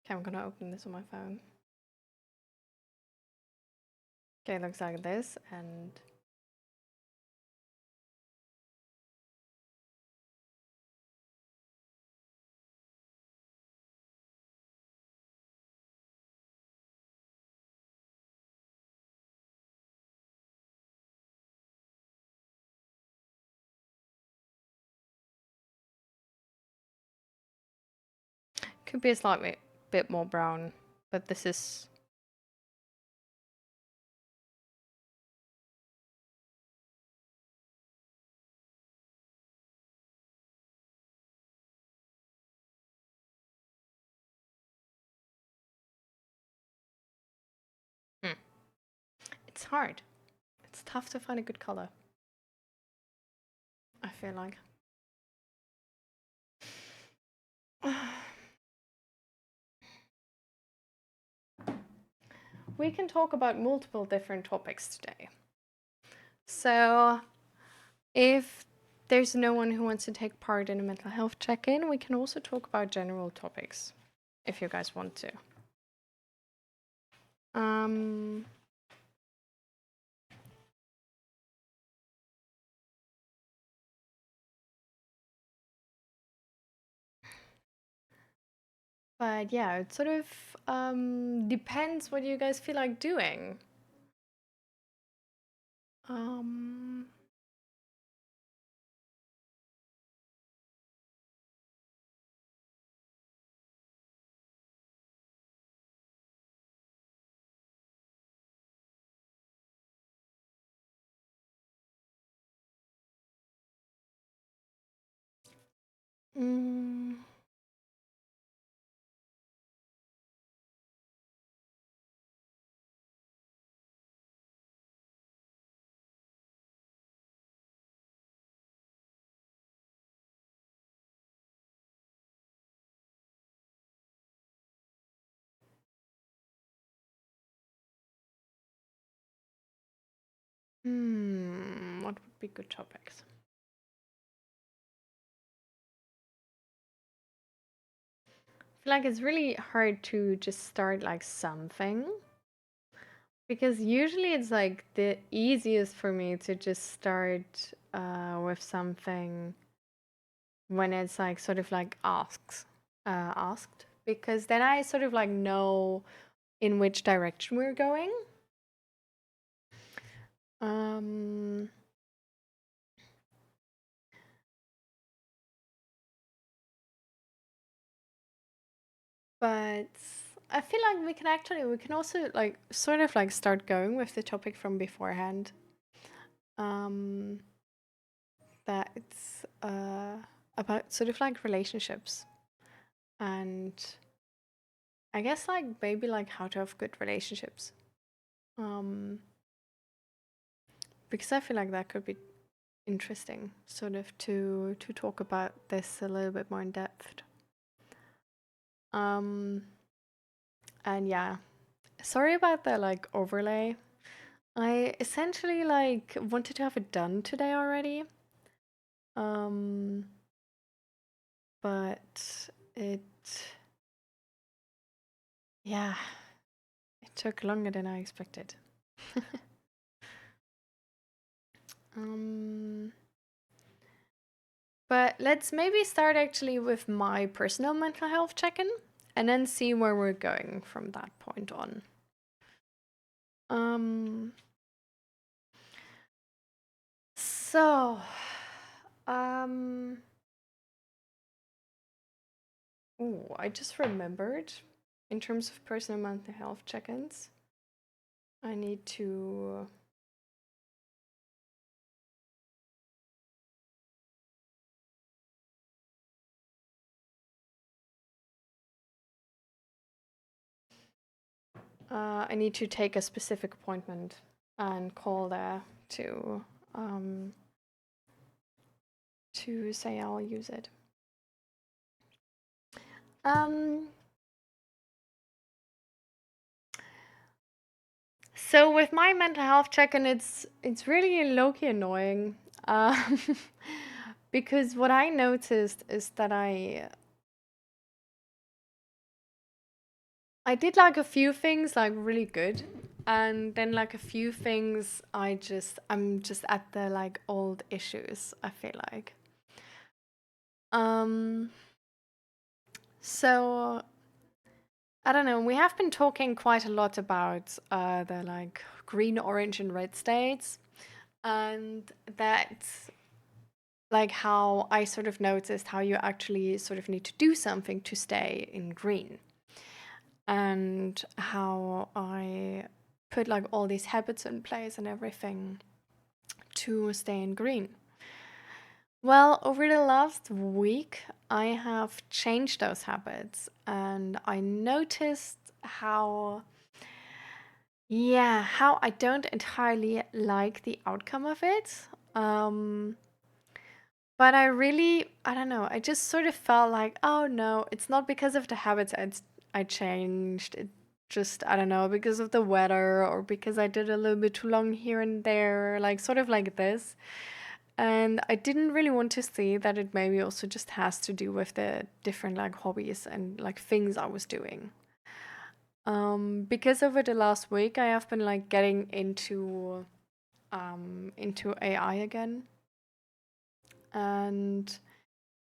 Okay, I'm gonna open this on my phone. Okay, it looks like this, and could be a slightly bit more brown, but this is it's hard. It's tough to find a good color. I feel like. We can talk about multiple different topics today. So, if there's no one who wants to take part in a mental health check-in, we can also talk about general topics, if you guys want to. But yeah, it sort of depends what you guys feel like doing. What would be good topics? I feel like it's really hard to just start like something, because usually it's like the easiest for me to just start with something when it's like sort of like asked, because then I sort of like know in which direction we're going. But I feel like we can also like sort of like start going with the topic from beforehand. That's about sort of like relationships, and I guess like maybe like how to have good relationships. Because I feel like that could be interesting, sort of to talk about this a little bit more in depth. And yeah, sorry about the like overlay. I essentially like wanted to have it done today already. But it took longer than I expected. But let's maybe start actually with my personal mental health check-in and then see where we're going from that point on. So, I just remembered, in terms of personal mental health check-ins, I need to take a specific appointment and call there to say I'll use it. So with my mental health check-in, it's really low-key annoying, because what I noticed is that I did like a few things like really good, and then like a few things I'm just at the like old issues, I feel like. Um so I don't know, we have been talking quite a lot about the like green, orange and red states, and that like how I sort of noticed how you actually sort of need to do something to stay in green, and how I put like all these habits in place and everything to stay in green. Well, over the last week, I have changed those habits, and I noticed how I don't entirely like the outcome of it. Um, but I don't know, I just sort of felt like, oh no, it's not because of the habits I changed. It just, I don't know, because of the weather or because I did a little bit too long here and there, like sort of like this. And I didn't really want to see that it maybe also just has to do with the different like hobbies and like things I was doing. Because over the last week I have been like getting into AI again. And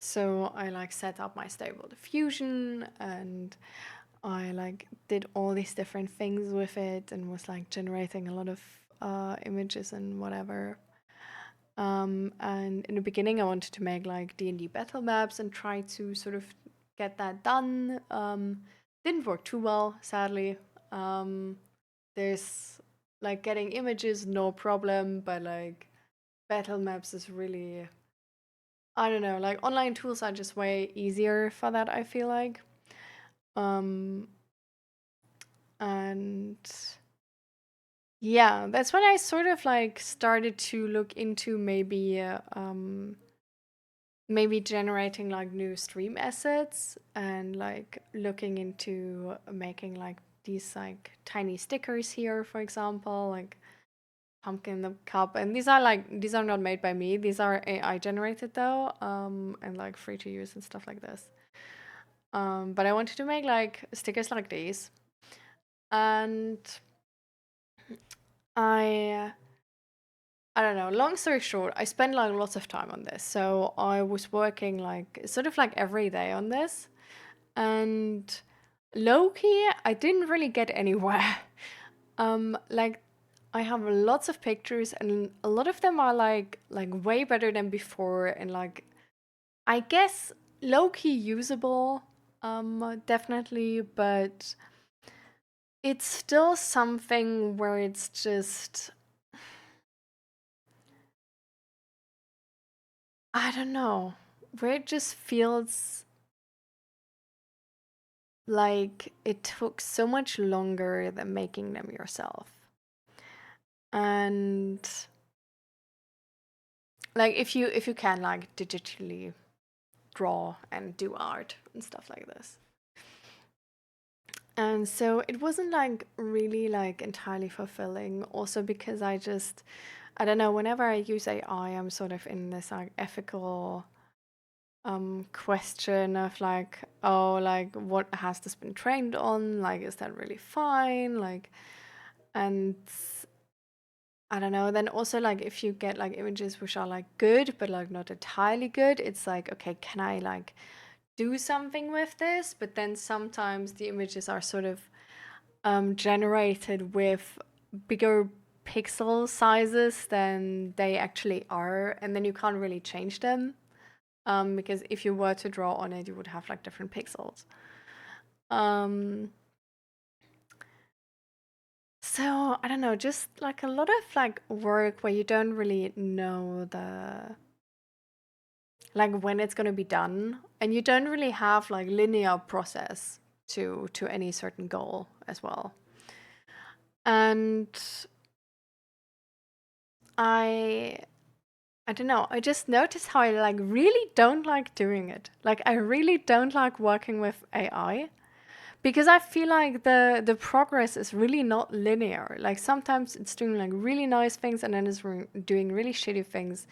so I like set up my Stable Diffusion, and I like did all these different things with it and was like generating a lot of images and whatever. And in the beginning, I wanted to make like D&D battle maps and try to sort of get that done. Didn't work too well, sadly. There's like getting images, no problem, but like battle maps is really, I don't know, like online tools are just way easier for that, I feel like. Um, and yeah, that's when I sort of like started to look into maybe generating like new stream assets and like looking into making like these like tiny stickers here, for example, like pumpkin in the cup. And these are not made by me. These are AI generated though, and like free to use and stuff like this. But I wanted to make like stickers like these. And I I don't know. Long story short, I spent like lots of time on this. So I was working like sort of like every day on this. And low key, I didn't really get anywhere. Like I have lots of pictures and a lot of them are like way better than before, and like I guess low key usable, definitely, but it's still something where it's just, I don't know, where it just feels like it took so much longer than making them yourself. And like if you can like digitally draw and do art and stuff like this. And so it wasn't like really like entirely fulfilling, also because I don't know, whenever I use AI, I'm sort of in this like ethical question of like, oh, like what has this been trained on? Like, is that really fine? Like, and I don't know. Then also like if you get like images which are like good but like not entirely good, it's like, okay, can I like do something with this? But then sometimes the images are sort of generated with bigger pixel sizes than they actually are, and then you can't really change them, because if you were to draw on it, you would have like different pixels. So I don't know, just like a lot of like work where you don't really know like when it's going to be done, and you don't really have like linear process to any certain goal as well. And I don't know, I just noticed how I like really don't like doing it. Like I really don't like working with AI, because I feel like the progress is really not linear. Like sometimes it's doing like really nice things and then it's doing really shitty things.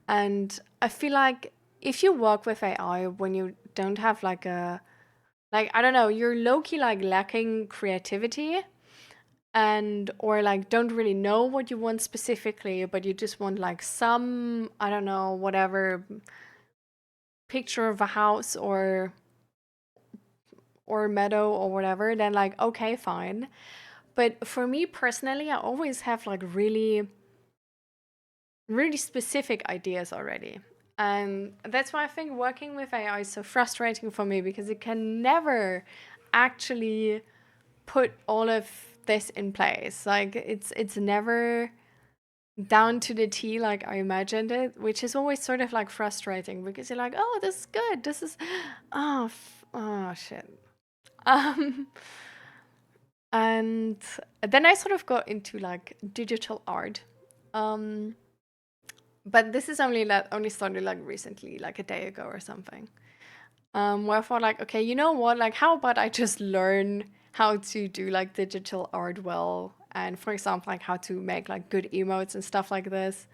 And I feel like if you work with AI when you don't have like a like, I don't know, you're low-key like lacking creativity, and or like don't really know what you want specifically, but you just want like some, I don't know, whatever picture of a house or meadow or whatever, then like, okay, fine. But for me personally, I always have like really specific ideas already. And that's why I think working with AI is so frustrating for me, because it can never actually put all of this in place. Like it's never down to the T like I imagined it, which is always sort of like frustrating, because you're like, oh, this is good. This is oh shit. Um and then I sort of got into like digital art. But this is only started like recently, like a day ago or something. Where I thought like, okay, you know what? Like, how about I just learn how to do like digital art well, and for example, like how to make like good emotes and stuff like this.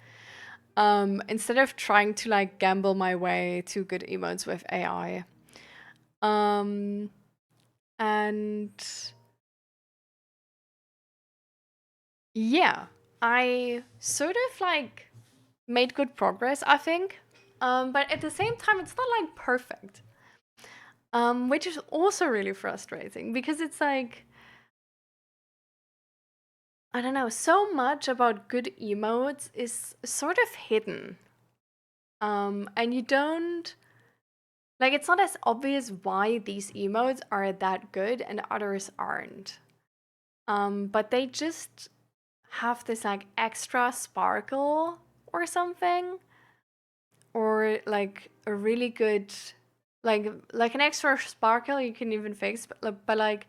Instead of trying to like gamble my way to good emotes with AI. And yeah, I sort of like made good progress, I think. But at the same time, it's not like perfect. Which is also really frustrating, because it's like, I don't know, so much about good emotes is sort of hidden. And you don't, like, it's not as obvious why these emotes are that good and others aren't. But they just have this like extra sparkle or something, or like a really good, like an extra sparkle you can even fix, but like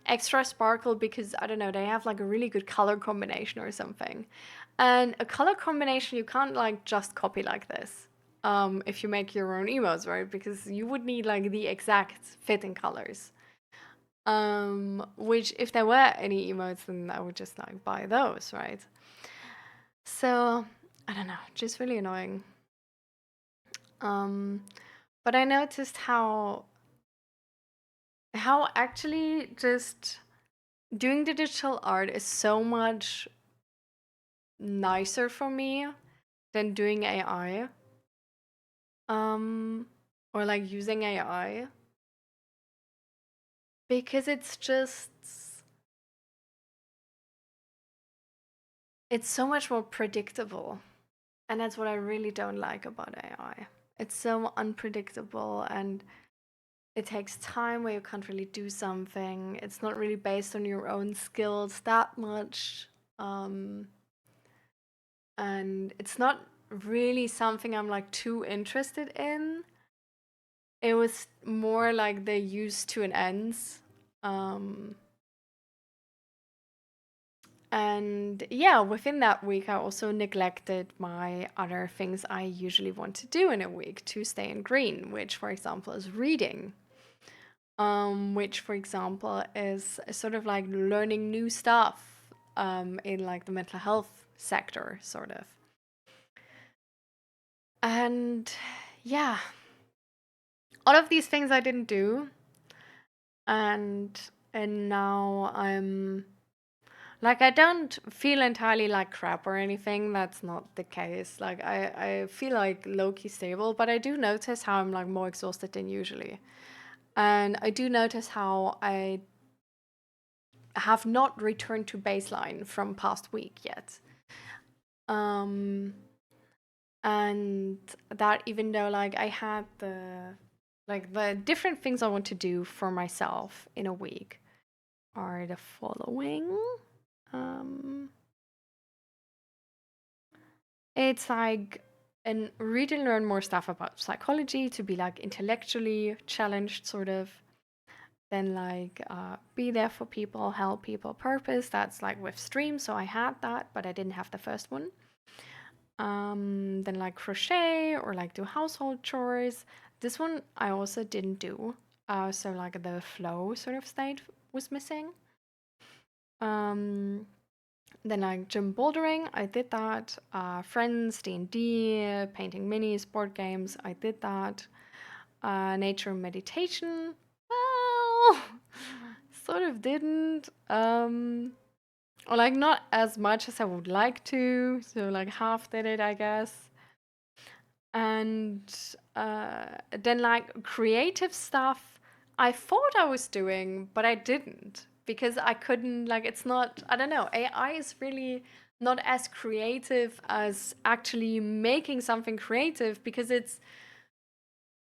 extra sparkle because, I don't know, they have like a really good color combination or something. And a color combination you can't like just copy like this, if you make your own emotes, right? Because you would need like the exact fitting colors. Which if there were any emotes, then I would just like buy those, right? So I don't know, just really annoying. But I noticed how actually just doing the digital art is so much nicer for me than doing AI. Or like using AI. Because it's so much more predictable. And that's what I really don't like about AI. It's so unpredictable, and it takes time where you can't really do something. It's not really based on your own skills that much. And it's not really something I'm like too interested in. It was more like the use to an ends. And yeah, within that week, I also neglected my other things I usually want to do in a week to stay in green, which, for example, is reading. Which, for example, is sort of like learning new stuff in like the mental health sector, sort of. And yeah, all of these things I didn't do. And now I'm like, I don't feel entirely like crap or anything. That's not the case. Like, I feel like low-key stable, but I do notice how I'm like more exhausted than usually. And I do notice how I have not returned to baseline from past week yet. And that, even though like I had the different things I want to do for myself in a week are the following. It's like, and read and learn more stuff about psychology to be like intellectually challenged, sort of. Then like be there for people, help people, purpose. That's like with stream, so I had that, but I didn't have the first one. Then like crochet or like do household chores. This one I also didn't do. So like the flow sort of state was missing. Then like gym bouldering, I did that. Friends, D&D, painting minis, board games, I did that. Nature meditation, well, well, sort of didn't. Or like not as much as I would like to. So like half did it, I guess. And then like creative stuff, I thought I was doing, but I didn't because I couldn't, like, it's not, I don't know, AI is really not as creative as actually making something creative because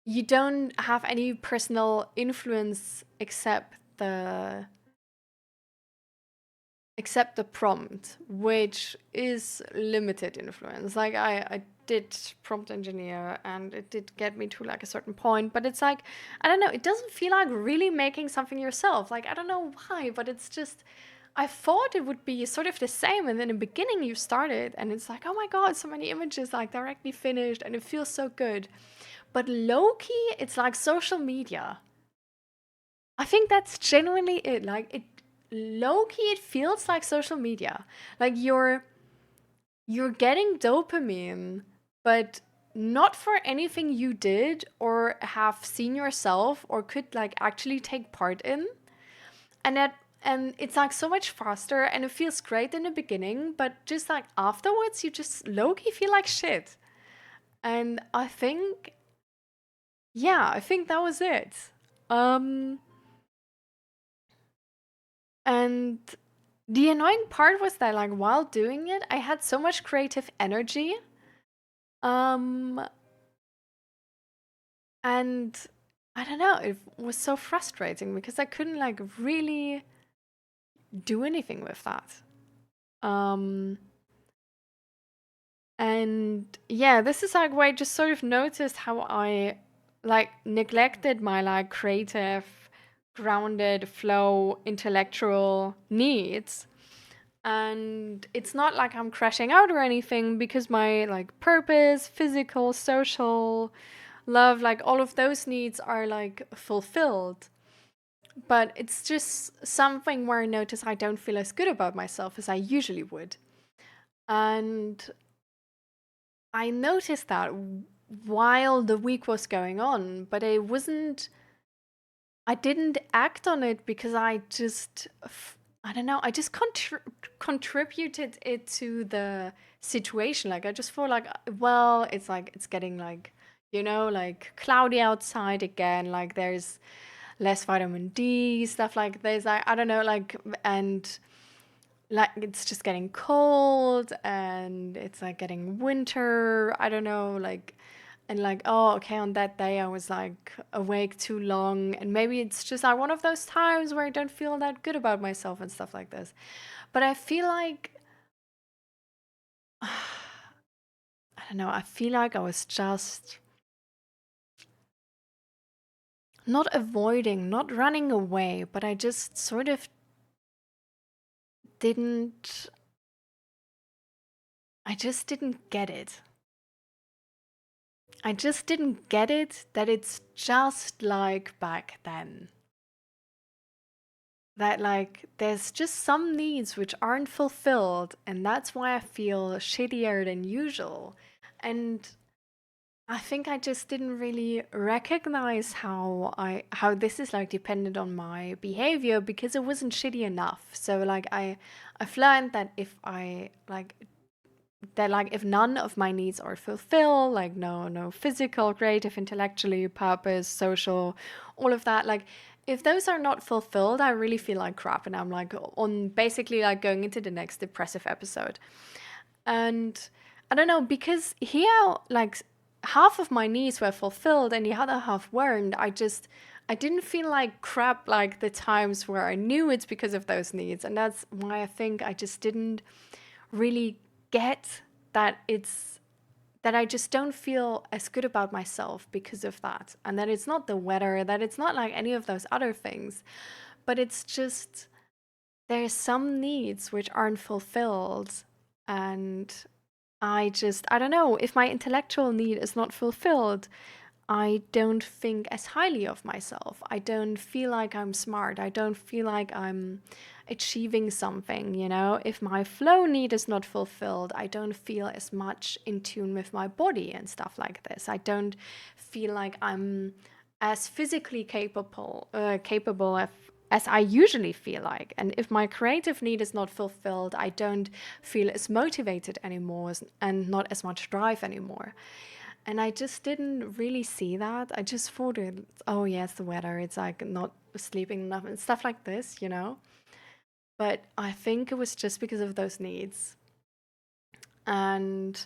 you don't have any personal influence except the prompt, which is limited influence. Like I did prompt engineer and it did get me to like a certain point, but it's like, I don't know, it doesn't feel like really making something yourself. Like, I don't know why, but it's just, I thought it would be sort of the same. And then in the beginning you started and it's like, oh my God, so many images like directly finished and it feels so good. But low-key, it's like social media. I think that's genuinely it. Like, it low-key, it feels like social media. Like you're getting dopamine, but not for anything you did or have seen yourself or could like actually take part in. And it's like so much faster and it feels great in the beginning, but just like afterwards you just low-key feel like shit. And I think that was it. And the annoying part was that like while doing it, I had so much creative energy. And I don't know, it was so frustrating because I couldn't like really do anything with that. And yeah, this is like where I just sort of noticed how I like neglected my like creative, grounded, flow, intellectual needs. And it's not like I'm crashing out or anything because my like purpose, physical, social, love, like all of those needs are like fulfilled. But it's just something where I notice I don't feel as good about myself as I usually would. And I noticed that while the week was going on, but I didn't act on it because I don't know, I just contributed it to the situation. Like, I just feel like, well, it's like, it's getting like, like cloudy outside again. Like, there's less vitamin D, stuff like this. I don't know, like, and like it's just getting cold and it's like getting winter. I don't know, like, and like, oh, okay, on that day I was like awake too long, and maybe it's just like one of those times where I don't feel that good about myself and stuff like this. But I feel like I don't know, I feel like I was just not avoiding, not running away, but I just sort of didn't I just didn't get it. I just didn't get it that it's just like back then. That like there's just some needs which aren't fulfilled, and that's why I feel shittier than usual. And I think I just didn't really recognize how this is like dependent on my behavior because it wasn't shitty enough. So like I've learned that if if none of my needs are fulfilled, like no physical, creative, intellectually, purpose, social, all of that, like if those are not fulfilled, I really feel like crap, and I'm like on basically like going into the next depressive episode. And I don't know, because here like half of my needs were fulfilled and the other half weren't. I didn't feel like crap like the times where I knew it's because of those needs, and that's why I think I just didn't really get that I just don't feel as good about myself because of that. And that it's not the weather, that it's not like any of those other things, but it's just there's some needs which aren't fulfilled. And I don't know, if my intellectual need is not fulfilled, I don't think as highly of myself. I don't feel like I'm smart. I don't feel like I'm achieving something, If my flow need is not fulfilled, I don't feel as much in tune with my body and stuff like this. I don't feel like I'm as physically capable as I usually feel like. And if my creative need is not fulfilled, I don't feel as motivated anymore and not as much drive anymore. And I just didn't really see that. I just thought oh yeah, it's the weather. It's like not sleeping enough and stuff like this, you know? But I think it was just because of those needs. And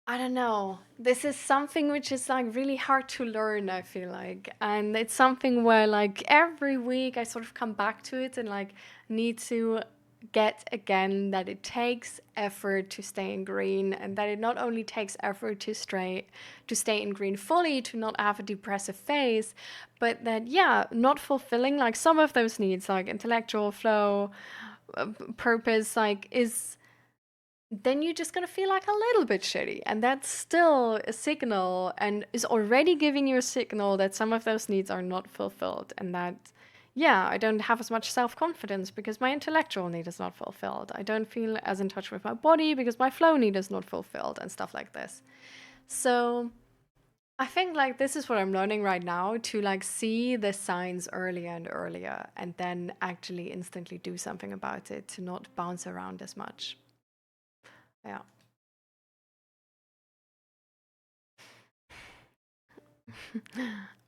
I don't know. This is something which is like really hard to learn, I feel like. And it's something where like every week I sort of come back to it and like need to get again that it takes effort to stay in green, and that it not only takes effort to stay in green fully, to not have a depressive phase, but that yeah, not fulfilling like some of those needs, like intellectual flow, purpose, like is, then you're just gonna feel like a little bit shitty. And that's still a signal, and is already giving you a signal that some of those needs are not fulfilled. And that, yeah, I don't have as much self-confidence because my intellectual need is not fulfilled. I don't feel as in touch with my body because my flow need is not fulfilled, and stuff like this. So I think like this is what I'm learning right now, to like see the signs earlier and earlier, and then actually instantly do something about it, to not bounce around as much. Yeah.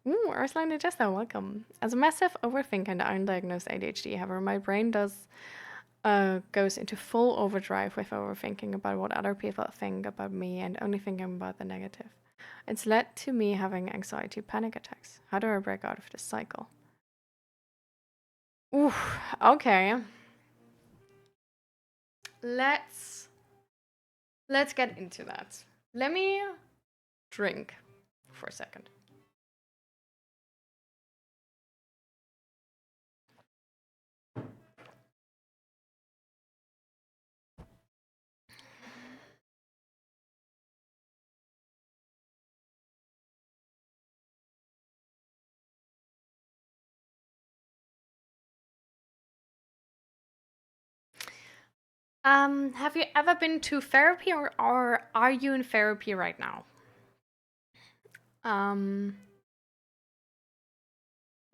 Ooh, Ursula Digesta, welcome. As a massive overthinker and undiagnosed ADHD, however, my brain goes into full overdrive with overthinking about what other people think about me and only thinking about the negative. It's led to me having anxiety panic attacks. How do I break out of this cycle? Ooh, okay. Let's get into that. Let me drink for a second. Have you ever been to therapy, or are you in therapy right now?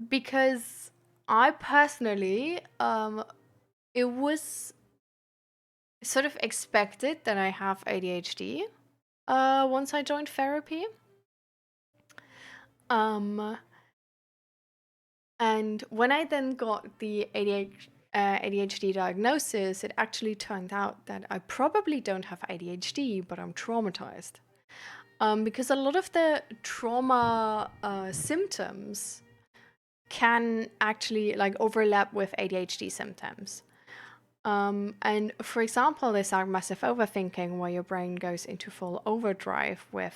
Because I personally, it was sort of expected that I have ADHD once I joined therapy. And when I then got the ADHD diagnosis, it actually turned out that I probably don't have ADHD, but I'm traumatized. Because a lot of the trauma symptoms can actually like overlap with ADHD symptoms. And for example, there's like massive overthinking, where your brain goes into full overdrive with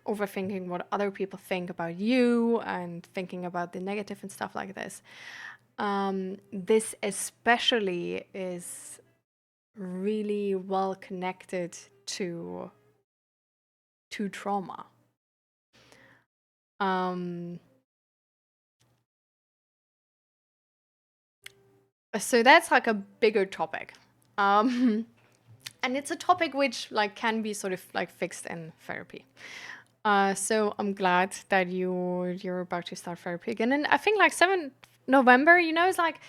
overthinking what other people think about you and thinking about the negative and stuff like this. This especially is really well connected to trauma. So that's like a bigger topic. And it's a topic which like can be sort of like fixed in therapy. So I'm glad that you're about to start therapy again. And I think like 7th November, you know, it's like,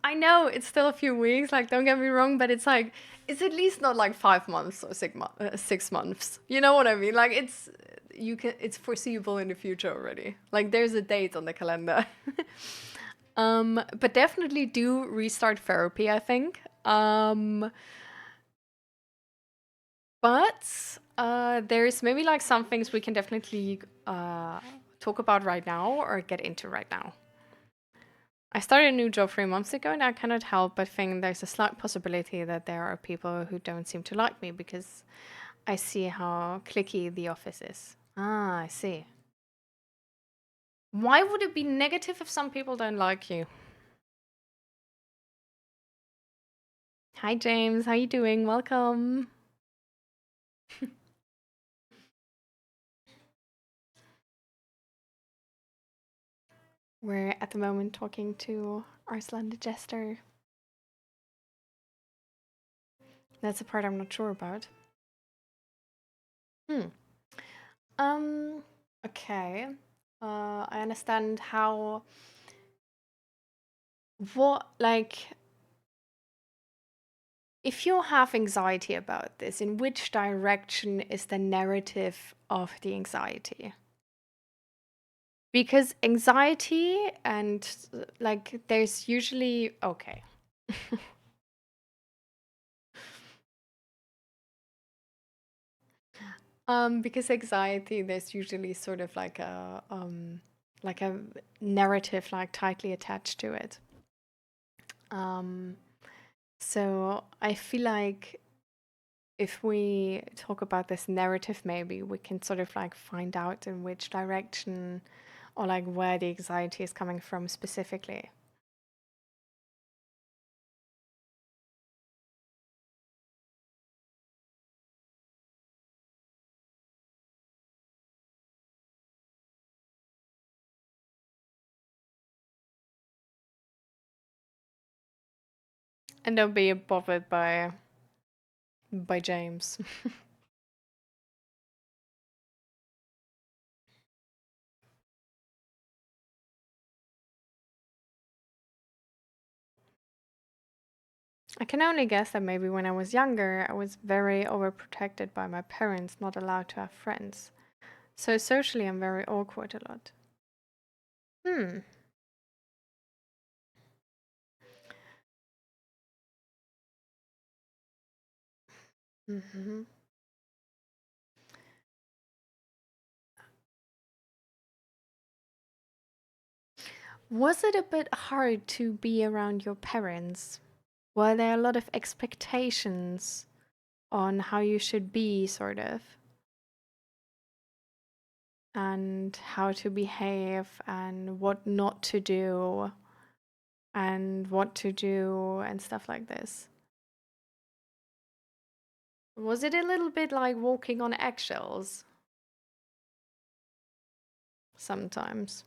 I know it's still a few weeks, like don't get me wrong, but it's like, it's at least not like 5 months or 6 months. You know what I mean? Like it's foreseeable in the future already. Like there's a date on the calendar. But definitely do restart therapy, I think. But there's maybe like some things we can definitely talk about right now, or get into right now. I started a new job 3 months ago, and I cannot help but think there's a slight possibility that there are people who don't seem to like me because I see how cliquey the office is. Ah, I see. Why would it be negative if some people don't like you? Hi, James. How you doing? Welcome. We're at the moment talking to Arslan the Jester. That's a part I'm not sure about. Okay. I understand how, what, like, if you have anxiety about this, in which direction is the narrative of the anxiety? Because anxiety and like there's usually, okay. Because anxiety, there's usually sort of like a narrative like tightly attached to it. So I feel like if we talk about this narrative, maybe we can sort of like find out in which direction or like where the anxiety is coming from specifically. And don't be bothered by James. I can only guess that maybe when I was younger, I was very overprotected by my parents, not allowed to have friends. So socially, I'm very awkward a lot. Hmm. Mm-hmm. Was it a bit hard to be around your parents? Were there a lot of expectations on how you should be, sort of? And how to behave, and what not to do, and what to do, and stuff like this? Was it a little bit like walking on eggshells? Sometimes.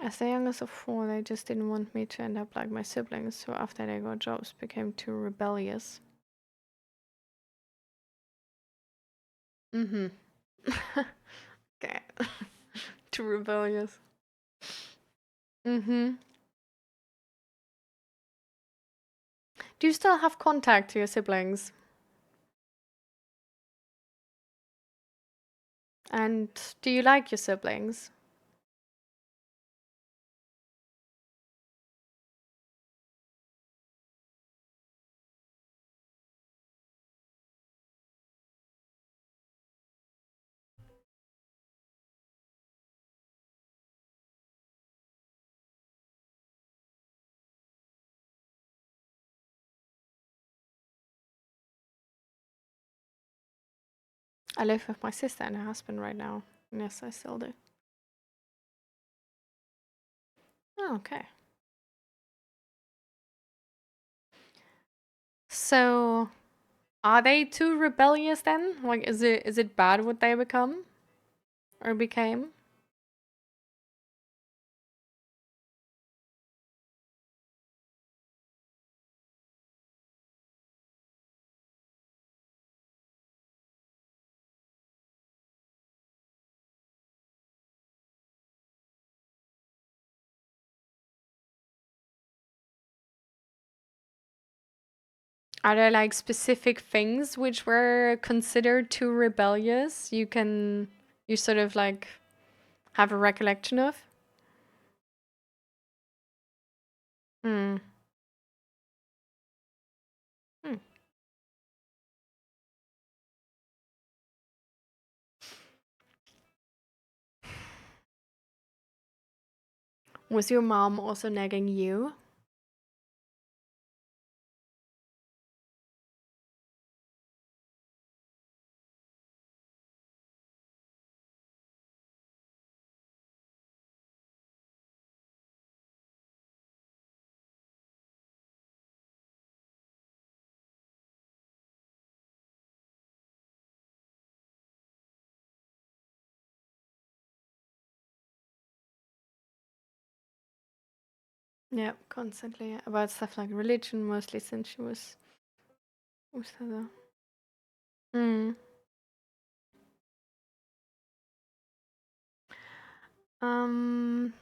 As the youngest of four, they just didn't want me to end up like my siblings, so after they got jobs, became too rebellious. Mm-hmm. Okay. Too rebellious. Mm-hmm. Do you still have contact to your siblings? And do you like your siblings? I live with my sister and her husband right now. Yes, I still do. Oh, okay. So, are they too rebellious then? Like, is it bad what they become or became? Are there like specific things which were considered too rebellious? You sort of like have a recollection of? Hmm. Hmm. Was your mom also nagging you? Yeah, constantly about stuff like religion, mostly since she was Usada. Mm. Um.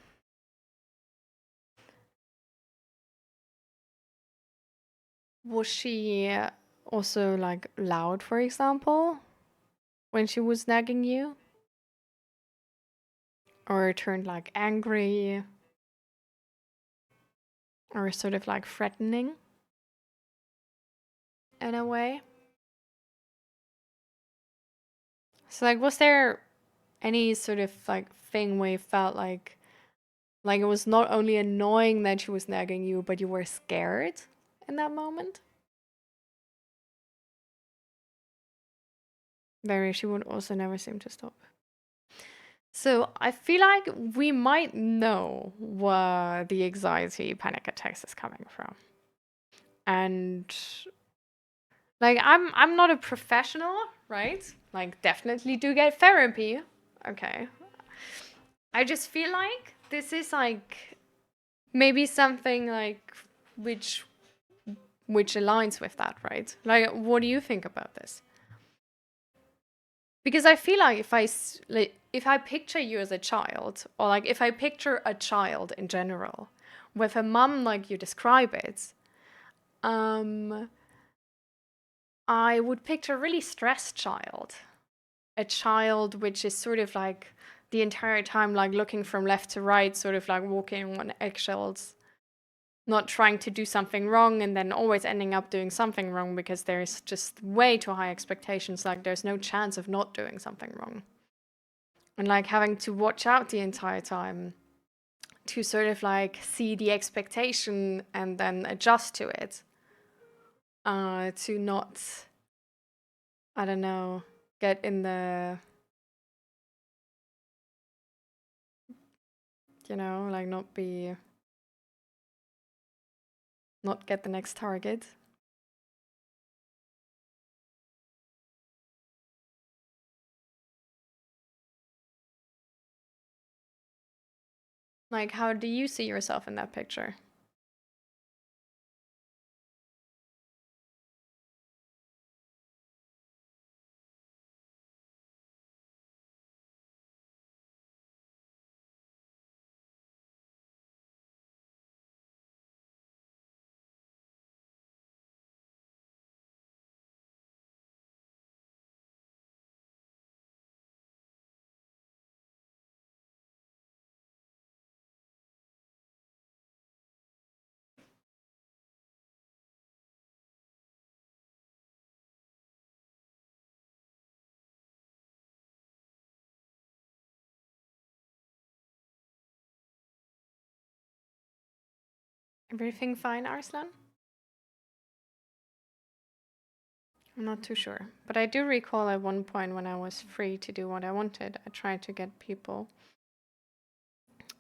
Was she also like loud, for example, when she was nagging you? Or turned like angry? Or sort of like threatening in a way? So like was there any sort of like thing where you felt like it was not only annoying that she was nagging you, but you were scared in that moment? Very, she would also never seem to stop. So I feel like we might know where the anxiety panic attacks is coming from. And like I'm not a professional, right? Like definitely do get therapy. Okay. I just feel like this is like maybe something like which aligns with that, right? Like what do you think about this? Because I feel like if I picture you as a child, or like if I picture a child in general, with a mum like you describe it, I would picture a really stressed child. A child which is sort of like the entire time like looking from left to right, sort of like walking on eggshells, not trying to do something wrong and then always ending up doing something wrong because there's just way too high expectations, like there's no chance of not doing something wrong. And like having to watch out the entire time to sort of like see the expectation and then adjust to it. To not, I don't know, get in the, like not get the next target. Like, how do you see yourself in that picture? Everything fine, Arslan? I'm not too sure. But I do recall at one point when I was free to do what I wanted, I tried to get people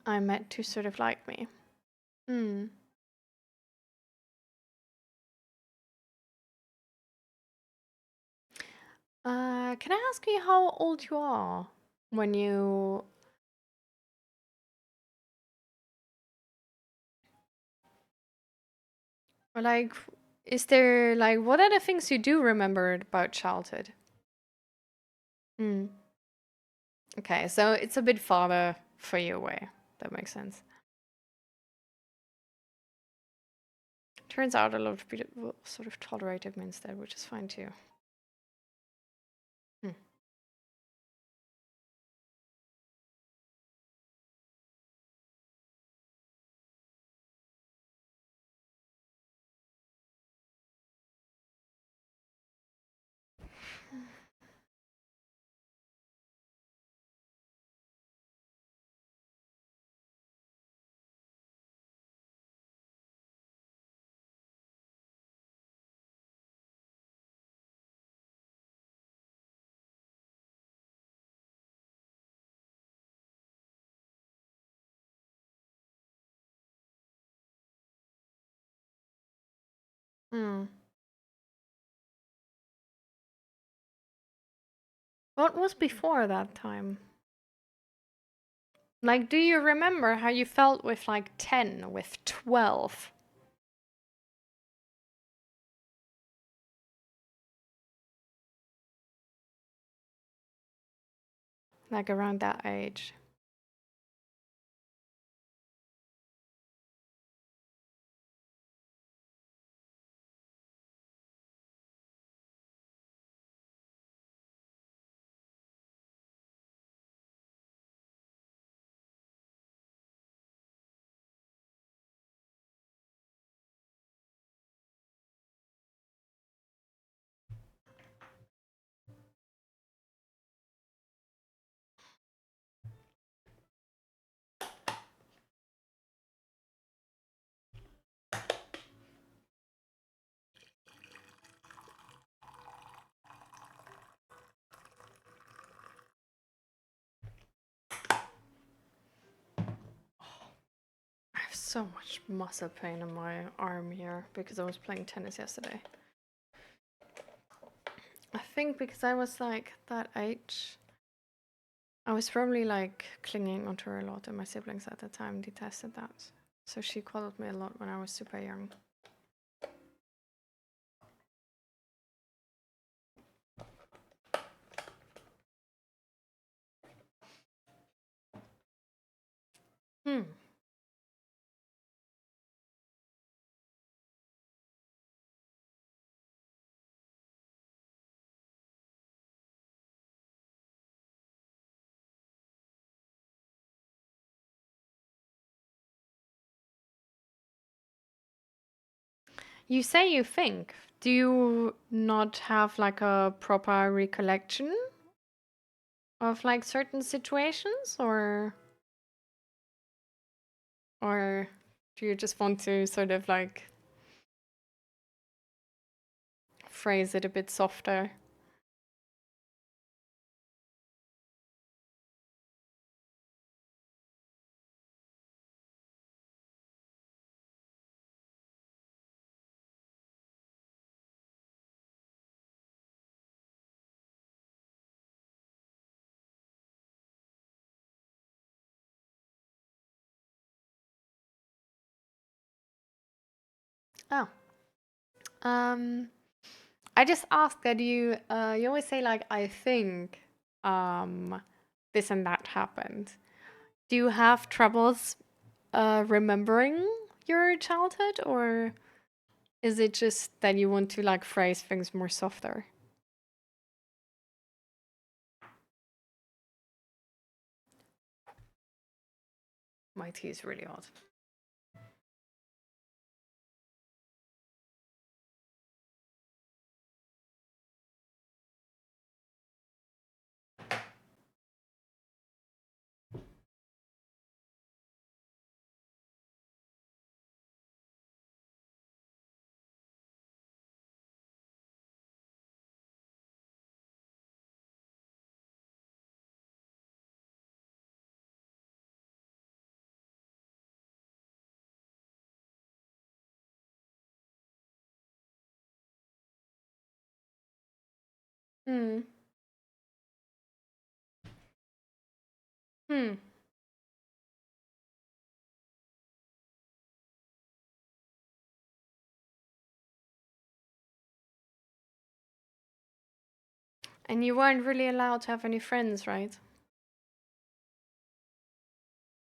I met to sort of like me. Hmm. Can I ask you how old you are when you... Or like, is there like, what are the things you do remember about childhood? Hmm. Okay, so it's a bit farther for you away. That makes sense. Turns out a lot of people sort of tolerated me instead, which is fine too. Hmm. Hmm. What was before that time? Like, do you remember how you felt with like 10, with 12? Like around that age. I have so much muscle pain in my arm here because I was playing tennis yesterday. I think because I was like that age, I was probably like clinging onto her a lot, and my siblings at the time detested that. So she coddled me a lot when I was super young. Hmm. You say you think. Do you not have like a proper recollection of like certain situations, or do you just want to sort of like phrase it a bit softer? Oh. I just asked that you always say like I think this and that happened. Do you have troubles remembering your childhood, or is it just that you want to like phrase things more softer? My tea is really hot. Hmm. Hmm. And you weren't really allowed to have any friends, right?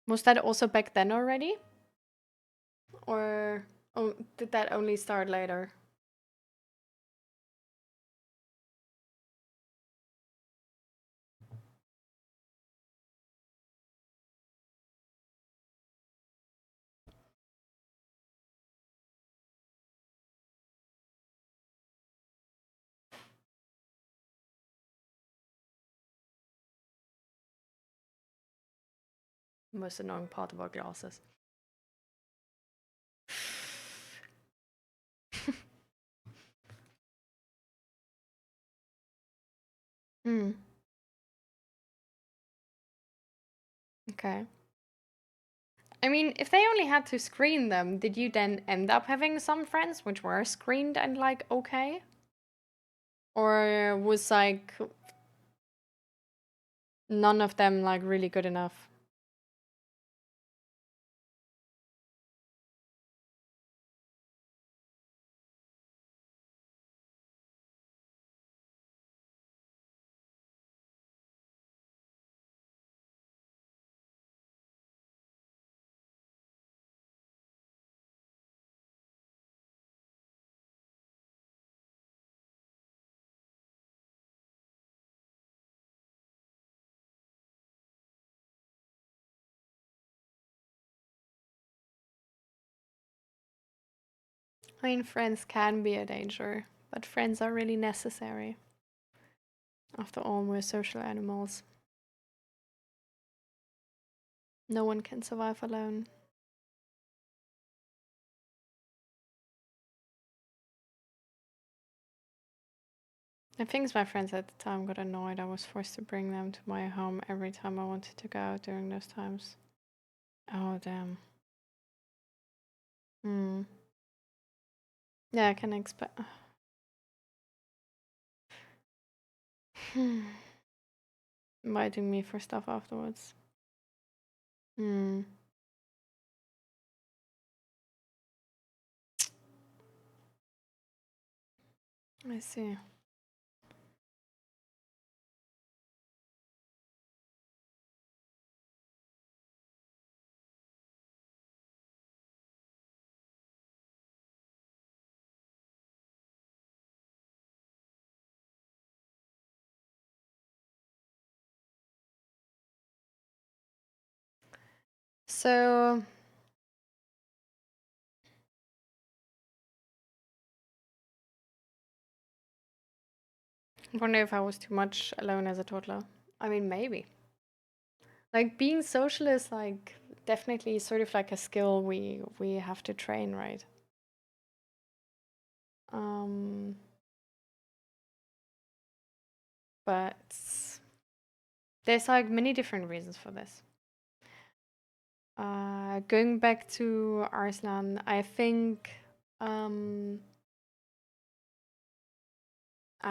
Was that also back then already? Or did that only start later? Most annoying part about glasses. Hmm. Okay. I mean, if they only had to screen them, did you then end up having some friends which were screened and like okay? Or was like none of them like really good enough? I mean, friends can be a danger, but friends are really necessary. After all, we're social animals. No one can survive alone. I think my friends at the time got annoyed. I was forced to bring them to my home every time I wanted to go out during those times. Oh, damn. Yeah, I can expect. Inviting me for stuff afterwards. I see. So I wonder if I was too much alone as a toddler. I mean, maybe. Like being social is like definitely sort of like a skill we have to train, right? But there's like many different reasons for this. Going back to Arslan, I think I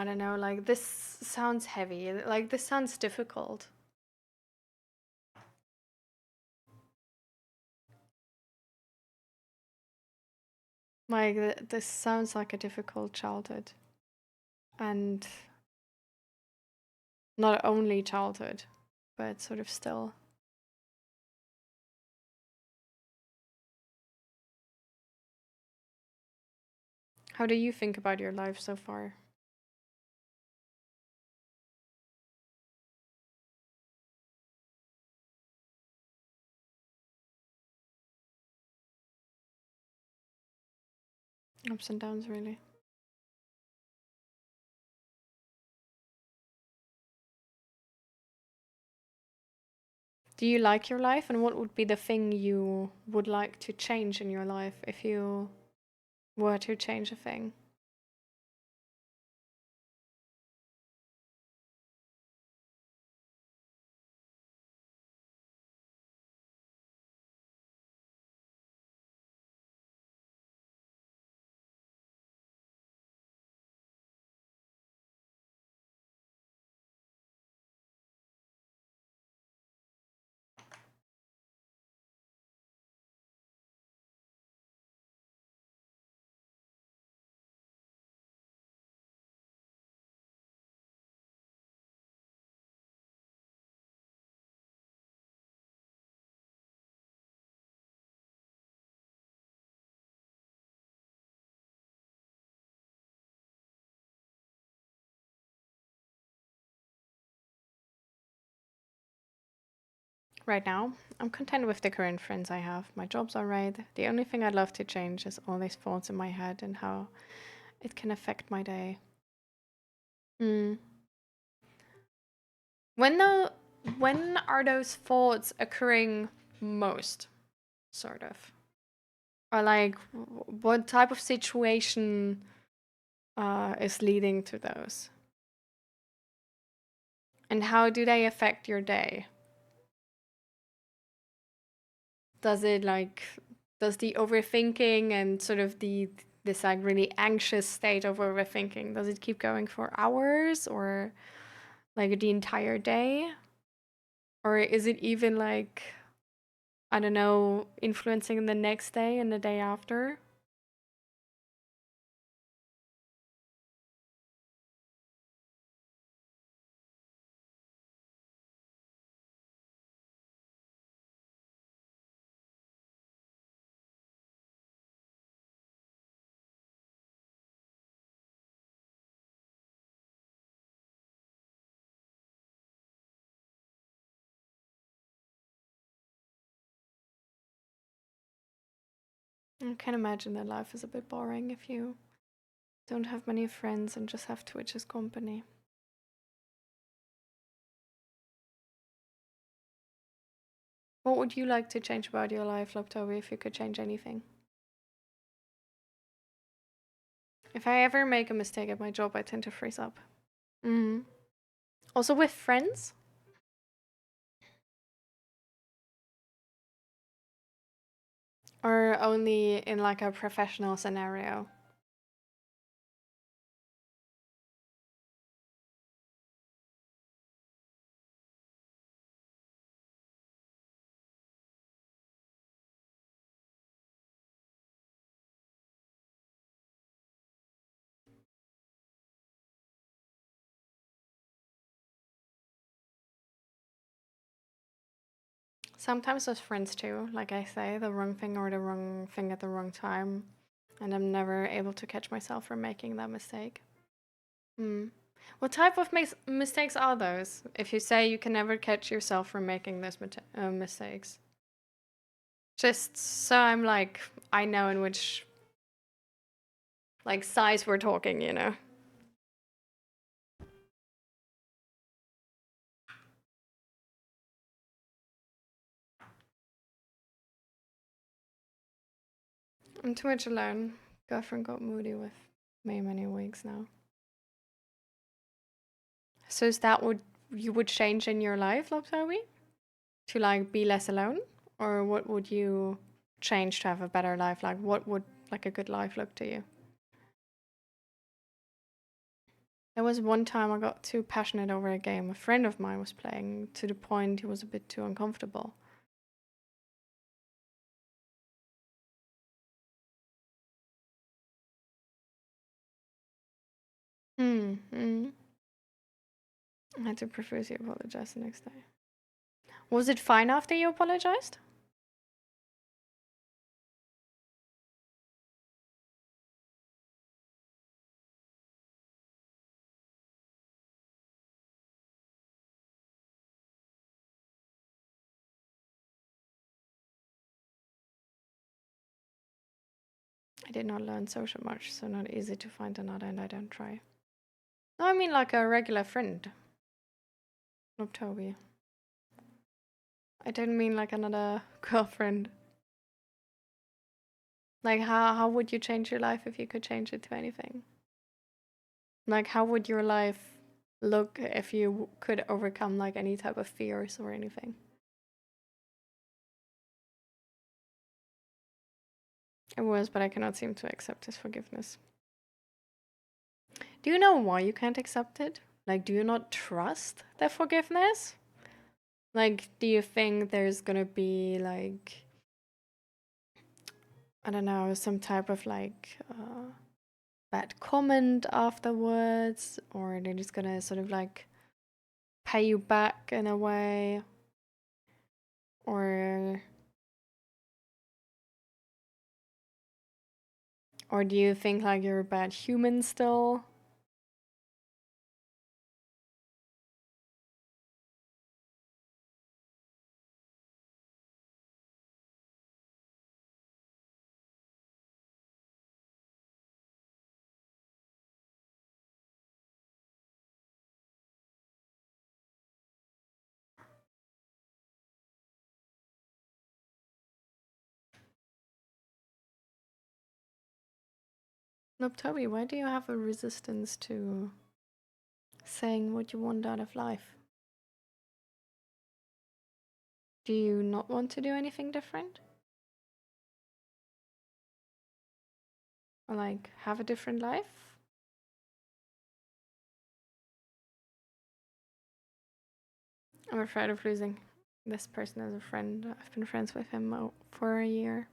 don't know, like this sounds heavy, like this sounds difficult. Like this sounds like a difficult childhood. And not only childhood, but sort of still. How do you think about your life so far? Ups and downs, really. Do you like your life, and what would be the thing you would like to change in your life if you were to change a thing? Right now, I'm content with the current friends I have. My job's alright. The only thing I'd love to change is all these thoughts in my head and how it can affect my day. When are those thoughts occurring most, sort of? Or like, what type of situation is leading to those? And how do they affect your day? Does it like, does the overthinking and sort of this like really anxious state of overthinking, does it keep going for hours or like the entire day? Or is it even like, I don't know, influencing the next day and the day after? I can imagine that life is a bit boring if you don't have many friends and just have Twitch as company. What would you like to change about your life, 𝔹𝕃ℂ, if you could change anything? If I ever make a mistake at my job, I tend to freeze up. Also with friends? Or only in like a professional scenario? Sometimes with friends too, like I say, the wrong thing or the wrong thing at the wrong time. And I'm never able to catch myself from making that mistake. What type of mistakes are those? If you say you can never catch yourself from making those mistakes. Just so I'm like, I know in which like size we're talking, you know? I'm too much alone. Girlfriend got moody with me many weeks now. So is that what you would change in your life, 𝔹𝕃ℂ? To like be less alone? Or what would you change to have a better life? Like what would like a good life look to you? There was one time I got too passionate over a game a friend of mine was playing, to the point he was a bit too uncomfortable. I had to profusely apologize the next day. Was it fine after you apologized? I did not learn social much, so not easy to find another, and I don't try. No, I mean like a regular friend. 𝔹𝕃ℂ. I don't mean like another girlfriend. Like how would you change your life if you could change it to anything? Like how would your life look if you could overcome like any type of fears or anything? It was, but I cannot seem to accept his forgiveness. Do you know why you can't accept it? Like, do you not trust their forgiveness? Like, do you think there's gonna be like, I don't know, some type of like bad comment afterwards? Or they're just gonna sort of like pay you back in a way? Or do you think like you're a bad human still? 𝔹𝕃ℏ, why do you have a resistance to saying what you want out of life? Do you not want to do anything different? Or like have a different life? I'm afraid of losing this person as a friend. I've been friends with him for a year.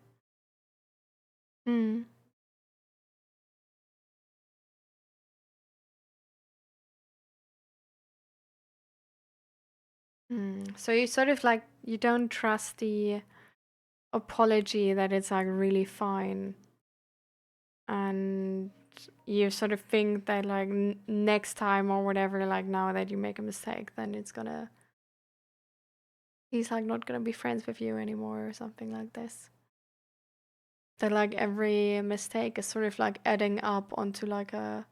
So you sort of like, you don't trust the apology that it's like really fine. And you sort of think that like next time or whatever, like now that you make a mistake, then it's gonna, he's like not gonna be friends with you anymore or something like this. That like every mistake is sort of like adding up onto like a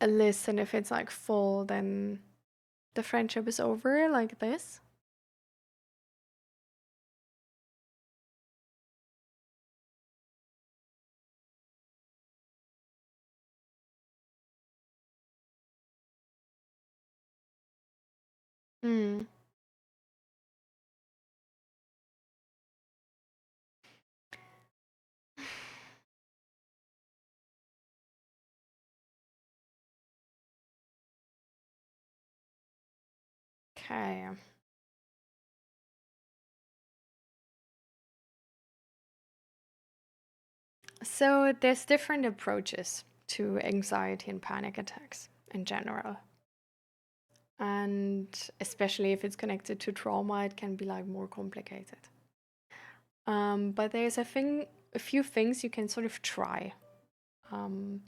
list, and if it's like full, then the friendship is over, like this. Hmm. Okay. So there's different approaches to anxiety and panic attacks in general. And especially if it's connected to trauma, it can be like more complicated. But there's a few things you can sort of try. And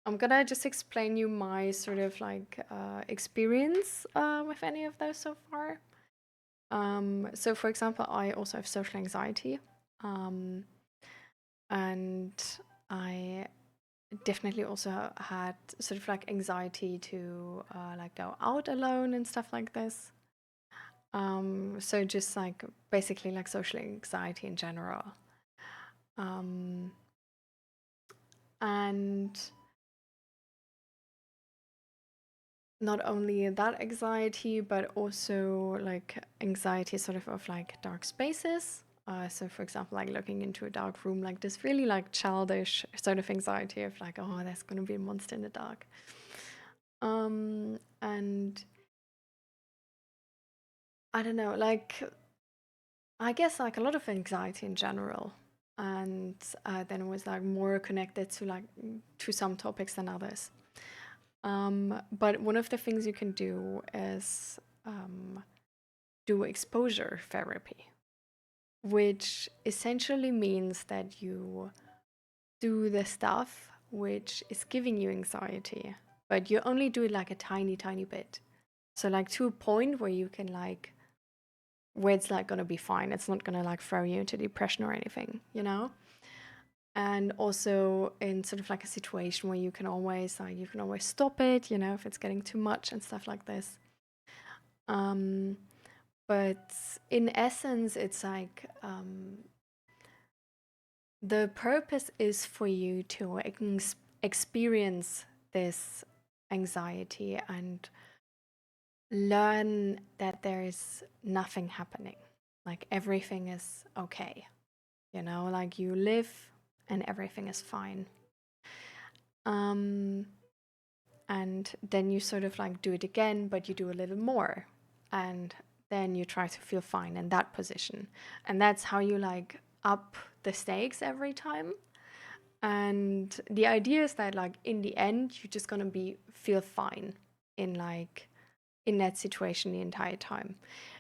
I'm gonna just explain you my sort of like experience with any of those so far. So for example, I also have social anxiety. And I definitely also had sort of like anxiety to like go out alone and stuff like this. So just like basically like social anxiety in general. And not only that anxiety, but also like anxiety sort of like dark spaces. So for example, like looking into a dark room, like this really like childish sort of anxiety of like, oh, there's gonna be a monster in the dark. And I don't know, like I guess like a lot of anxiety in general. And then it was like more connected to like to some topics than others. But one of the things you can do is do exposure therapy, which essentially means that you do the stuff which is giving you anxiety, but you only do it like a tiny, tiny bit. So like to a point where you can like, where it's like gonna be fine. It's not gonna like throw you into depression or anything, you know? And also in sort of like a situation where you can always stop it, you know, if it's getting too much and stuff like this. But in essence, it's like the purpose is for you to experience this anxiety and learn that there is nothing happening. Like everything is okay. You know, like you live and everything is fine. And then you sort of like do it again, but you do a little more. And then you try to feel fine in that position. And that's how you like up the stakes every time. And the idea is that like in the end, you're just gonna feel fine in that situation the entire time.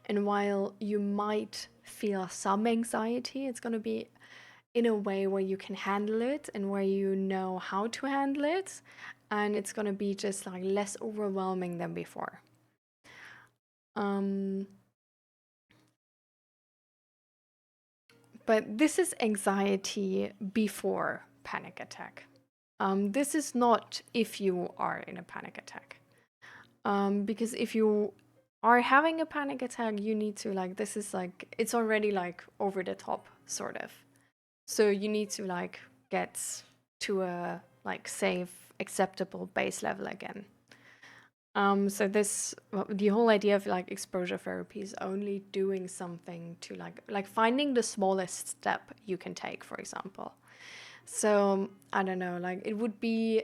And while you might feel some anxiety, it's gonna be in a way where you can handle it and where you know how to handle it, and it's gonna be just like less overwhelming than before. But this is anxiety before panic attack. This is not if you are in a panic attack. Because if you are having a panic attack, you need to like, this is like, it's already like over the top, sort of. So you need to like get to a like safe, acceptable base level again. So the whole idea of like exposure therapy is only doing something to like finding the smallest step you can take, for example. So I don't know, like it would be,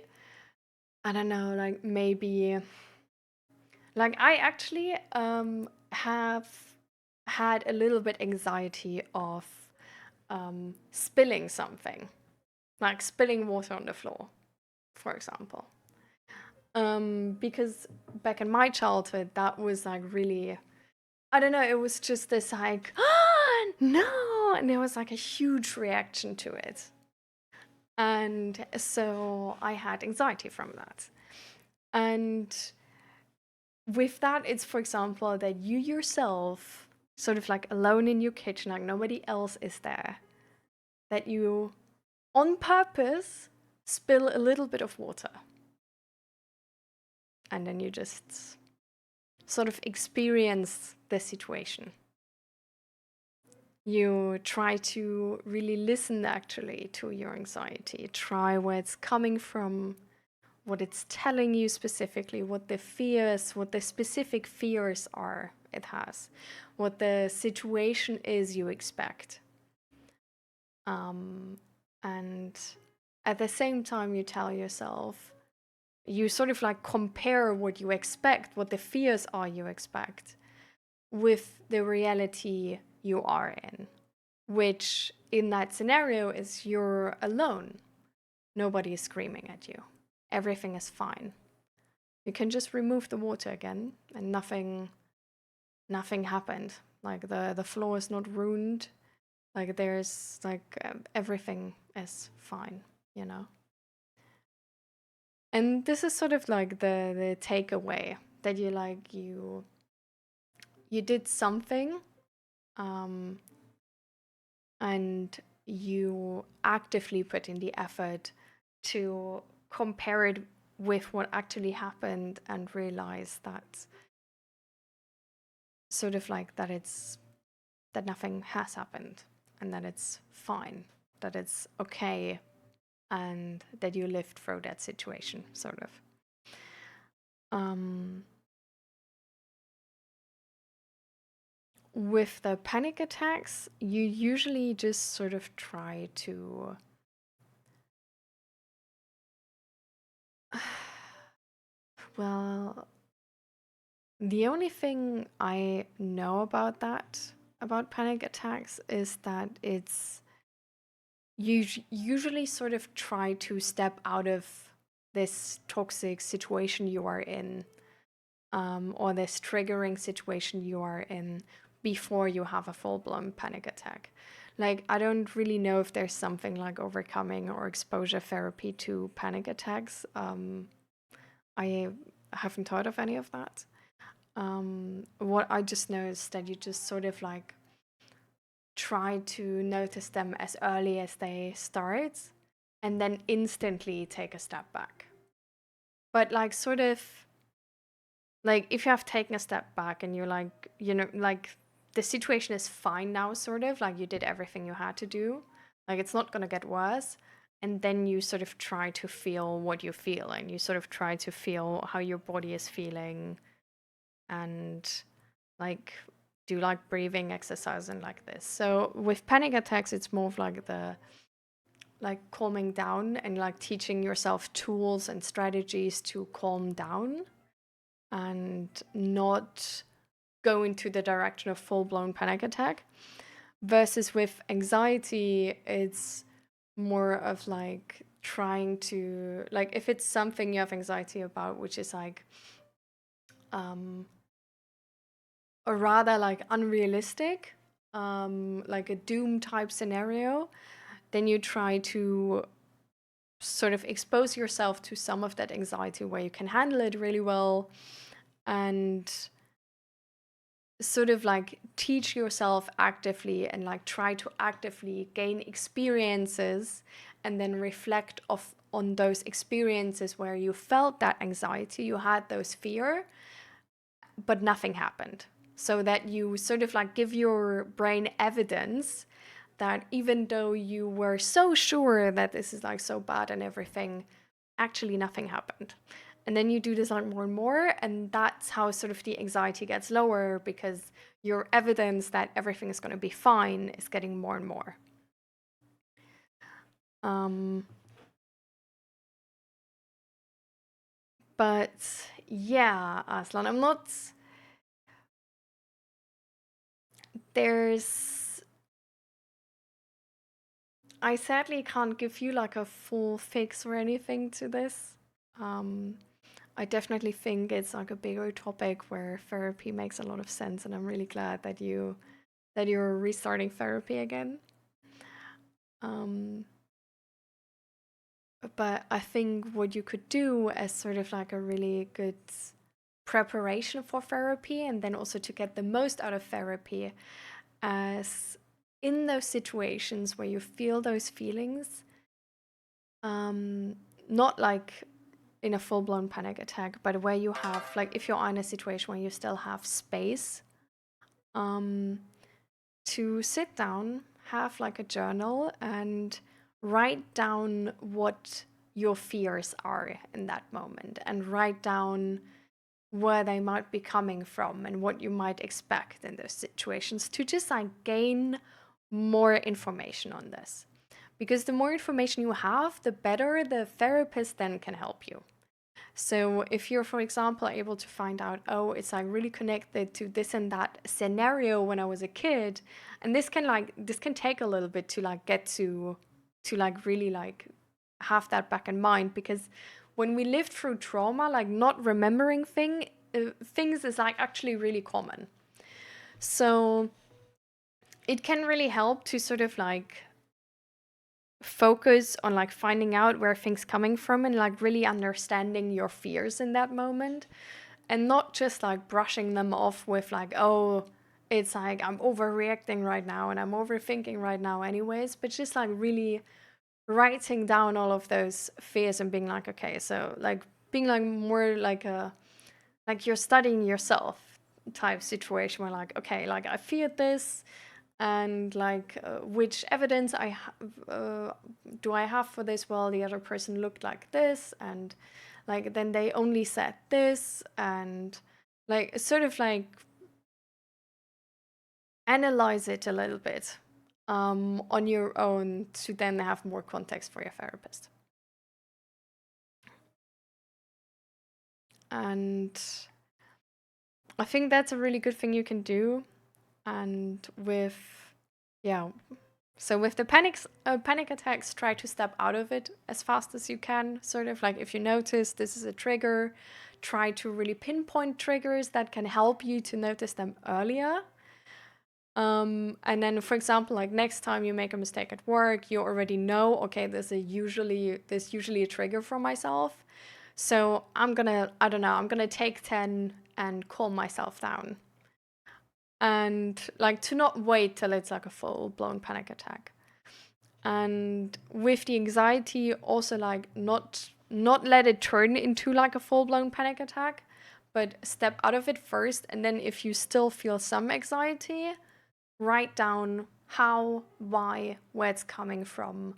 I don't know, like maybe, like I actually have had a little bit anxiety of spilling something, like spilling water on the floor, for example. Because back in my childhood, that was like really, I don't know, it was just this like, oh, no, and there was like a huge reaction to it. And so I had anxiety from that. And with that, it's, for example, that you yourself sort of like alone in your kitchen, like nobody else is there, that you on purpose spill a little bit of water. And then you just sort of experience the situation. You try to really listen actually to your anxiety. Try where it's coming from, what it's telling you specifically, what the fears, what the specific fears are it has, what the situation is you expect. And at the same time, you tell yourself, you sort of like compare what you expect, what the fears are you expect, with the reality you are in, which in that scenario is you're alone. Nobody is screaming at you. Everything is fine. You can just remove the water again and nothing happened. Like the floor is not ruined. Like there's like everything is fine, you know? And this is sort of like the takeaway that you did something, and you actively put in the effort to compare it with what actually happened and realize that sort of like that nothing has happened and that it's fine, that it's okay, and that you lived through that situation, sort of. With the panic attacks, you usually just sort of try to well, the only thing I know about panic attacks, is that it's you usually sort of try to step out of this toxic situation you are in, or this triggering situation you are in, before you have a full-blown panic attack. Like, I don't really know if there's something like overcoming or exposure therapy to panic attacks. I haven't heard of any of that. What I just know is that you just sort of like try to notice them as early as they start and then instantly take a step back. But like sort of like if you have taken a step back and you're like, you know, like the situation is fine now, sort of like you did everything you had to do, like it's not going to get worse. And then you sort of try to feel what you feel, and you sort of try to feel how your body is feeling, and like do like breathing exercise and like this. So with panic attacks, it's more of like the like calming down and like teaching yourself tools and strategies to calm down and not go into the direction of full-blown panic attack. Versus with anxiety, it's more of like trying to, like if it's something you have anxiety about, which is like a rather like unrealistic, like a doom type scenario, then you try to sort of expose yourself to some of that anxiety where you can handle it really well, and sort of like teach yourself actively and like try to actively gain experiences and then reflect on those experiences where you felt that anxiety, you had those fear, but nothing happened. So that you sort of like give your brain evidence that even though you were so sure that this is like so bad and everything, actually nothing happened. And then you do this like more and more, and that's how sort of the anxiety gets lower, because your evidence that everything is going to be fine is getting more and more. But yeah, Aslan, I sadly can't give you like a full fix or anything to this. I definitely think it's like a bigger topic where therapy makes a lot of sense, and I'm really glad that you're restarting therapy again. But I think what you could do as sort of like a really good preparation for therapy, and then also to get the most out of therapy, as in those situations where you feel those feelings, not like in a full-blown panic attack, but where you have, like, if you're in a situation where you still have space, to sit down, have like a journal, and write down what your fears are in that moment, and write down where they might be coming from and what you might expect in those situations, to just like gain more information on this. Because the more information you have, the better the therapist then can help you. So if you're, for example, able to find out, oh, it's like really connected to this and that scenario when I was a kid, and this can take a little bit to like get to like really like have that back in mind, because when we lived through trauma, like not remembering things is like actually really common. So it can really help to sort of like focus on like finding out where things coming from, and like really understanding your fears in that moment, and not just like brushing them off with like, oh, it's like I'm overreacting right now and I'm overthinking right now anyways, but just like really writing down all of those fears and being like, okay, so like being like more like like you're studying yourself type situation, where like, okay, like I feared this, and like which evidence do I have for this? Well, the other person looked like this, and like then they only said this, and like sort of like analyze it a little bit on your own, to then have more context for your therapist. And I think that's a really good thing you can do. And with, yeah, so with the panic attacks, try to step out of it as fast as you can. Sort of like, if you notice this is a trigger, try to really pinpoint triggers that can help you to notice them earlier. And then, for example, like next time you make a mistake at work, you already know, okay, there's usually a trigger for myself. So I'm gonna take 10 and calm myself down. And like to not wait till it's like a full-blown panic attack. And with the anxiety, also like not let it turn into like a full-blown panic attack, but step out of it first. And then if you still feel some anxiety, write down how, why, where it's coming from,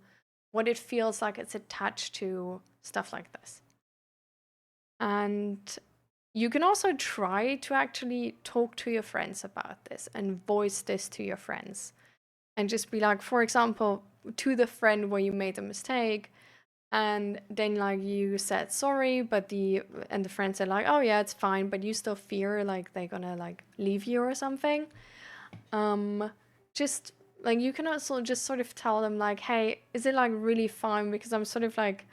what it feels like it's attached to, stuff like this. And you can also try to actually talk to your friends about this and voice this to your friends. And just be like, for example, to the friend where you made a mistake, and then like you said sorry, but the friend said like, oh yeah, it's fine, but you still fear like they're gonna like leave you or something. Just like, you can also just sort of tell them like, hey, is it like really fine, because I'm sort of like,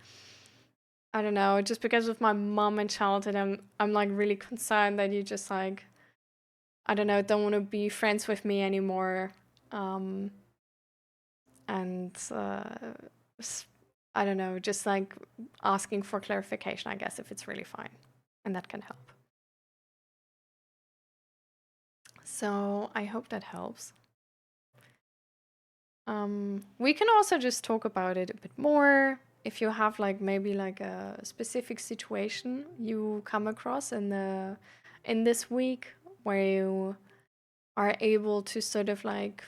I don't know, just because of my mom and childhood, I'm like really concerned that you just like, I don't know, don't want to be friends with me anymore. And I don't know, just like asking for clarification, I guess, if it's really fine, and that can help. So I hope that helps. We can also just talk about it a bit more. If you have like maybe like a specific situation you come across in this week, where you are able to sort of like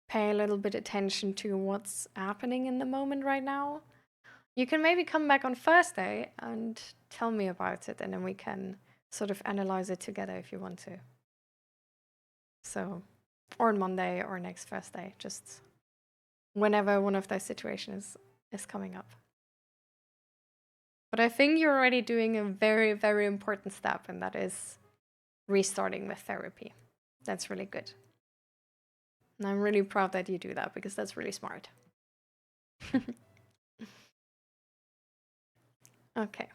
pay a little bit attention to what's happening in the moment right now, you can maybe come back on Thursday and tell me about it, and then we can sort of analyze it together if you want to. So, or on Monday or next Thursday, just whenever one of those situations is coming up. But I think you're already doing a very, very important step, and that is restarting with therapy. That's really good. And I'm really proud that you do that, because that's really smart. Okay.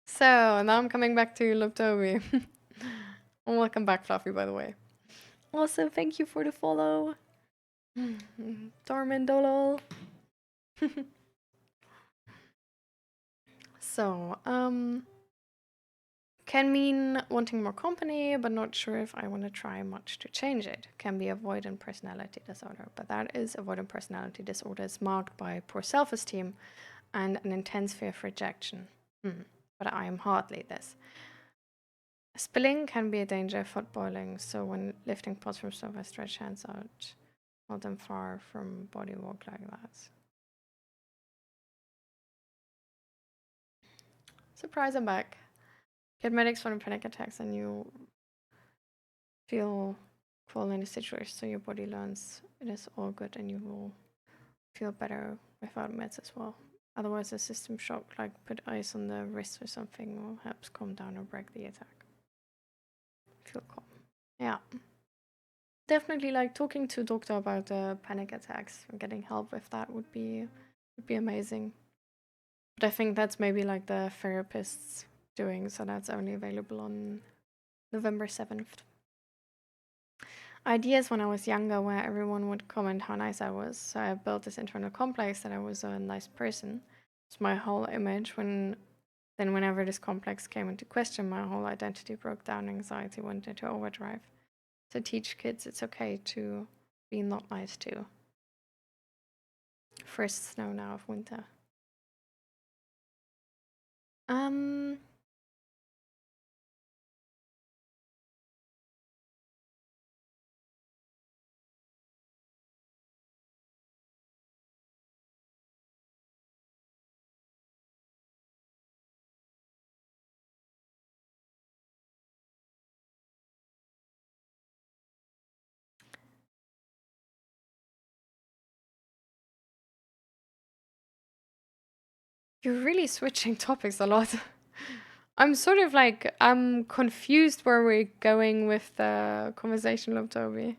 So now I'm coming back to 𝔹𝕃ℂ𝔻. Welcome back, Fluffy, by the way. Also, thank you for the follow. Tormendolol. So, Can mean wanting more company, but not sure if I want to try much to change it. Can be avoidant personality disorder, but that is avoidant personality disorder is marked by poor self-esteem and an intense fear of rejection. But I am hardly this. Spilling can be a danger, footballing, so when lifting pots from sofa, stretch hands out, hold them far from body, walk like that. Surprise, I'm back. Get medics for panic attacks and you feel cool in the situation, so your body learns it is all good and you will feel better without meds as well. Otherwise, a system shock, like put ice on the wrist or something, will help calm down or break the attack. Feel calm. Yeah. Definitely, like talking to a doctor about panic attacks and getting help with that would be amazing. But I think that's maybe like the therapist's doing, so that's only available on November 7th. Ideas when I was younger where everyone would comment how nice I was, so I built this internal complex that I was a nice person. It's my whole image. Then whenever this complex came into question, my whole identity broke down, anxiety went into overdrive. So teach kids it's okay to be not nice too. First snow now of winter. You're really switching topics a lot. I'm sort of like, I'm confused where we're going with the conversation of Toby.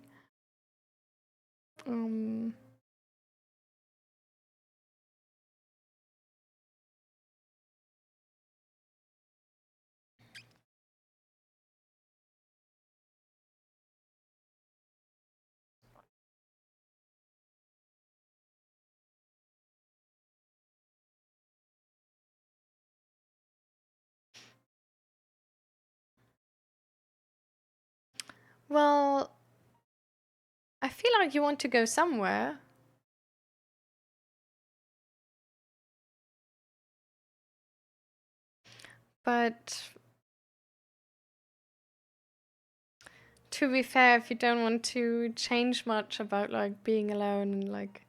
Well, I feel like you want to go somewhere. But to be fair, if you don't want to change much about like being alone and like,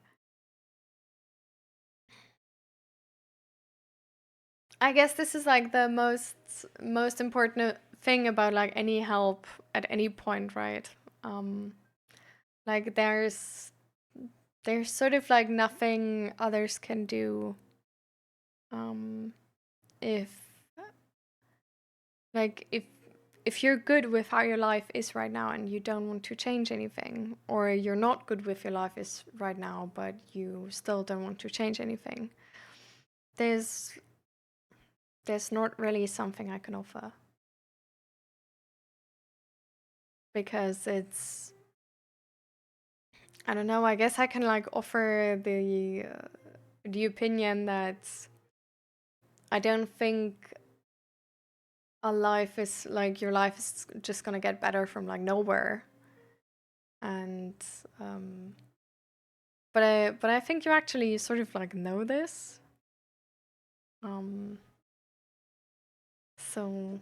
I guess this is like the most important thing about like any help at any point, right? Like there's sort of like nothing others can do if like if you're good with how your life is right now and you don't want to change anything, or you're not good with your life is right now but you still don't want to change anything, there's not really something I can offer, because it's, I don't know, I guess I can like offer the opinion that I don't think a life is like, your life is just gonna get better from like nowhere. And but I think you actually sort of like know this. So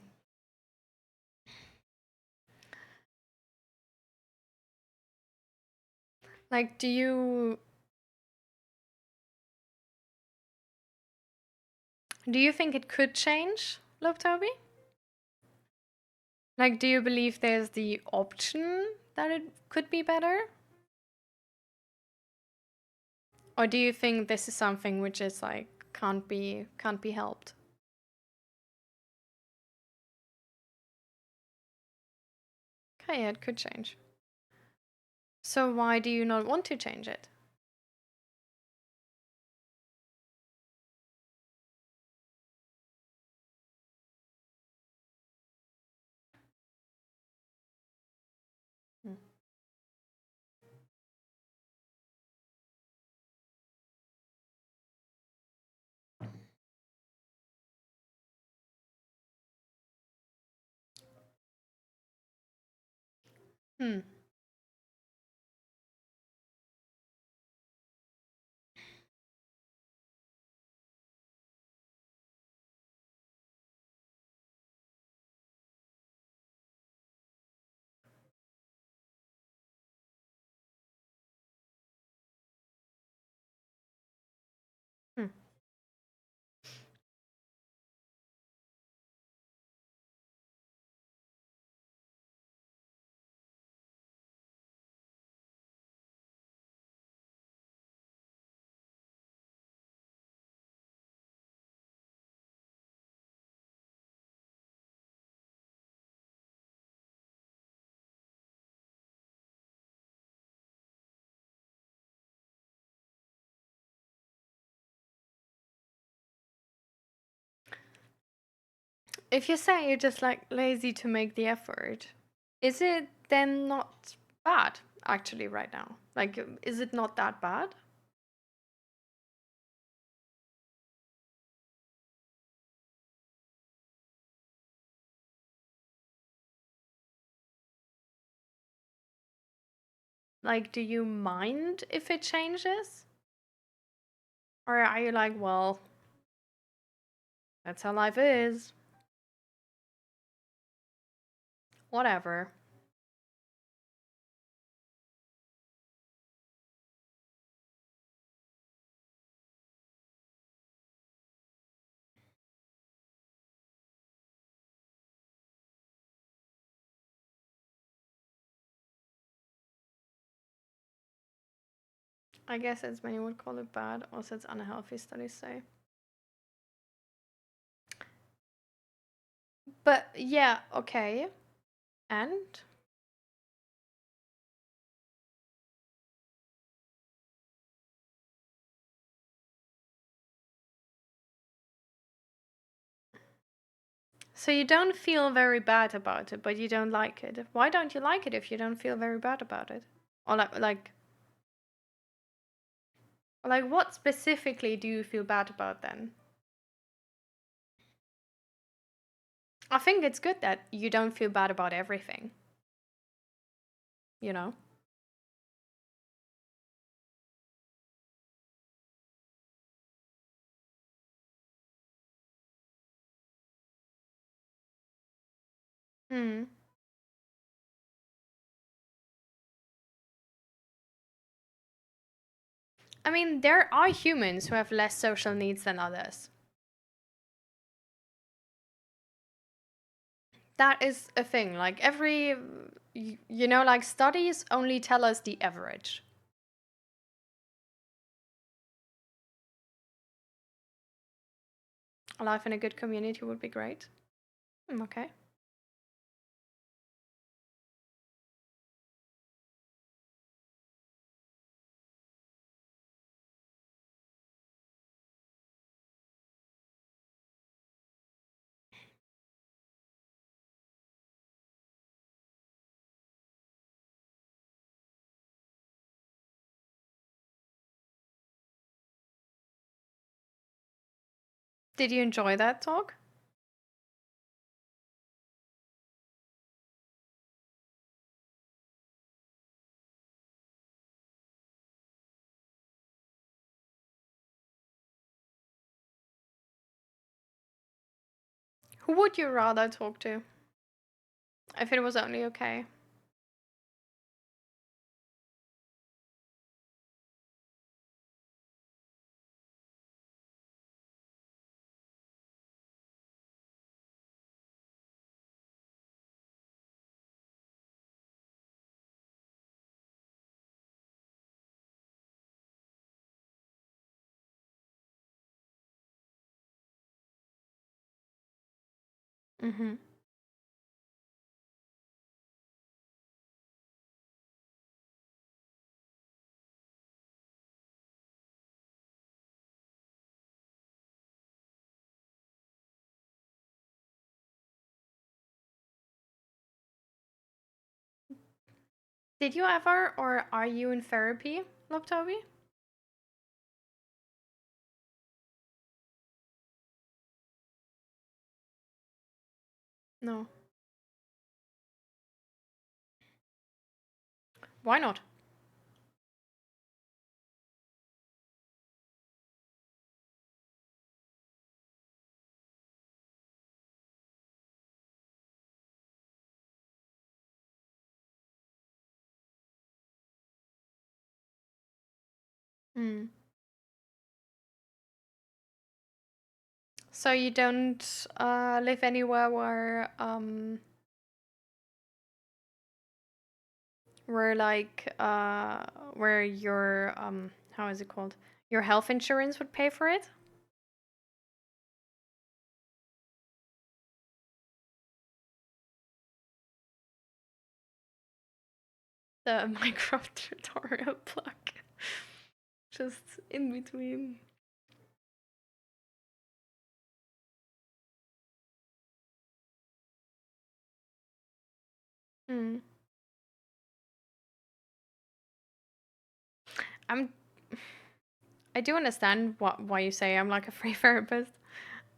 like, do you think it could change, Loptobi? Like, do you believe there's the option that it could be better? Or do you think this is something which is like can't be helped? Okay, yeah, it could change. So why do you not want to change it? Hmm. Hmm. If you say you're just like lazy to make the effort, is it then not bad actually right now? Like, is it not that bad? Like, do you mind if it changes? Or are you like, well, that's how life is. Whatever. I guess as many would call it bad, also it's unhealthy, studies say. But yeah, okay. And? So you don't feel very bad about it, but you don't like it. Why don't you like it if you don't feel very bad about it? Or like what specifically do you feel bad about then? I think it's good that you don't feel bad about everything. You know? Hmm. I mean, there are humans who have less social needs than others. That is a thing. Like like studies only tell us the average. A life in a good community would be great. Okay. Did you enjoy that talk? Who would you rather talk to? If it was only okay. Mm-hmm. Did you ever, or are you in therapy, 𝔹𝕃ℂ𝔻? No. Why not? Hmm. So you don't live anywhere where like where your how is it called? Your health insurance would pay for it? The Minecraft tutorial plug. Just in between. Hmm. I do understand why you say I'm like a free therapist.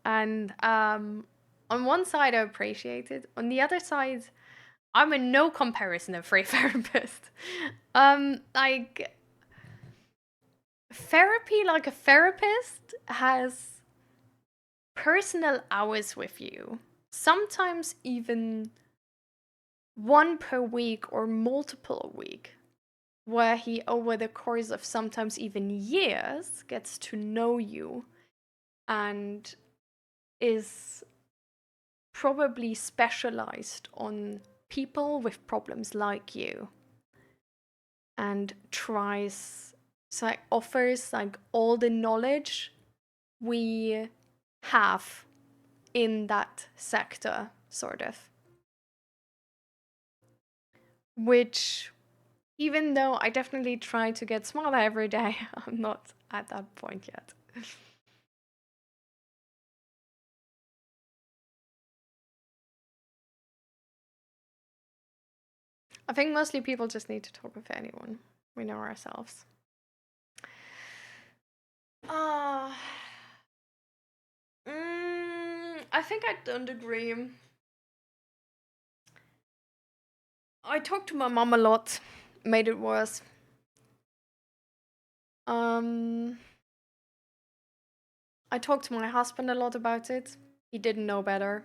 And on one side I appreciate it. On the other side, I'm in no comparison a free therapist. Like therapy, like a therapist has personal hours with you. Sometimes even one per week or multiple a week, where he, over the course of sometimes even years, gets to know you and is probably specialized on people with problems like you and tries, so like offers like all the knowledge we have in that sector, sort of. Which, even though I definitely try to get smarter every day, I'm not at that point yet. I think mostly people just need to talk with anyone. We know ourselves. I think I don't agree. I talked to my mom a lot, made it worse. I talked to my husband a lot about it. He didn't know better.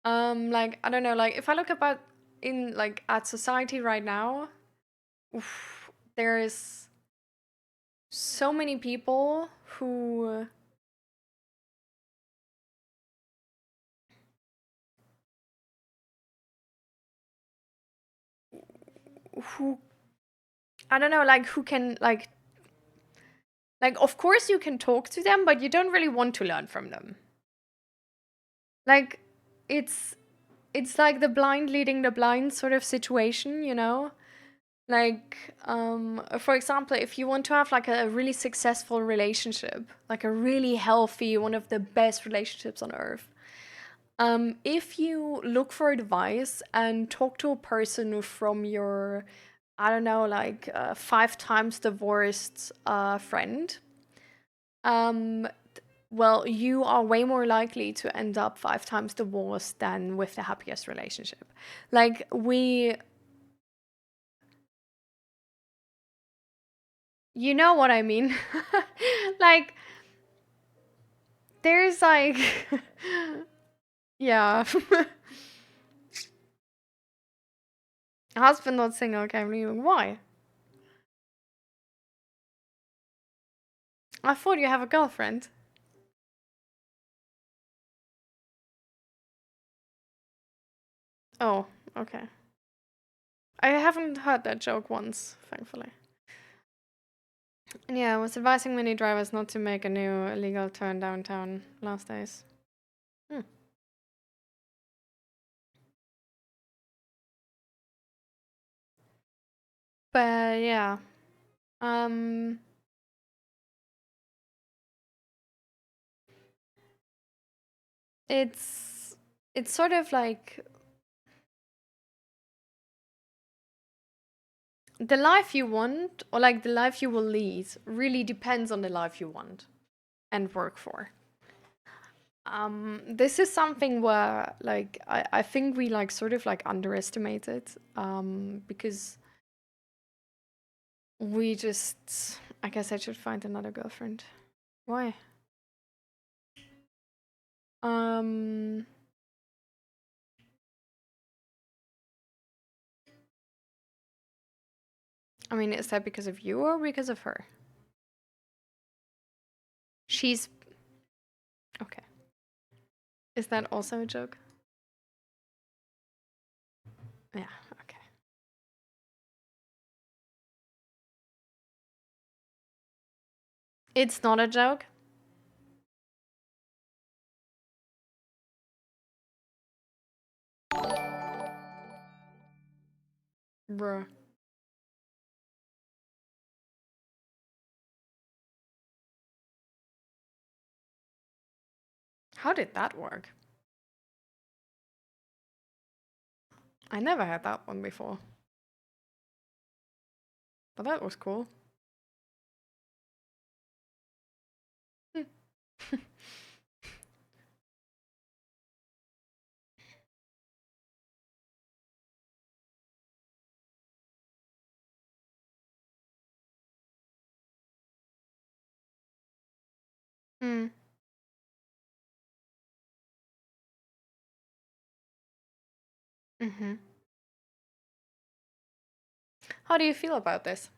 Like, I don't know, like if I look about in like at society right now, there is so many people who I don't know, like who can like of course you can talk to them, but you don't really want to learn from them. Like it's like the blind leading the blind sort of situation, you know? Like for example, if you want to have like a really successful relationship, like a really healthy, one of the best relationships on earth, if you look for advice and talk to a person from your, I don't know, like 5 times divorced friend, well, you are way more likely to end up 5 times divorced than with the happiest relationship. Like you know what I mean? Like there's like yeah. Husband not single, okay, I'm leaving. Why? I thought you have a girlfriend. Oh, okay. I haven't heard that joke once, thankfully. And yeah, I was advising many drivers not to make a new illegal turn downtown last days. But yeah. It's sort of like the life you want, or like the life you will lead, really depends on the life you want and work for. This is something where, like, I think we, like, sort of, like, underestimate it, because we just... I guess I should find another girlfriend. Why? I mean, is that because of you or because of her? She's... Okay. Is that also a joke? Yeah, okay. It's not a joke? Bruh. How did that work? I never had that one before. But that was cool. Hmm. Mm-hmm. How do you feel about this?